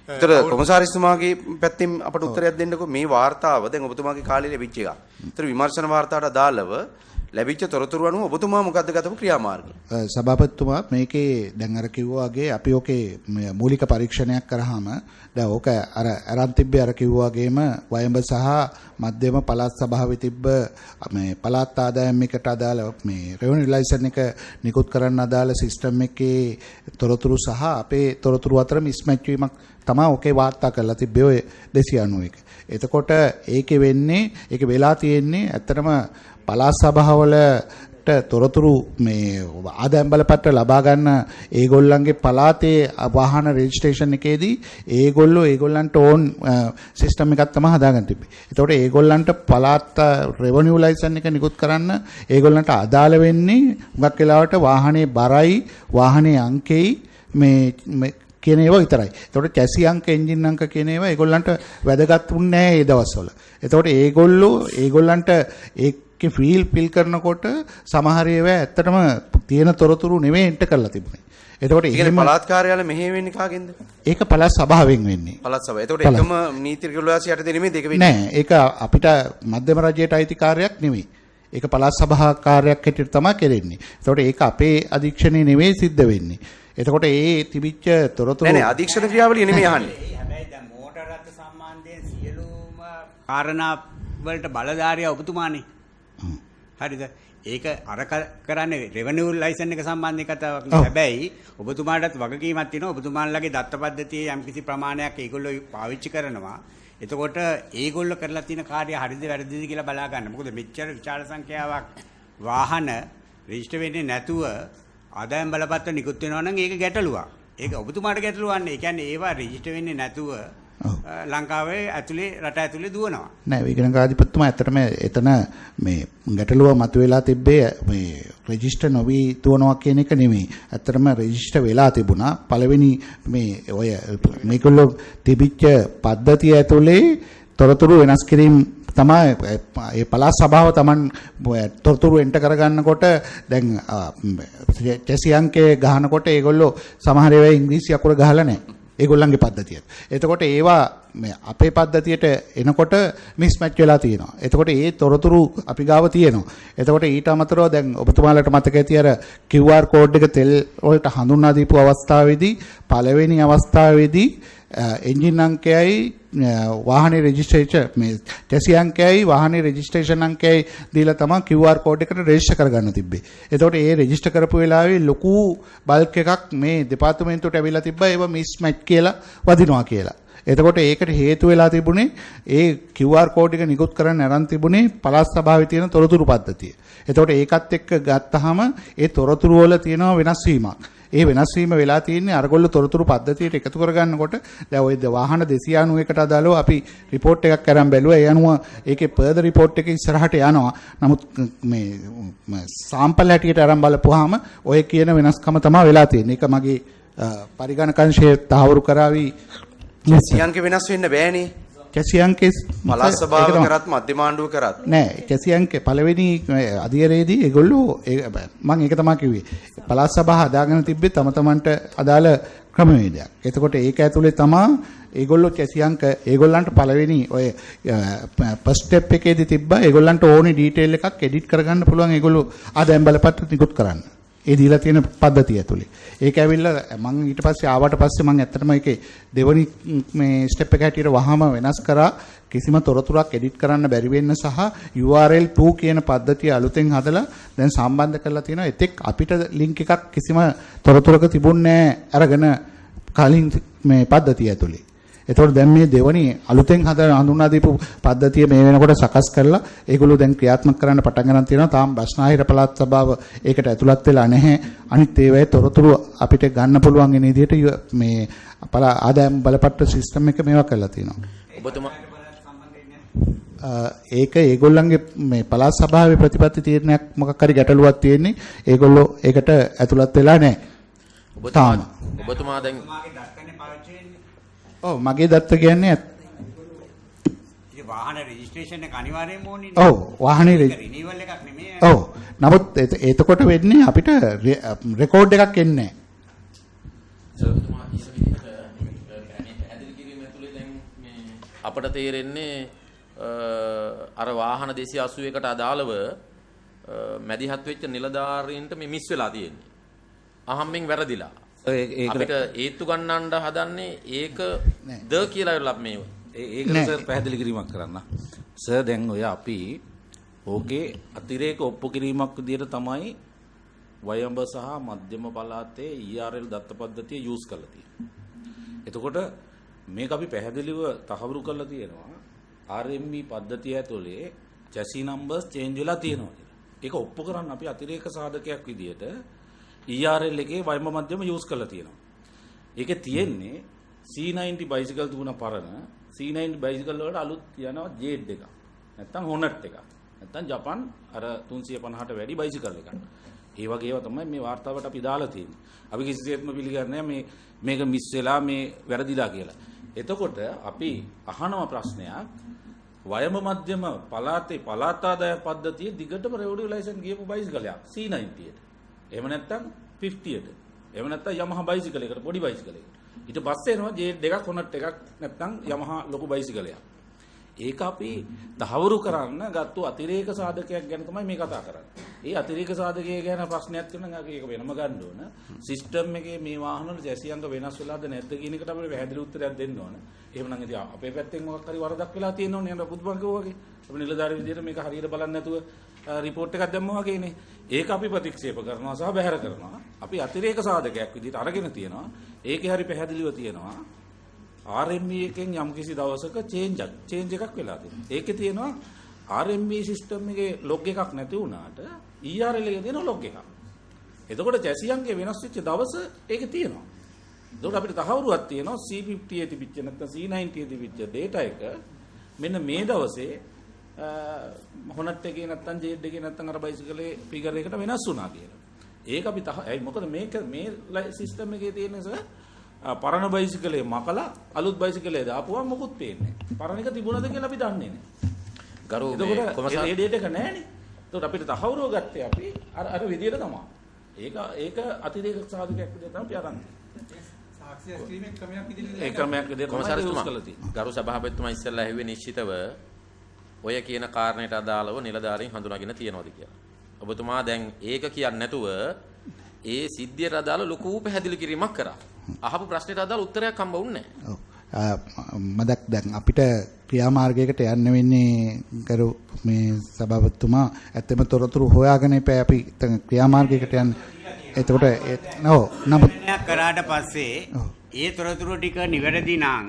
ඒතර කොමසාරිස්තුමාගේ පැත්තෙන් අපට උත්තරයක් දෙන්නකෝ මේ වාර්තාව දැන් ඔබතුමාගේ කාලේ ලැබිච්ච එක. ඒතර විමර්ශන වාර්තාවට අදාළව ලැබිච්ච තොරතුරු අනුව ඔබතුමා මොකද්ද ගතපු ක්‍රියාමාර්ගය? සභාපතිතුමා මේකේ දැන් අර කිව්වා වගේ අපි ඔකේ මූලික පරීක්ෂණයක් කරාම දැන් ඕක අර අරන් තිබ්බේ අර කිව්වා වගේම වයඹ සහ මධ්‍යම පළාත් සභාවේ තිබ්බ මේ පළාත් ආදායම් එකට අදාළ මේ රෙවෙනියු ලයිසන් එක නිකුත් කරන්න අදාළ සිස්ටම් එකේ තොරතුරු සහ අපේ තොරතුරු අතර මිස්මැච් වීමක් තමයි ඔකේ වාර්තා කරලා තිබ්බේ ඔය 291. එතකොට ඒකේ වෙන්නේ ඒකේ වෙලා තියෙන්නේ ඇත්තටම පළාත් සභාවලට තොරතුරු මේ ආදායම් බලපත්‍ර ලබා ගන්න ඒගොල්ලන්ගේ පළාතේ වාහන රෙජිස්ට්‍රේෂන් එකේදී ඒගොල්ලන්ට ඕන් සිස්ටම් එකක් තමයි හදාගන්න තිබ්බේ. ඒතකොට ඒගොල්ලන්ට පළාත් රෙවෙනියු ලයිසන් එක නිකුත් කරන්න ඒගොල්ලන්ට අදාළ වෙන්නේ හුඟක් වෙලාවට වාහනේ බරයි වාහනේ අංකෙයි මේ කියන ඒවා විතරයි. ඒතකොට චැසි අංක එන්ජින් අංක කියන ඒවා ඒගොල්ලන්ට වැදගත් වුන්නේ නැහැ ඒ දවස්වල. ඒතකොට ඒගොල්ලන්ට ඒකේ ෆිල් කරනකොට සමහර ඒවා ඇත්තටම තියෙන තොරතුරු නෙවෙයි එන්ටර් කරලා තිබුණේ. එතකොට ඒ පළාත් කාර්යාලය මෙහෙ වෙන්නේ කාගෙන්ද? ඒක පළාත් සභාවෙන් වෙන්නේ. පළාත් සභාව. එතකොට එකම නීති රිගුලාසියට නෙමෙයි දෙක වෙන්නේ. නෑ ඒක අපිට මධ්‍යම රජයට අයිති කාර්යයක් නෙමෙයි. ඒක පළාත් සභා කාර්යයක් හැටියට තමයි කෙරෙන්නේ. එතකොට ඒක අපේ අධීක්ෂණේ නෙවෙයි සිද්ධ වෙන්නේ. එතකොට ඒ තිබිච්ච තොරතුරු නෑ අධීක්ෂණ ක්‍රියාවලිය නෙමෙයි අහන්නේ. හැබැයි දැන් මෝටර රථ සම්බන්ධයෙන් සියලුම කාරණා වලට බලධාරියා ඔබතුමානේ. හරිද? ඒක අර කරන්නේ රෙවෙනියු ලයිසන් එක සම්බන්ධ කතාවක් නේ. හැබැයි ඔබතුමාටත් වගකීමක් තියෙනවා. ඔබතුමාලගේ දත්ත පද්ධතියේ යම්කිසි ප්‍රමාණයක් ඒගොල්ලෝ පාවිච්චි කරනවා. එතකොට ඒගොල්ලෝ කරලා තියෙන කාර්ය හරිද වැරදිද කියලා බලා ගන්න. මොකද මෙච්චර විශාල සංඛ්‍යාවක් වාහන රෙජිස්ටර් වෙන්නේ නැතුව ආදායම් බලපත්‍ර නිකුත් වෙනවා නම් ඒක ගැටලුවක්. ඒක ඔබතුමාට ගැටලුවක් නේ. ඒ කියන්නේ ඒවා රෙජිස්ටර් වෙන්නේ නැතුව ලංකාවේ ඇතුලේ රට ඇතුලේ දුවනවා. නෑ විගණකාධිපතිතුමා ඇත්තටම එතන මේ ගැටලුව මතුවලා තිබ්බේ මේ රෙජිස්ටර් නොවි දුවනවා කියන එක නෙමෙයි. ඇත්තටම රෙජිස්ටර් වෙලා තිබුණා. පළවෙනි මේ ඔය මේගොල්ලෝ තිබිච්ච පද්ධතිය ඇතුලේ තොරතුරු වෙනස් කිරීම තමයි ඒ පළාත් සභාව Taman තොරතුරු එන්ටර් කරගන්නකොට දැන් චැසි අංකේ ගහනකොට ඒගොල්ලෝ සමහර ඒවා ඉංග්‍රීසි අකුර ගහලා නැහැ. ඒගොල්ලන්ගේ පද්ධතියට. එතකොට ඒවා අපේ පද්ධතියට එනකොට මිස්මැච් වෙලා තියෙනවා. එතකොට ඒ තොරතුරු අපි ගාව තියෙනවා. එතකොට ඊට අමතරව දැන් ඔබතුමාලට මතක ඇති අර QR කෝඩ් එක තෙල් වලට හඳුන්වා දීපු අවස්ථාවේදී පළවෙනි අවස්ථාවේදී එන්ජින් අංකයයි වාහනේ රෙජිස්ට්‍රේෂන් මේ චැසි අංකයයි වාහනේ රෙජිස්ට්‍රේෂන් අංකයයි දීලා තමයි QR කෝඩ් එකට රෙජිස්ටර් කරගන්න තිබ්බේ. එතකොට ඒ රෙජිස්ටර් කරපු වෙලාවේ ලොකු බල්ක් එකක් මේ දෙපාර්තමේන්තුවට ඇවිල්ලා තිබ්බා ඒව මිස්මැච් කියලා වදිනවා කියලා. එතකොට ඒකට හේතු වෙලා තිබුණේ ඒ QR කෝඩ් එක නිකුත් කරන්න අරන් තිබුණේ පළාත් සභාවේ තියෙන තොරතුරු පද්ධතිය. එතකොට ඒකත් එක්ක ගත්තාම ඒ තොරතුරු වල තියෙනවා වෙනස් වීමක්. ඒ වෙනස් වීම වෙලා තියෙන්නේ අරගොල්ලෝ තොරතුරු පද්ධතියට එකතු කරගන්නකොට දැන් ওই වාහන 291ට අදාළව අපි රිපෝට් එකක් අරන් බැලුවා. ඒ අනුව ඒකේ ෆර්දර් රිපෝට් එක ඉස්සරහට යනවා. නමුත් මේ සාම්පල් හැටියට අරන් බලපුවාම ඔය කියන වෙනස්කම තමයි වෙලා තියෙන්නේ. ඒක මගේ පරිගණක අංශයේ තහවුරු කරાવી සියංක වෙනස් වෙන්න බෑනේ. කැසි අංකේ පළාත් සභාව කරත් මධ්‍යම ආණ්ඩුව කරත් නෑ කැසි අංකේ පළවෙනි අධියරේදී ඒගොල්ලෝ මම ඒක තමයි කිව්වේ පළාත් සභාව හදාගෙන තිබ්බේ තම තමන්ට අදාළ ක්‍රමවේදයක්. එතකොට ඒක ඇතුලේ තමයි ඒගොල්ලෝ කැසියංක ඒගොල්ලන්ට පළවෙනි ඔය ෆස්ට් ස්ටෙප් එකේදී තිබ්බා ඒගොල්ලන්ට ඕනි ඩීටේල් එකක් එඩිට් කරගන්න පුළුවන් ඒගොල්ලෝ ආදායම් බලපත්‍ර නිකුත් කරන්න. ඒ දීලා තියෙන පද්ධතිය ඇතුලේ. ඒක ඇවිල්ලා මම ඊට පස්සේ ආවට පස්සේ මම ඇත්තටම ඒකේ දෙවනි මේ ස්ටෙප් එක හැටියට වහම වෙනස් කරා කිසිම තොරතුරක් එඩිට් කරන්න බැරි වෙන්න සහ URL 2 කියන පද්ධතිය අලුතෙන් හදලා දැන් සම්බන්ධ කරලා තියෙනවා. එතෙක් අපිට ලින්ක් එකක් කිසිම තොරතුරක තිබුණේ නැහැ අරගෙන කලින් මේ පද්ධතිය ඇතුලේ. ඒතකොට දැන් මේ දෙවනි අලුතෙන් හඳුන්වා දීපු පද්ධතිය මේ වෙනකොට සකස් කරලා ඒගොල්ලෝ දැන් ක්‍රියාත්මක කරන්න පටන් ගන්න තියෙනවා. තාම බස්නාහිර පළාත් සභාව ඒකට ඇතුළත් වෙලා නැහැ. අනිත් ඒවායේ තොරතුරු අපිට ගන්න පුළුවන් වෙන විදිහට මේ ආදායම් බලපත්‍ර සිස්ටම් එක මේවා කරලා තියෙනවා. ඔබතුමා ඒක ඒගොල්ලන්ගේ මේ පළාත් සභාවේ ප්‍රතිපත්ති තීරණයක් මොකක් හරි ගැටලුවක් තියෙන්නේ. ඒගොල්ලෝ ඒකට ඇතුළත් වෙලා නැහැ. ඔබතුමා දැන් ඔව් මගේ දත්ත කියන්නේ වාහන රෙජිස්ට්‍රේෂන් එක අනිවාර්යයෙන්ම ඕනේ. ඔව් වාහනේ රිනීවල් එකක් නෙමෙයි. ඔව් නමුත් එතකොට වෙන්නේ අපිට රෙකෝඩ් එකක් එන්නේ අපට තේරෙන්නේ අර වාහන 281කට අදාළව මැදිහත් වෙච්ච නිලධාරීන්ට මේ මිස් වෙලා තියෙන්නේ. අහම්බෙන් වැරදිලා. අපිට ඒත්තු ගන්නන්න හදන්නේ ඒක ද කියලා ඉරලා මේව. ඒක සර් පැහැදිලි කිරීමක් කරන්න. සර් දැන් ඔය අපි ඕකේ අතිරේක ඔප්පු කිරීමක් විදියට තමයි වයඹ සහ මධ්‍යම පළාතේ ERL දත්ත පද්ධතිය යූස් කරලා තියෙන්නේ. එතකොට මේක අපි පැහැදිලිව තහවුරු කරලා තියෙනවා. RMB පද්ධතිය ඇතුලේ chassis numbers change වෙලා තියෙනවා කියලා. ඒක ඔප්පු කරන්න අපි අතිරේක සාධකයක් විදියට ERL එකේ වයඹ මධ්‍යම යූස් කරලා තියෙනවා. ඒකේ තියෙන්නේ C90 බයිසිකල් තුන පරණ C90 බයිසිකල් වලට අලුත් යනවා ජේඩ් එකක්. නැත්තම් හොනට් එකක්. නැත්තම් ජපන් අර 350ට වැඩි බයිසිකල් එකක්. ඒ වගේ ඒවා තමයි මේ වාර්තාවට අපි දාලා තියෙන්නේ. අපි කිසිසේත්ම පිළිගන්නේ නැහැ මේක මිස් වෙලා මේ වැරදිලා කියලා. එතකොට අපි අහනවා ප්‍රශ්නයක් වයඹ මධ්‍යම පළාතේ පළාත් ආදාය පද්ධතිය දිගටම රෙවොඩියු ලයිසන් ගියපු බයිසිකලයක් C90ට. එහෙම නැත්තම් 50ට. එහෙම නැත්තම් Yamaha බයිසිකල් එකකට පොඩි බයිසිකල් එකකට. ඊට පස්සේ එනවා ජේඩ් එකක් හොනට් එකක් නැත්තම් Yamaha ලොකු බයිසිකලයක්. ඒක අපි තහවුරු කරන්න ගත්තු අතිරේක සාධකයක් ගැන තමයි මේ කතා කරන්නේ. ඒ අතිරේක සාධකය ගැන ප්‍රශ්නයක් තියෙනවා නම් ඒක වෙනම ගන්න ඕන. සිස්ටම් එකේ මේ වාහන වල chassis අංග වෙනස් වෙලාද නැද්ද කියන එකට අපිට පැහැදිලි උත්තරයක් දෙන්න ඕන. එහෙමනම් ඉතින් අපේ පැත්තෙන් මොකක් හරි වරදක් වෙලා තියෙනවනේ නේද පුදුමකෝ වගේ. අපි නිලධාරී විදියට මේක හරියට බලන්නේ නැතුව රිපෝට් එකක් දැම්මා වගේනේ. ඒක අපි ප්‍රතික්ෂේප කරනවා සහ බැහැර කරනවා. අපි අතිරේක සාධකයක් විදියට අරගෙන තියෙනවා. ඒකේ හරි පැහැදිලිව තියෙනවා. RMB එකෙන් යම්කිසි දවසක චේන්ජ් එකක් වෙලා තියෙනවා. ඒකේ තියෙනවා RMB සිස්ටම් එකේ ලොග් එකක් නැති වුණාට ERL එකේ තියෙන ලොග් එකක්. එතකොට chassis අංගය වෙනස් වෙච්ච දවස ඒකේ තියෙනවා. එතකොට අපිට තහවුරුවක් තියෙනවා C50 යේ තිබිච්ච නැත්නම් C90 යේ තිබිච්ච data එක මෙන්න මේ දවසේ හොනට් එකේ නැත්නම් ජේඩ් එකේ නැත්නම් අර බයිසිකලේ ෆිගර් එකට වෙනස් වුණා කියලා. ඒක අපි මොකද මේ සිස්ටම් එකේ තියෙන නිසා පරණ බයිසිකලේ මකලා අලුත් බයිසිකලේ දාපුවම මොකුත් පේන්නේ නැහැ. පරණ එක තිබුණද කියලා අපි දන්නේ නැහැ. ගරු මේ කොමසාර ඒ ඩේටා එක නැහැනේ. ඒකට අපිට තහවුරුව ගත්තේ අපි අර විදියට තමයි. ඒක අතිරේක සාධකයක් විදියට තමයි අපි අරන්නේ. සාක්ෂි ඇස්ක්‍රීමේ ක්‍රමයක් විදියට ඒ ක්‍රමයක් විදියට කොමසාර ගරු සභාපතිතුමා ඉස්සෙල්ලා ඇහුවේ නිශ්චිතව ඔය කියන කාරණයට අදාළව නිලධාරීන් හඳුනාගෙන තියනවාද කියලා. ඔබතුමා දැන් ඒක කියන්නේ නැතුව ඒ සිද්ධියට අදාළ ලොකු පැහැදිලි කිරීමක් කරා. අහපු ප්‍රශ්නෙට අදාළ උත්තරයක් හම්බ වුණේ නැහැ. මදක් දැන් අපිට ක්‍රියාමාර්ගයකට යන්න වෙන්නේ කරු මේ සභාපතිතුමා ඇත්තම තොරතුරු හොයාගෙන ඉපැයි අපි ක්‍රියාමාර්ගයකට යන්න. එතකොට නමුත් කරාට පස්සේ ඒ තොරතුරු ටික නිවැරදි නම්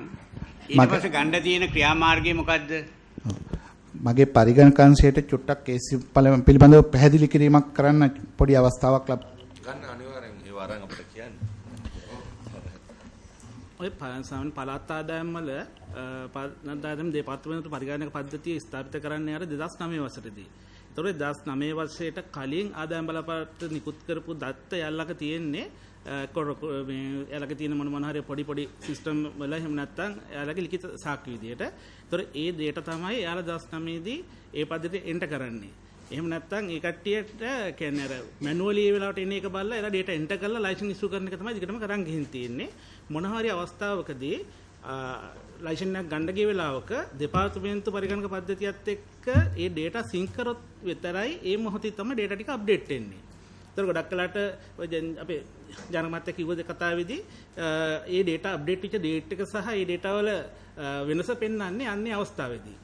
ඊට පස්සේ ගන්න තියෙන ක්‍රියාමාර්ගය මොකද්ද? මගේ පරිගණකංශයට චුට්ටක් ඒ පිළිබඳව පැහැදිලි කිරීමක් කරන්න පොඩි අවස්ථාවක් ගන්න අනිවාර්යෙන් ඒ වරන් අපිට කියන්න. ඔය සාමාන්‍ය පළාත් ආදායම් වල ආදායම් දෙපාර්තමේන්තු පරිගණක පද්ධතිය ස්ථාපිත කරන්නේ අර 2009 වසරේදී. ඒතකොට 2009 වසරේට කලින් ආදායම් බලපත්‍ර නිකුත් කරපු දත්ත යාලක තියෙන්නේ මේ යාලක තියෙන මොන හරි පොඩි සිස්ටම් වල එහෙම නැත්නම් යාලගේ ලිඛිත සාක්ෂි විදියට. ඒතකොට ඒ data තමයි යාල 2009 දී ඒ පද්ධතිය එන්ටර් කරන්නේ. එහෙම නැත්නම් ඒ කට්ටියට කියන්නේ අර මැනුවලි ඒ වෙලාවට එන එක බලලා එලා data එන්ටර් කරලා ලයිසන් ඉෂු කරන එක තමයි දිගටම කරන් ගිහින් තියෙන්නේ. මොන හරි අවස්ථාවකදී ලයිසන් එකක් ගන්න ගිය වෙලාවක දෙපාර්තමේන්තු පරිගණක පද්ධතියත් එක්ක ඒ data sync කරොත් විතරයි ඒ මොහොතේ තමයි data ටික අප්ඩේට් වෙන්නේ. ඒතර ගොඩක් වෙලාට අපේ ජනමත්ය කිව්ව කතාවේදී ඒ data අප්ඩේට් වෙච්ච date එක සහ ඒ data වල වෙනස පෙන්වන්නේ අන්නේ අවස්ථාවේදී.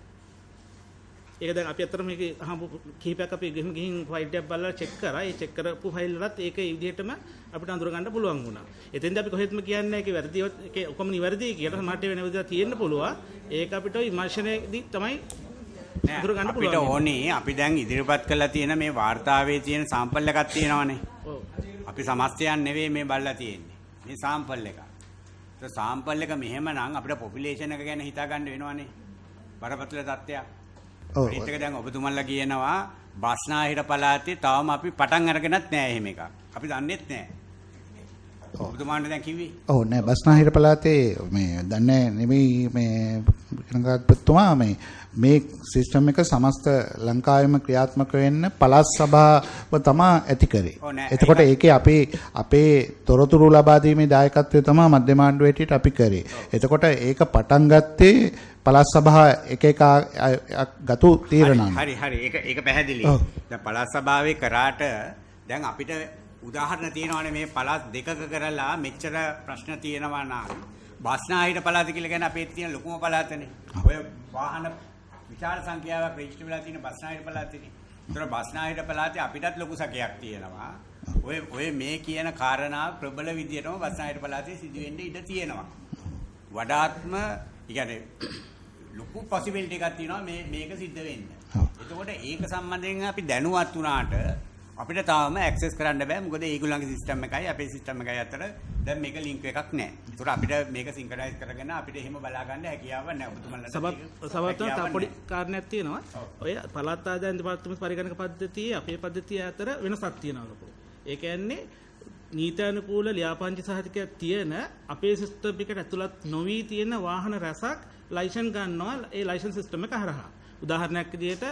ඒක දැන් අපි අතර මේක කීපයක් අපි ගිහින් ෆයිල් එකක් බලලා චෙක් කරා. ඒ චෙක් කරපු ෆයිල් වලත් ඒක ඒ විදිහටම අපිට අඳුර ගන්න පුළුවන් වුණා. එතෙන්ද අපි කොහෙත්ම කියන්නේ ඒක වැරදි ඒක ඔක්කොම නිවැරදි කියලා සමහරට වෙන විදිහට තියෙන්න පුළුවන්. ඒක අපිට විමර්ශනයේදී තමයි අඳුර ගන්න පුළුවන්. අපිට ඕනේ අපි දැන් ඉදිරිපත් කරලා තියෙන මේ වාර්තාවේ තියෙන සාම්පල් එකක් තියෙනවානේ. ඔව්. අපි සමස්තයන් නෙවෙයි මේ බලලා තියෙන්නේ. මේ සාම්පල් එක. ඒ සාම්පල් එක මෙහෙමනම් අපිට පොපියුලේෂන් එක ගැන හිතා ගන්න වෙනවනේ. බරපතල තත්ත්වයක්. ඒත් එක දැන් ඔබතුමන්ලා කියනවා බස්නාහිර පළාතේ තාම අපි පටන් අරගෙනත් නෑ එහෙම එකක්. අපි දන්නෙත් නෑ. ඔබතුමාන්ට දැන් කිව්වේ? ඔව් නෑ බස්නාහිර පළාතේ මේ දන්නේ නෙමෙයි මේ විකනගාත්තුමා මේ සිස්ටම් එක සමස්ත ලංකාවෙම ක්‍රියාත්මක වෙන්න පළාත් සභාව තමයි ඇති කරේ. එතකොට ඒකේ අපේ තොරතුරු ලබා දීමේ දායකත්වය තමයි මධ්‍යම ආණ්ඩුව හැටියට අපි කරේ. එතකොට ඒක පටන් ගත්තේ පළාත් සභාව එක ගතු තීරණ. හරි ඒක පැහැදිලි. දැන් පළාත් සභාවේ කරාට දැන් අපිට උදාහරණ තියෙනවානේ මේ පළාත් දෙකක කරලා මෙච්චර ප්‍රශ්න තියෙනවා නම් බස්නාහිර පළාත කියලා කියන්නේ අපේ තියෙන ලොකුම පළාතනේ. ඔය වාහන විශාල සංඛ්‍යාවක් රෙජිස්ටර් වෙලා තියෙන බස්නාහිර පළාතේනේ. ඒතර බස්නාහිර පළාතේ අපිටත් ලොකු සැකයක් තියෙනවා. ඔය මේ කියන කාරණා ප්‍රබල විදියටම බස්නාහිර පළාතේ සිදු වෙන්න ඉඩ තියෙනවා. වඩාත්ම يعني ලොකු පොසිබිලිටි එකක් තියෙනවා මේක සිද්ධ වෙන්න. එතකොට ඒක සම්බන්ධයෙන් අපි දැනුවත් වුණාට අපිට තාම ඇක්සස් කරන්න බෑ. මොකද ඒගොල්ලන්ගේ සිස්ටම් එකයි අපේ සිස්ටම් එකයි අතර දැන් මේක ලින්ක් එකක් නැහැ. ඒතකොට අපිට මේක සින්ක්‍රනයිස් කරගෙන අපිට එහෙම බලා ගන්න හැකියාවක් නැහැ. ඔබතුමන්ලට සමහරවිට පොඩි කාරණයක් තියෙනවා. ඔය පළාත් ආදායම් දෙපාර්තමේන්තු පරිගණක පද්ධතියේ අපේ පද්ධතිය අතර වෙනසක් තියෙනවා ලොකු. ඒ කියන්නේ නීත්‍යානුකූල ලියාපදිංචි සහතිකයක් තියෙන අපේ සිස්ටම් එකට ඇතුළත් නොවි තියෙන වාහන රැසක් ලයිසන් ගන්නවා ඒ ලයිසන් සිස්ටම් එක හරහා. උදාහරණයක් විදිහට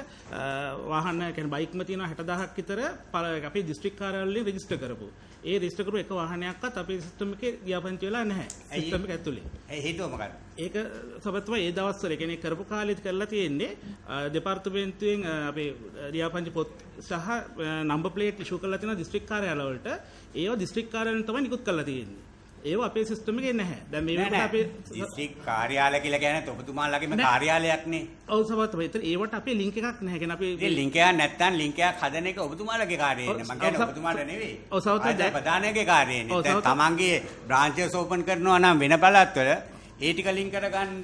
වාහන කියන්නේ බයික්ම තියෙනවා 60000ක් විතර අපේ දිස්ත්‍රික් කාර්යාලවලින් රෙජිස්ටර් කරපු. ඒ රෙජිස්ටර් කරපු එක වාහනයක්වත් අපේ සිස්ටම් එකේ ලියාපදිංචි වෙලා නැහැ. සිස්ටම් එක ඇතුලේ. ඒ හේතුව මොකක්ද? ඒක සබත්ම ඒ දවස්වල කියන්නේ කරපු කාලෙත් කරලා තියෙන්නේ දෙපාර්තමේන්තුවෙන් අපේ ලියාපදිංචි පොත් සහ නම්බර් ප්ලේට් ඉෂුව කරලා තියෙන දිස්ත්‍රික් කාර්යාල වලට ඒවා දිස්ත්‍රික් කාර්යාලෙන් තමයි නිකුත් කරලා තියෙන්නේ. ඒව අපේ සිස්ටම් එකේ නැහැ. දැන් මේ වෙනකොට අපේ දිස්ත්‍රික් කාර්යාලය කියලා කියන්නේ ඔබතුමාලගේම කාර්යාලයක්නේ. ඔව් සමහරවිට ඒතර ඒවට අපේ ලින්ක් එකක් නැහැ. කියන්නේ අපේ ඒ ලින්ක් එකක් නැත්තම් ලින්ක් එකක් හදන එක ඔබතුමාලගේ කාර්යයනේ. මම කියන්නේ ඔබතුමාට නෙවෙයි. ඔව් සමහරවිට දැන් ප්‍රධානයේ කාර්යයනේ. දැන් තමන්ගේ බ්‍රාන්චස් ඕපන් කරනවා නම් වෙන පළාත්වල ඒ ටික ලින්ක් කරගන්න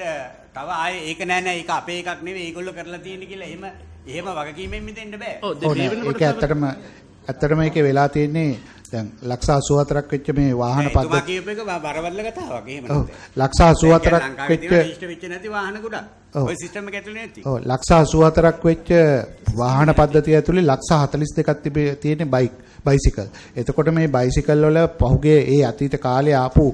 තව ආයේ ඒක නෑ ඒක අපේ එකක් නෙවෙයි. ඒගොල්ලෝ කරලා තියෙන්නේ කියලා එහෙම වගකීමෙන් මිදෙන්න බෑ. ඔව් ඒක ඇත්තටම ඒකේ වෙලා තියෙන්නේ දැන් 184ක් වෙච්ච මේ වාහන පද්ධතිය තුමා කියප එක බරවත්ල කතාවක් එහෙම නැත්නම් 184ක් වෙච්ච නැති වාහන ගොඩක් ඔය සිස්ටම් එක ඇතුලේ නැති. ඔව් 184ක් වෙච්ච වාහන පද්ධතිය ඇතුලේ 142ක් තියෙන බයිසිකල්. එතකොට මේ බයිසිකල් වල පහුගිය ඒ අතීත කාලේ ආපු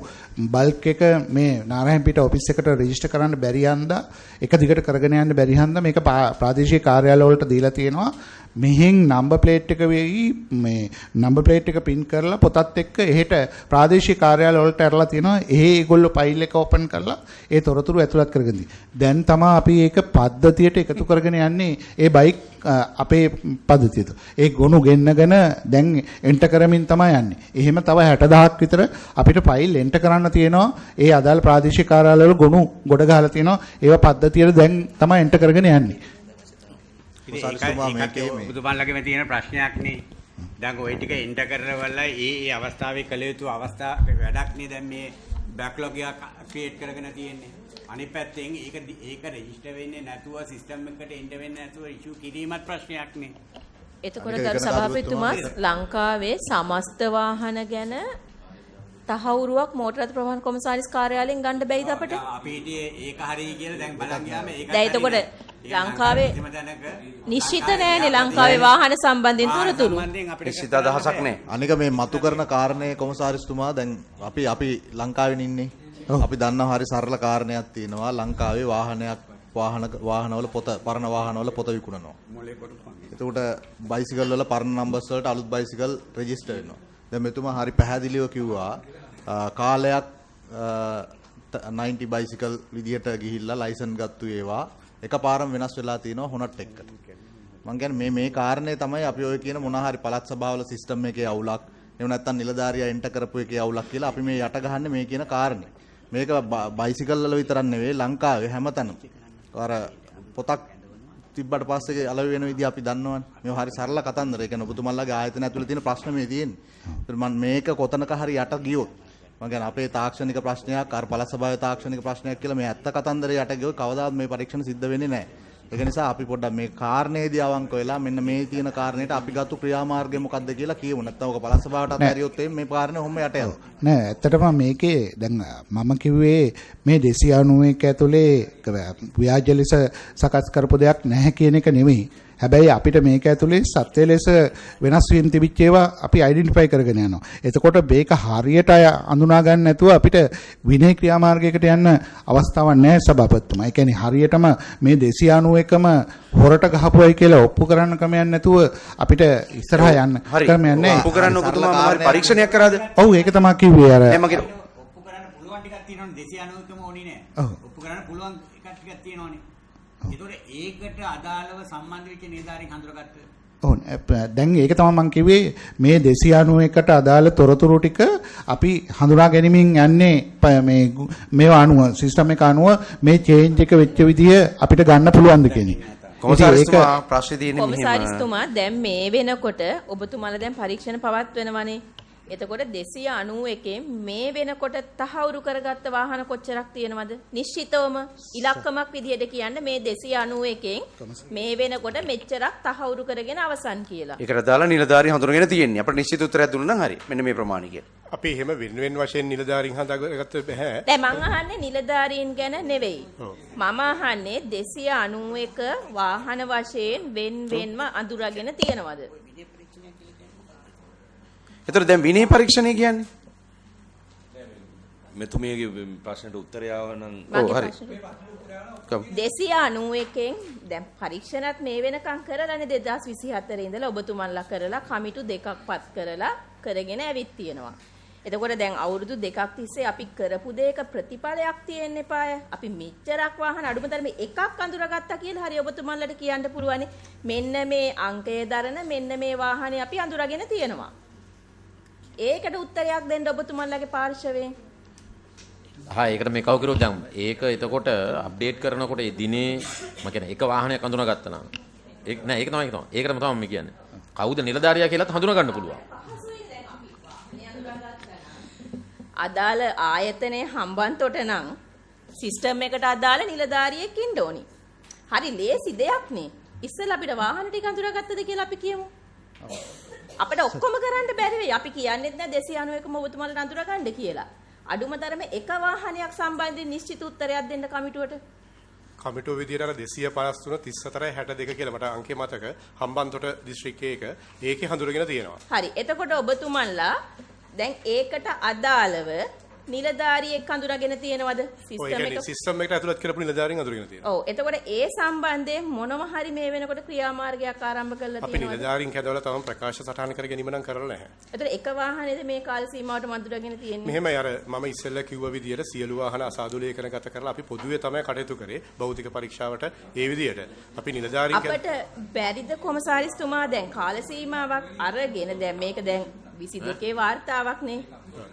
බල්ක් එක මේ නාරායන්පිට ඔෆිස් එකට රෙජිස්ටර් කරන්න බැරි හන්දා එක දිගට කරගෙන යන්න බැරි හන්දා මේක ප්‍රාදේශීය කාර්යාල වලට දීලා තියෙනවා. මෙහෙන් නම්බර් ප්ලේට් එක වෙයි මේ නම්බර් ප්ලේට් එක පින් කරලා පොතත් එක්ක එහෙට ප්‍රාදේශීය කාර්යාල වලට ඇරලා තියෙනවා. එහෙ ඒගොල්ලෝ ෆයිල් එක ඕපන් කරලා ඒ තොරතුරු ඇතුළත් කරගෙන දී. දැන් තමයි අපි ඒක පද්ධතියට එකතු කරගෙන යන්නේ ඒ බයික් අපේ පද්ධතියට. ඒ ගොනු ගෙන්නගෙන දැන් එන්ටර් කරමින් තමයි යන්නේ. එහෙම තව 60000ක් විතර අපිට ෆයිල් එන්ටර් කරන්න තියෙනවා. ඒ අදාළ ප්‍රාදේශීය කාර්යාල වල ගොනු ගොඩ ගහලා තියෙනවා. ඒව පද්ධතියට දැන් තමයි එන්ටර් කරගෙන යන්නේ. ඔබතුමාලගේ මේ තියෙන ප්‍රශ්නයක් නේ. දැන් ওই ටික එන්ටර් කරවලා ඒ අවස්ථාවේ කළ යුතු අවස්ථා වැඩක් නේ දැන් මේ බෑක්ලොග් එක ක්‍රියේට් කරගෙන තියෙන්නේ. අනිත් පැත්තෙන් ඒක රෙජිස්ටර් වෙන්නේ නැතුව සිස්ටම් එකට එන්ටර් වෙන්නේ නැතුව ඉෂුව කිරීමත් ප්‍රශ්නයක් නේ. එතකොට ගරු සභාපතිතුමා ලංකාවේ සමස්ත වාහන ගැන තහවුරුවක් මෝටර් රථ ප්‍රවාහන කොමසාරිස් කාර්යාලයෙන් ගන්න බැයිද අපිට? අපි හිටියේ ඒක හරියි කියලා දැන් බලන් ගියාම ඒක දැන් එතකොට ලංකාවේ නිශ්චිත නෑනේ ලංකාවේ වාහන සම්බන්ධයෙන් තොරතුරු. නිශ්චිත අදහසක් නෑ. අනික මේ මතු කරන කාරණේ කොමසාරිස්තුමා දැන් අපි ලංකාවේ ඉන්නේ. අපි දන්නවා හරි සරල කාරණයක් තියෙනවා. ලංකාවේ වාහනවල පොත පරණ වාහනවල පොත විකුණනවා. එතකොට බයිසිකල් වල පරණ නම්බර්ස් වලට අලුත් බයිසිකල් රෙජිස්ටර් වෙනවා. දැන් මෙතුමා හරි පැහැදිලිව කිව්වා කාලයක් 90 බයිසිකල් විදියට ගිහිල්ලා ලයිසන් ගත්තු ඒවා එකපාරම වෙනස් වෙලා තිනවා හොනට් එක්කට. මම කියන්නේ මේ කාරණේ තමයි අපි ඔය කියන මොනවා හරි පළාත් සභාවල සිස්ටම් එකේ අවුලක් එහෙම නැත්නම් නිලධාරියා එන්ටර් කරපු එකේ අවුලක් කියලා අපි මේ යට ගහන්නේ මේ කියන කාරණේ. මේක බයිසිකල් වල විතරක් නෙවෙයි ලංකාවේ හැමතැනම. අර පොතක් තිබ්බට පස්සේ අලව වෙන විදිහ අපි දන්නවනේ. මේ හරි සරල කතන්දර. ඒ කියන්නේ ඔබතුමන්ලාගේ ආයතන ඇතුලේ තියෙන ප්‍රශ්න මේ තියෙන්නේ. මම මේක කොතනක හරි යට ගියොත් මම කියන්නේ අපේ තාක්ෂණික ප්‍රශ්නයක් අර පළාත් සභාවේ තාක්ෂණික ප්‍රශ්නයක් කියලා මේ ඇත්ත කතන්දරේ යට ගියොත් කවදාවත් මේ පරීක්ෂණ සිද්ධ වෙන්නේ නැහැ. ඒක නිසා අපි පොඩ්ඩක් මේ කාරණේදී අවංක වෙලා මෙන්න මේ තියෙන කාරණේට අපි ගත්තු ක්‍රියාමාර්ගය මොකක්ද කියලා කියමු. නැත්නම් ඔක පළාත් සභාවට අතහැරියොත් මේ කාරණේ ඔහොම යට යනවා. නෑ ඇත්තටම මේකේ දැන් මම කිව්වේ මේ 291 ඇතුලේ ව්‍යාජ ලෙස සකස් කරපු දෙයක් නැහැ කියන එක නෙමෙයි. හැබැයි අපිට මේක ඇතුලේ සත්‍ය ලෙස වෙනස් වීම තිබිච්ච ඒවා අපි අයිඩෙන්ටිෆයි කරගෙන යනවා. එතකොට මේක හරියට අඳුනා ගන්න නැතුව අපිට විනය ක්‍රියාමාර්ගයකට යන්න අවස්ථාවක් නැහැ සභාපතිතුමා. ඒ කියන්නේ හරියටම මේ 291ම හොරට ගහපුවයි කියලා ඔප්පු කරන්න ක්‍රමයක් නැතුව අපිට ඉස්සරහා යන්න ක්‍රමයක් නැහැ. ඔප්පු කරන්න ඔබතුමා මොනවා හරි පරීක්ෂණයක් කරාද? ඔව් ඒක තමයි කිව්වේ අර. ඔප්පු කරන්න පුළුවන් ටිකක් තියෙනවනේ 290කම ඕනේ නෑ. ඔප්පු කරන්න පුළුවන් එකක් ටිකක් තියෙනවනේ. ඒතකොට ඒකට අදාළව සම්බන්ධ වෙච්ච නිලධාරීන් හඳුනාගත්තා. ඔව් දැන් ඒක තමයි මම කිව්වේ මේ 291කට අදාළ තොරතුරු ටික අපි හඳුනා ගැනීමෙන් යන්නේ මේවා අනුව සිස්ටම් එක අනුව මේ චේන්ජ් එක වෙච්ච විදිය අපිට ගන්න පුළුවන්ද කියන එක. කොමසාරිස්තුමා ප්‍රශ්නේ තියෙන්නේ මෙහෙම. කොමසාරිස්තුමා දැන් මේ වෙනකොට ඔබතුමාලා දැන් පරීක්ෂණ පවත්වනවනේ. එතකොට 291 මේ වෙනකොට තහවුරු කරගත්ත වාහන කොච්චරක් තියෙනවද? නිශ්චිතවම ඉලක්කමක් විදිහට කියන්න මේ 291 මේ වෙනකොට මෙච්චරක් තහවුරු කරගෙන අවසන් කියලා. ඒකට දාලා නිලධාරී හඳුනගෙන තියෙන්නේ. අපිට නිශ්චිත උත්තරයක් දුන්නා නම් හරි. මෙන්න මේ ප්‍රමාණය කියලා. අපි එහෙම වෙන වශයෙන් නිලධාරීන් හඳාගත්ත බෑ. දැන් මං අහන්නේ නිලධාරීන් ගැන නෙවෙයි. මම අහන්නේ 291 වාහන වශයෙන් වෙන්වෙන්ව අඳුරගෙන තියෙනවද? එතකොට දැන් විනය පරීක්ෂණය කියන්නේ මෙතුමියගේ ප්‍රශ්නට උත්තරය ආවනම් ඔව් හරි 291න් දැන් පරීක්ෂණත් මේ වෙනකම් කරලානේ 2024 ඉඳලා ඔබතුමන්ලා කරලා කමිටු දෙකක් පත් කරලා කරගෙන ඇවිත් තියෙනවා. එතකොට දැන් අවුරුදු දෙකක් තිස්සේ අපි කරපු දෙයක ප්‍රතිඵලයක් තියෙන්න එපාය. අපි මෙච්චරක් වාහන අඩුමතරමේ එකක් අඳුරගත්තා කියලා හරි ඔබතුමන්ලට කියන්න පුළුවන්නේ. මෙන්න මේ අංකය දරන මෙන්න මේ වාහනේ අපි අඳුරගෙන තියෙනවා. ඒකට උත්තරයක් දෙන්න ඔබතුමන්ලගේ පාර්ශවයෙන්. ඒකට මේ කව කිරුවොත් දැන් ඒක එතකොට අප්ඩේට් කරනකොට ඒ දිනේ මම කියන්නේ එක වාහනයක් අඳුනගත්තා නම් ඒක නෑ ඒක තමයි ඒකටම තමයි මම කියන්නේ. කවුද නිලධාරියා කියලාත් හඳුනා ගන්න පුළුවන්. අදාළ ආයතනයේ හම්බන්තොට නම් සිස්ටම් එකට අදාළ නිලධාරියෙක් ඉන්න ඕනි. හරි ලේසි දෙයක් නේ. ඉස්සෙල්ලා අපිට වාහන ටික අඳුරගත්තද කියලා අපි කියමු. අපිට ඔක්කොම කරන්න බැරි වෙයි. අපි කියන්නේත් නෑ 291ම ඔබතුමාලට අඳුර ගන්න කියලා. අඩුම තරමේ එක වාහනයක් සම්බන්ධයෙන් නිශ්චිත උත්තරයක් දෙන්න කමිටුවට. කමිටුව විදියට අර 253 34 62 කියලා මට අංකේ මතක හම්බන්තොට දිස්ත්‍රික්කයේ එක ඒකේ හඳුරගෙන තියෙනවා. හරි. එතකොට ඔබතුමන්ලා දැන් ඒකට අදාළව නිලධාරියෙක් හඳුනාගෙන තියෙනවද සිස්ටම් එකට ඇතුළත් කරපු නිලධාරීන් හඳුනාගෙන තියෙනවා. ඔව්. එතකොට ඒ සම්බන්ධයෙන් මොනම හරි මේ වෙනකොට ක්‍රියාමාර්ගයක් ආරම්භ කරලා තියෙනවද? අපි නිලධාරීන් කැදවලා තවම ප්‍රකාශ සටහන් කර ගැනීම නම් කරලා නැහැ. එතකොට එක වාහනේද මේ කාල සීමාවට මඳුරගෙන තියෙන්නේ? මෙහෙමයි අර මම ඉස්සෙල්ලා කිව්ව විදියට සියලු වාහන අසාදුලේඛනගත කරලා අපි පොදුවේ තමයි කටයුතු කරේ භෞතික පරීක්ෂාවට ඒ විදියට. අපි නිලධාරීන් අපිට බැරිද කොමසාරිස්තුමා දැන් කාල සීමාවක් අරගෙන දැන් මේක දැන් 22 වාර්තාවක් නේ.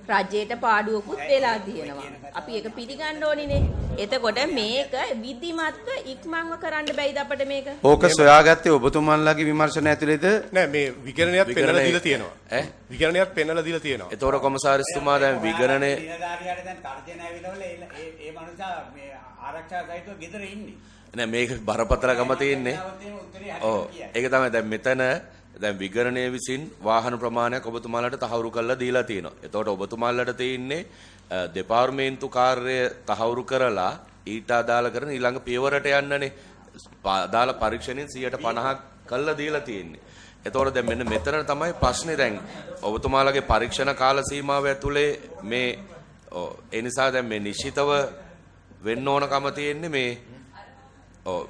රජයට පාඩුවකුත් වෙලා තියෙනවා. අපි ඒක පිළිගන්න ඕනිනේ. එතකොට මේක විධිමත්ව ඉක්මන්ව කරන්න බැයිද අපිට මේක? ඕක සොයාගත්තේ ඔබතුමන්ලාගේ විමර්ශන ඇතුළේද? නෑ මේ විගණනයත් පෙන්නලා දීලා තියෙනවා. විගණනයත් පෙන්නලා දීලා තියෙනවා. ඒතකොට කොමසාරිස්තුමා දැන් විගණනේ නිලධාරියාට දැන් තර්ජන ඇවිල්ලා ඒ මනුස්සයා මේ ආරක්ෂා සහිතව ගෙදර ඉන්නේ. නෑ මේක බරපතලකම තියෙන්නේ. ඔව් ඒක තමයි දැන් මෙතන දැන් විගණනය විසින් වාහන ප්‍රමාණයක් ඔබතුමාලට තහවුරු කරලා දීලා තියෙනවා. එතකොට ඔබතුමාලට තියෙන්නේ දෙපාර්තමේන්තු කාර්යය තහවුරු කරලා ඊට අදාළ කරන ඊළඟ පියවරට යන්නනේ. අදාළ පරීක්ෂණෙන් 50% කරලා දීලා තියෙන්නේ. එතකොට දැන් මෙන්න මෙතන තමයි ප්‍රශ්නේ දැන් ඔබතුමාලගේ පරීක්ෂණ කාල සීමාව ඇතුලේ මේ ඒ නිසා දැන් මේ නිශ්චිතව වෙන්න ඕනකම තියෙන්නේ මේ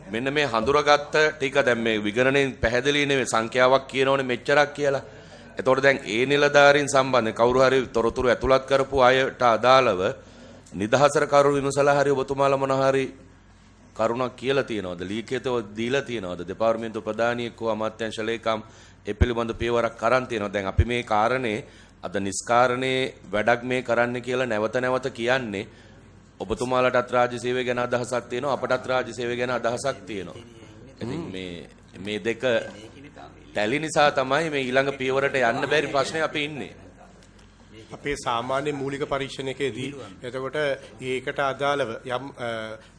මෙන්න මේ හඳුරගත්ත ටික දැන් මේ විගණනයෙන් පැහැදිලි නෙවෙයි සංඛ්‍යාවක් කියනෝනේ මෙච්චරක් කියලා. එතකොට දැන් ඒ නිලධාරීන් සම්බන්ධ කවුරු හරි තොරතුරු ඇතුළත් කරපු අයට අදාළව නිදහසට කරුණු විමසලා හරි ඔබතුමාලා මොන හරි කරුණක් කියලා තියෙනවද? ලීඛිතව දීලා තියෙනවද? දෙපාර්තමේන්තු ප්‍රධානියෙක් හෝ අමාත්‍යාංශ ලේකම් ඒ පිළිබඳ පියවරක් කරන් තියෙනවා. දැන් අපි මේ කාරණේ අද නිස්කාරණේ වැඩක් මේ කරන්න කියලා නැවත නැවත කියන්නේ ඔබතුමාලටත් රාජ්‍ය සේවය ගැන අදහසක් තියෙනවා, අපටත් රාජ්‍ය සේවය ගැන අදහසක් තියෙනවා. ඉතින් මේ දෙක තැලි නිසා තමයි මේ ඊළඟ පියවරට යන්න බැරි ප්‍රශ්නේ අපි ඉන්නේ. අපේ සාමාන්‍ය මූලික පරීක්ෂණයකදී එතකොට ඒකට අදාළව යම්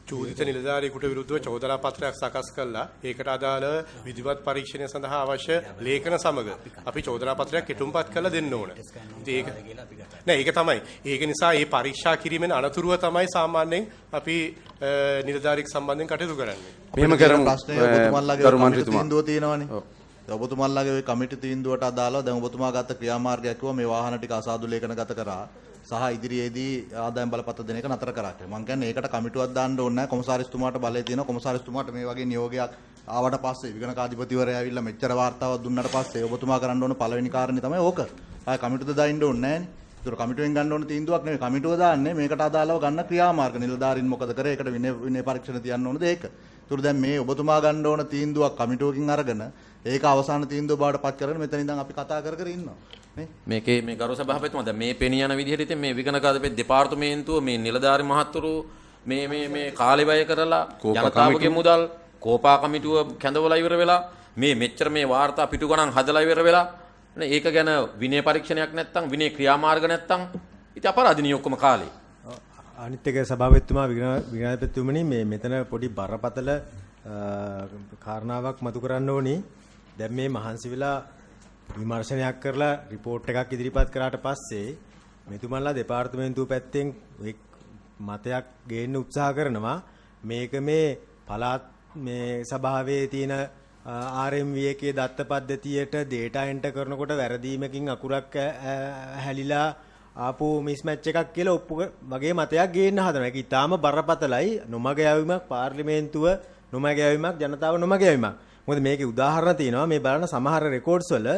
චූදිත නිලධාරියෙකුට විරුද්ධව චෝදනා පත්‍රයක් සකස් කළා ඒකට අදාළව විධිවත් පරීක්ෂණය සඳහා අවශ්‍ය ලේඛන සමග අපි චෝදනා පත්‍රයක් කෙටුම්පත් කරලා දෙන්න ඕන. ඉතින් ඒක තමයි. ඒක නිසා මේ පරීක්ෂා කිරීමෙන් අනතුරුව තමයි සාමාන්‍යයෙන් අපි නිලධාරියෙක් සම්බන්ධයෙන් කටයුතු කරන්නේ. මෙහෙම කරමු. ගරු මන්ත්‍රීතුමා තීන්දුව තියෙනවනේ. ඔබතුමාලගේ ওই කමිටු තීන්දුවට අදාළව දැන් ඔබතුමා ගත්ත ක්‍රියාමාර්ගයක් කිව්වා මේ වාහන ටික අසාදු ලේඛන ගත කරා සහ ඉදිරියේදී ආදායම් බලපත්‍ර දෙන එක නතර කරා කියලා. මම කියන්නේ ඒකට කමිටුවක් දාන්න ඕනේ නැහැ. කොමසාරිස්තුමාට බලය තියෙනවා. කොමසාරිස්තුමාට මේ වගේ නියෝගයක් ආවට පස්සේ විගණකාධිපතිවරයා ඇවිල්ලා මෙච්චර වාර්තාවක් දුන්නාට පස්සේ ඔබතුමා කරන්න ඕන පළවෙනි කාරණේ තමයි ඕක. ආය කමිටුවද දාන්න ඕනේ නැහැ නේ. ඒතර කමිටුවෙන් ගන්න ඕන තීන්දුවක් නෙවෙයි. කමිටුව දාන්නේ මේකට අදාළව ගන්න ක්‍රියාමාර්ග. නිලධාරීන් මොකද කරේ? ඒකට විනය පරීක්ෂණ තියන්න ඕනද ඒක. ඒතර දැන් මේ ඔබතුමා ගන්න ඕන තීන්දුවක් කමිටුවකින් අරගෙන ඒක අවසාන තීන්දුව බවට පත් කරගෙන මෙතන ඉඳන් අපි කතා කර කර ඉන්නවා නේ. මේකේ මේ ගරු සභාපතිතුමා දැන් මේ පෙනී යන විදිහට ඉතින් මේ විගණකාධිපති දෙපාර්තමේන්තුව මේ නිලධාරි මහත්වරු මේ කාලේ වැය කරලා ජනතාවගේ මුදල් කෝපා කමිටුව කැඳවලා ඉවර වෙලා මේ මෙච්චර මේ වාර්තා පිටු ගණන් හදලා ඉවර වෙලා නේ ඒක ගැන විනය පරීක්ෂණයක් නැත්තම් විනය ක්‍රියාමාර්ග නැත්තම් ඉතින් අපරාධිනිය ඔක්කොම කාලේ. අනිත් එක සභාපතිතුමා විගණාධිපතිතුමනි මේ මෙතන පොඩි බරපතල කාරණාවක් මතු කරන්න ඕනි. දැන් මේ මහන්සි වෙලා විමර්ශනයක් කරලා රිපෝට් එකක් ඉදිරිපත් කරාට පස්සේ මෙතුමන්ලා දෙපාර්තමේන්තුව පැත්තෙන් මතයක් ගේන්න උත්සාහ කරනවා මේක මේ පළාත් මේ සභාවේ තියෙන RMV එකේ දත්ත පද්ධතියට data enter කරනකොට වැරදීමකින් අකුරක් හැලිලා ආපු මිස්මැච් එකක් කියලා ඔප්පු වගේ මතයක් ගේන්න හදනවා. ඒක ඊටාම බරපතලයි. නොමග යවීමක් පාර්ලිමේන්තුව නොමග යවීමක් ජනතාව නොමග යවීමක්. මොකද මේකේ උදාහරණ තියෙනවා මේ බලන සමහර රෙකෝඩ්ස් වල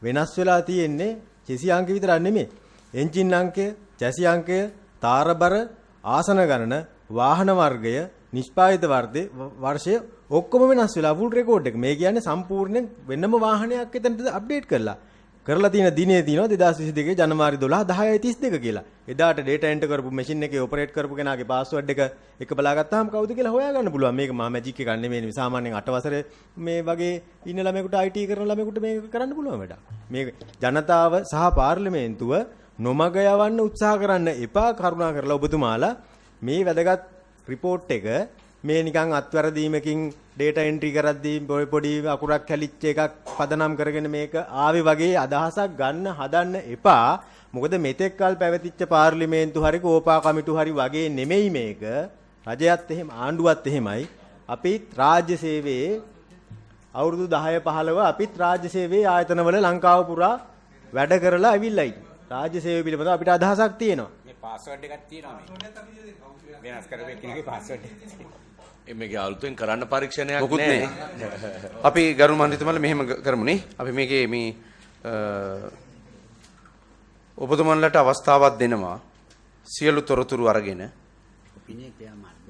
වෙනස් වෙලා තියෙන්නේ චැසි අංක විතරක් නෙමෙයි. එන්ජින් අංකය, චැසි අංකය, තාරබර, ආසන ගණන, වාහන වර්ගය, නිෂ්පාදිත වර්ෂය ඔක්කොම වෙනස් වෙලා ෆුල් රෙකෝඩ් එක. මේ කියන්නේ සම්පූර්ණයෙන් වෙනම වාහනයක් එතනට අප්ඩේට් කරලා තියෙන දිනේ තියෙනවා 2022 ජනවාරි 12 10:32 කියලා. එදාට data enter කරපු මැෂින් එකේ ඔපරේට් කරපු කෙනාගේ පාස්වර්ඩ් එක බලාගත්තාම කවුද කියලා හොයාගන්න පුළුවන්. මේක මහා මැජික් එකක් නෙමෙයි. සාමාන්‍යයෙන් 8 වසරේ මේ වගේ ඉන්න ළමයෙකුට IT කරන ළමයෙකුට මේක කරන්න පුළුවන් වැඩක්. මේක ජනතාව සහ පාර්ලිමේන්තුව නොමග යවන්න උත්සාහ කරන්න එපා. කරුණා කරලා ඔබතුමාලා මේ වැදගත් රිපෝට් එක මේ නිකන් අත්වැරදීමකින් data entry කරද්දී පොඩි අකුරක් හැලිච්ච එකක් පදනම් කරගෙන මේක ආවේ වගේ අදහසක් ගන්න හදන්න එපා. මොකද මෙතෙක් කල් පැවතිච්ච පාර්ලිමේන්තු හරි කෝපා කමිටු හරි වගේ නෙමෙයි මේක. රජයත් එහෙම ආණ්ඩුවත් එහෙමයි. අපිත් රාජ්‍ය සේවයේ අවුරුදු 10 15 අපිත් රාජ්‍ය සේවයේ ආයතනවල ලංකාව පුරා වැඩ කරලා ඇවිල්ලා ඉන්නේ. රාජ්‍ය සේවය පිළිබඳව අපිට අදහසක් තියෙනවා. මේ පාස්වර්ඩ් එකක් තියෙනවා මේ. වෙනස් කරපු එකේ පාස්වර්ඩ් එක. මේක අලුතෙන් කරන්න පරීක්ෂණයක් මොකුත් නෑ. අපි ගරු මන්ත්‍රීතුමාලා මෙහෙම කරමුනේ. අපි මේකේ මේ ඔබතුමන්ලට අවස්ථාවක් දෙනවා සියලු තොරතුරු අරගෙන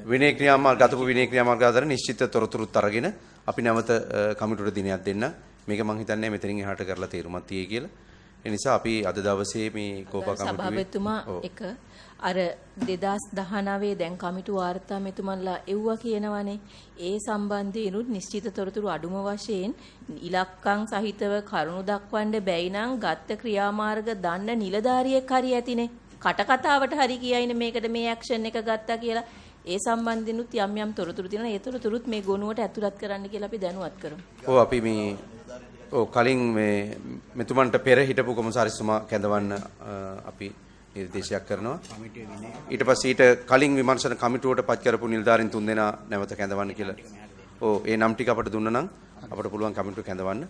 විනය ක්‍රියාමාර්ග ගතපු විනය ක්‍රියාමාර්ග අතර නිශ්චිත තොරතුරුත් අරගෙන අපි නැවත කමිටුවට දිනයක් දෙන්න. මේක මම හිතන්නේ මෙතනින් එහාට කරලා තීරමක් තියෙයි කියලා. ඒ නිසා අපි අද දවසේ මේ කෝපා කමිටුවේ සභාපතිතුමා එක අර 2019 දැන් කමිටු වාර්තා මෙතුමන්ලා එව්වා කියනවනේ ඒ සම්බන්ධයෙන්ුත් නිශ්චිත තොරතුරු අඩුම වශයෙන් ඉලක්කම් සහිතව කරුණු දක්වන්න බැයි නම් ගත්ත ක්‍රියාමාර්ග දන්න නිලධාරියෙක් හරි ඇතිනේ කට කතාවට හරි කියයිනේ මේකට මේ ඇක්ෂන් එක ගත්තා කියලා ඒ සම්බන්ධයෙන්ුත් යම් තොරතුරු තියෙනවා ඒ තොරතුරුත් මේ ගොනුවට ඇතුළත් කරන්න කියලා අපි දැනුවත් කරමු. ඔව් අපි මේ කලින් මේ මෙතුමන්ට පෙර හිටපු කොමසාරිස්තුමා කැඳවන්න අපි නිර්දේශයක් කරනවා. ඊට පස්සේ ඊට කලින් විමර්ශන කමිටුවට පත් කරපු නිලධාරීන් 3 දෙනා නැවත කැඳවන්න කියලා. ඔව් ඒ නම් ටික අපට දුන්නා නම් අපට පුළුවන් කමිටුව කැඳවන්න.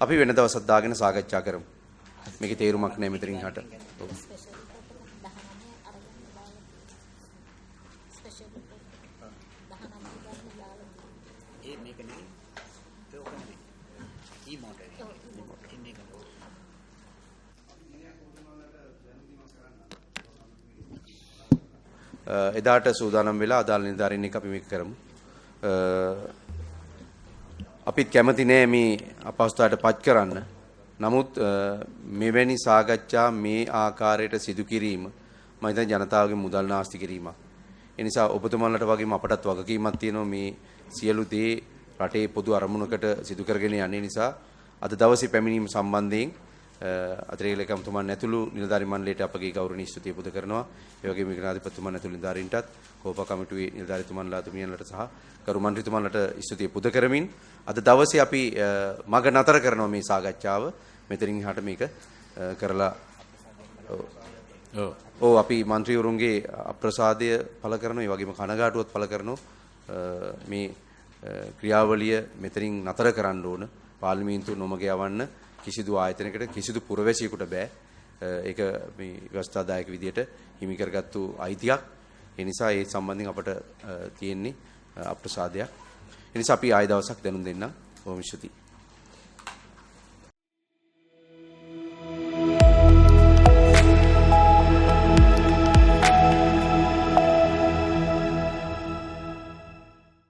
අපි වෙන දවසක් දාගෙන සාකච්ඡා කරමු. මේකේ තේරුමක් නැහැ මෙතනින් හට. ඔව්. එදාට සූදානම් වෙලා අදාළ නිලධාරීන් එක්ක අපි මේක කරමු. අපිත් කැමති නෑ මේ අපහසුතාවයට පත් කරන්න. නමුත් මෙවැනි සාකච්ඡා මේ ආකාරයට සිදු කිරීම මම හිතන්නේ ජනතාවගේ මුදල් නාස්ති කිරීමක්. ඒ නිසා ඔබතුමන්ලට වගේම අපටත් වගකීමක් තියෙනවා මේ සියලු දේ රටේ පොදු අරමුණකට සිදු කරගෙන යන්නේ. නිසා අද දවසේ පැමිණීම සම්බන්ධයෙන් අතිරේක ලේකම්තුමන් ඇතුළු නිලධාරි මණ්ඩලයට අපගේ ගෞරවනීය ස්තුතිය පුද කරනවා. ඒ වගේම විගණාධිපතිතුමන් ඇතුළු නිලධාරීන්ටත් කෝපා කමිටුවේ නිලධාරිතුමන්ලා තුමියන්ලට සහ ගරු මන්ත්‍රීතුමන්ලට ස්තුතිය පුද කරමින් අද දවසේ අපි මග නතර කරනවා මේ සාකච්ඡාව. මෙතනින් එහාට මේක කරලා ඔව් අපි മന്ത്രിවරුන්ගේ අප්‍රසාදය පළ කරනවා. ඒ වගේම කනගාටුවත් පළ කරනවා. මේ ක්‍රියාවලිය මෙතනින් නතර කරන්න ඕන. පාර්ලිමේන්තුව නොමග යවන්න කිසිදු ආයතනයකට කිසිදු පුරවැසියෙකුට බෑ. ඒක මේ ව්‍යවස්ථාදායක විදියට හිමි කරගත්තු අයිතියක්. ඒ නිසා ඒ සම්බන්ධයෙන් අපට තියෙන්නේ අප්‍රසාදයක්. ඒ නිසා අපි ආය දවසක් දැනුම් දෙන්නම්. බොහොම ස්තුතියි.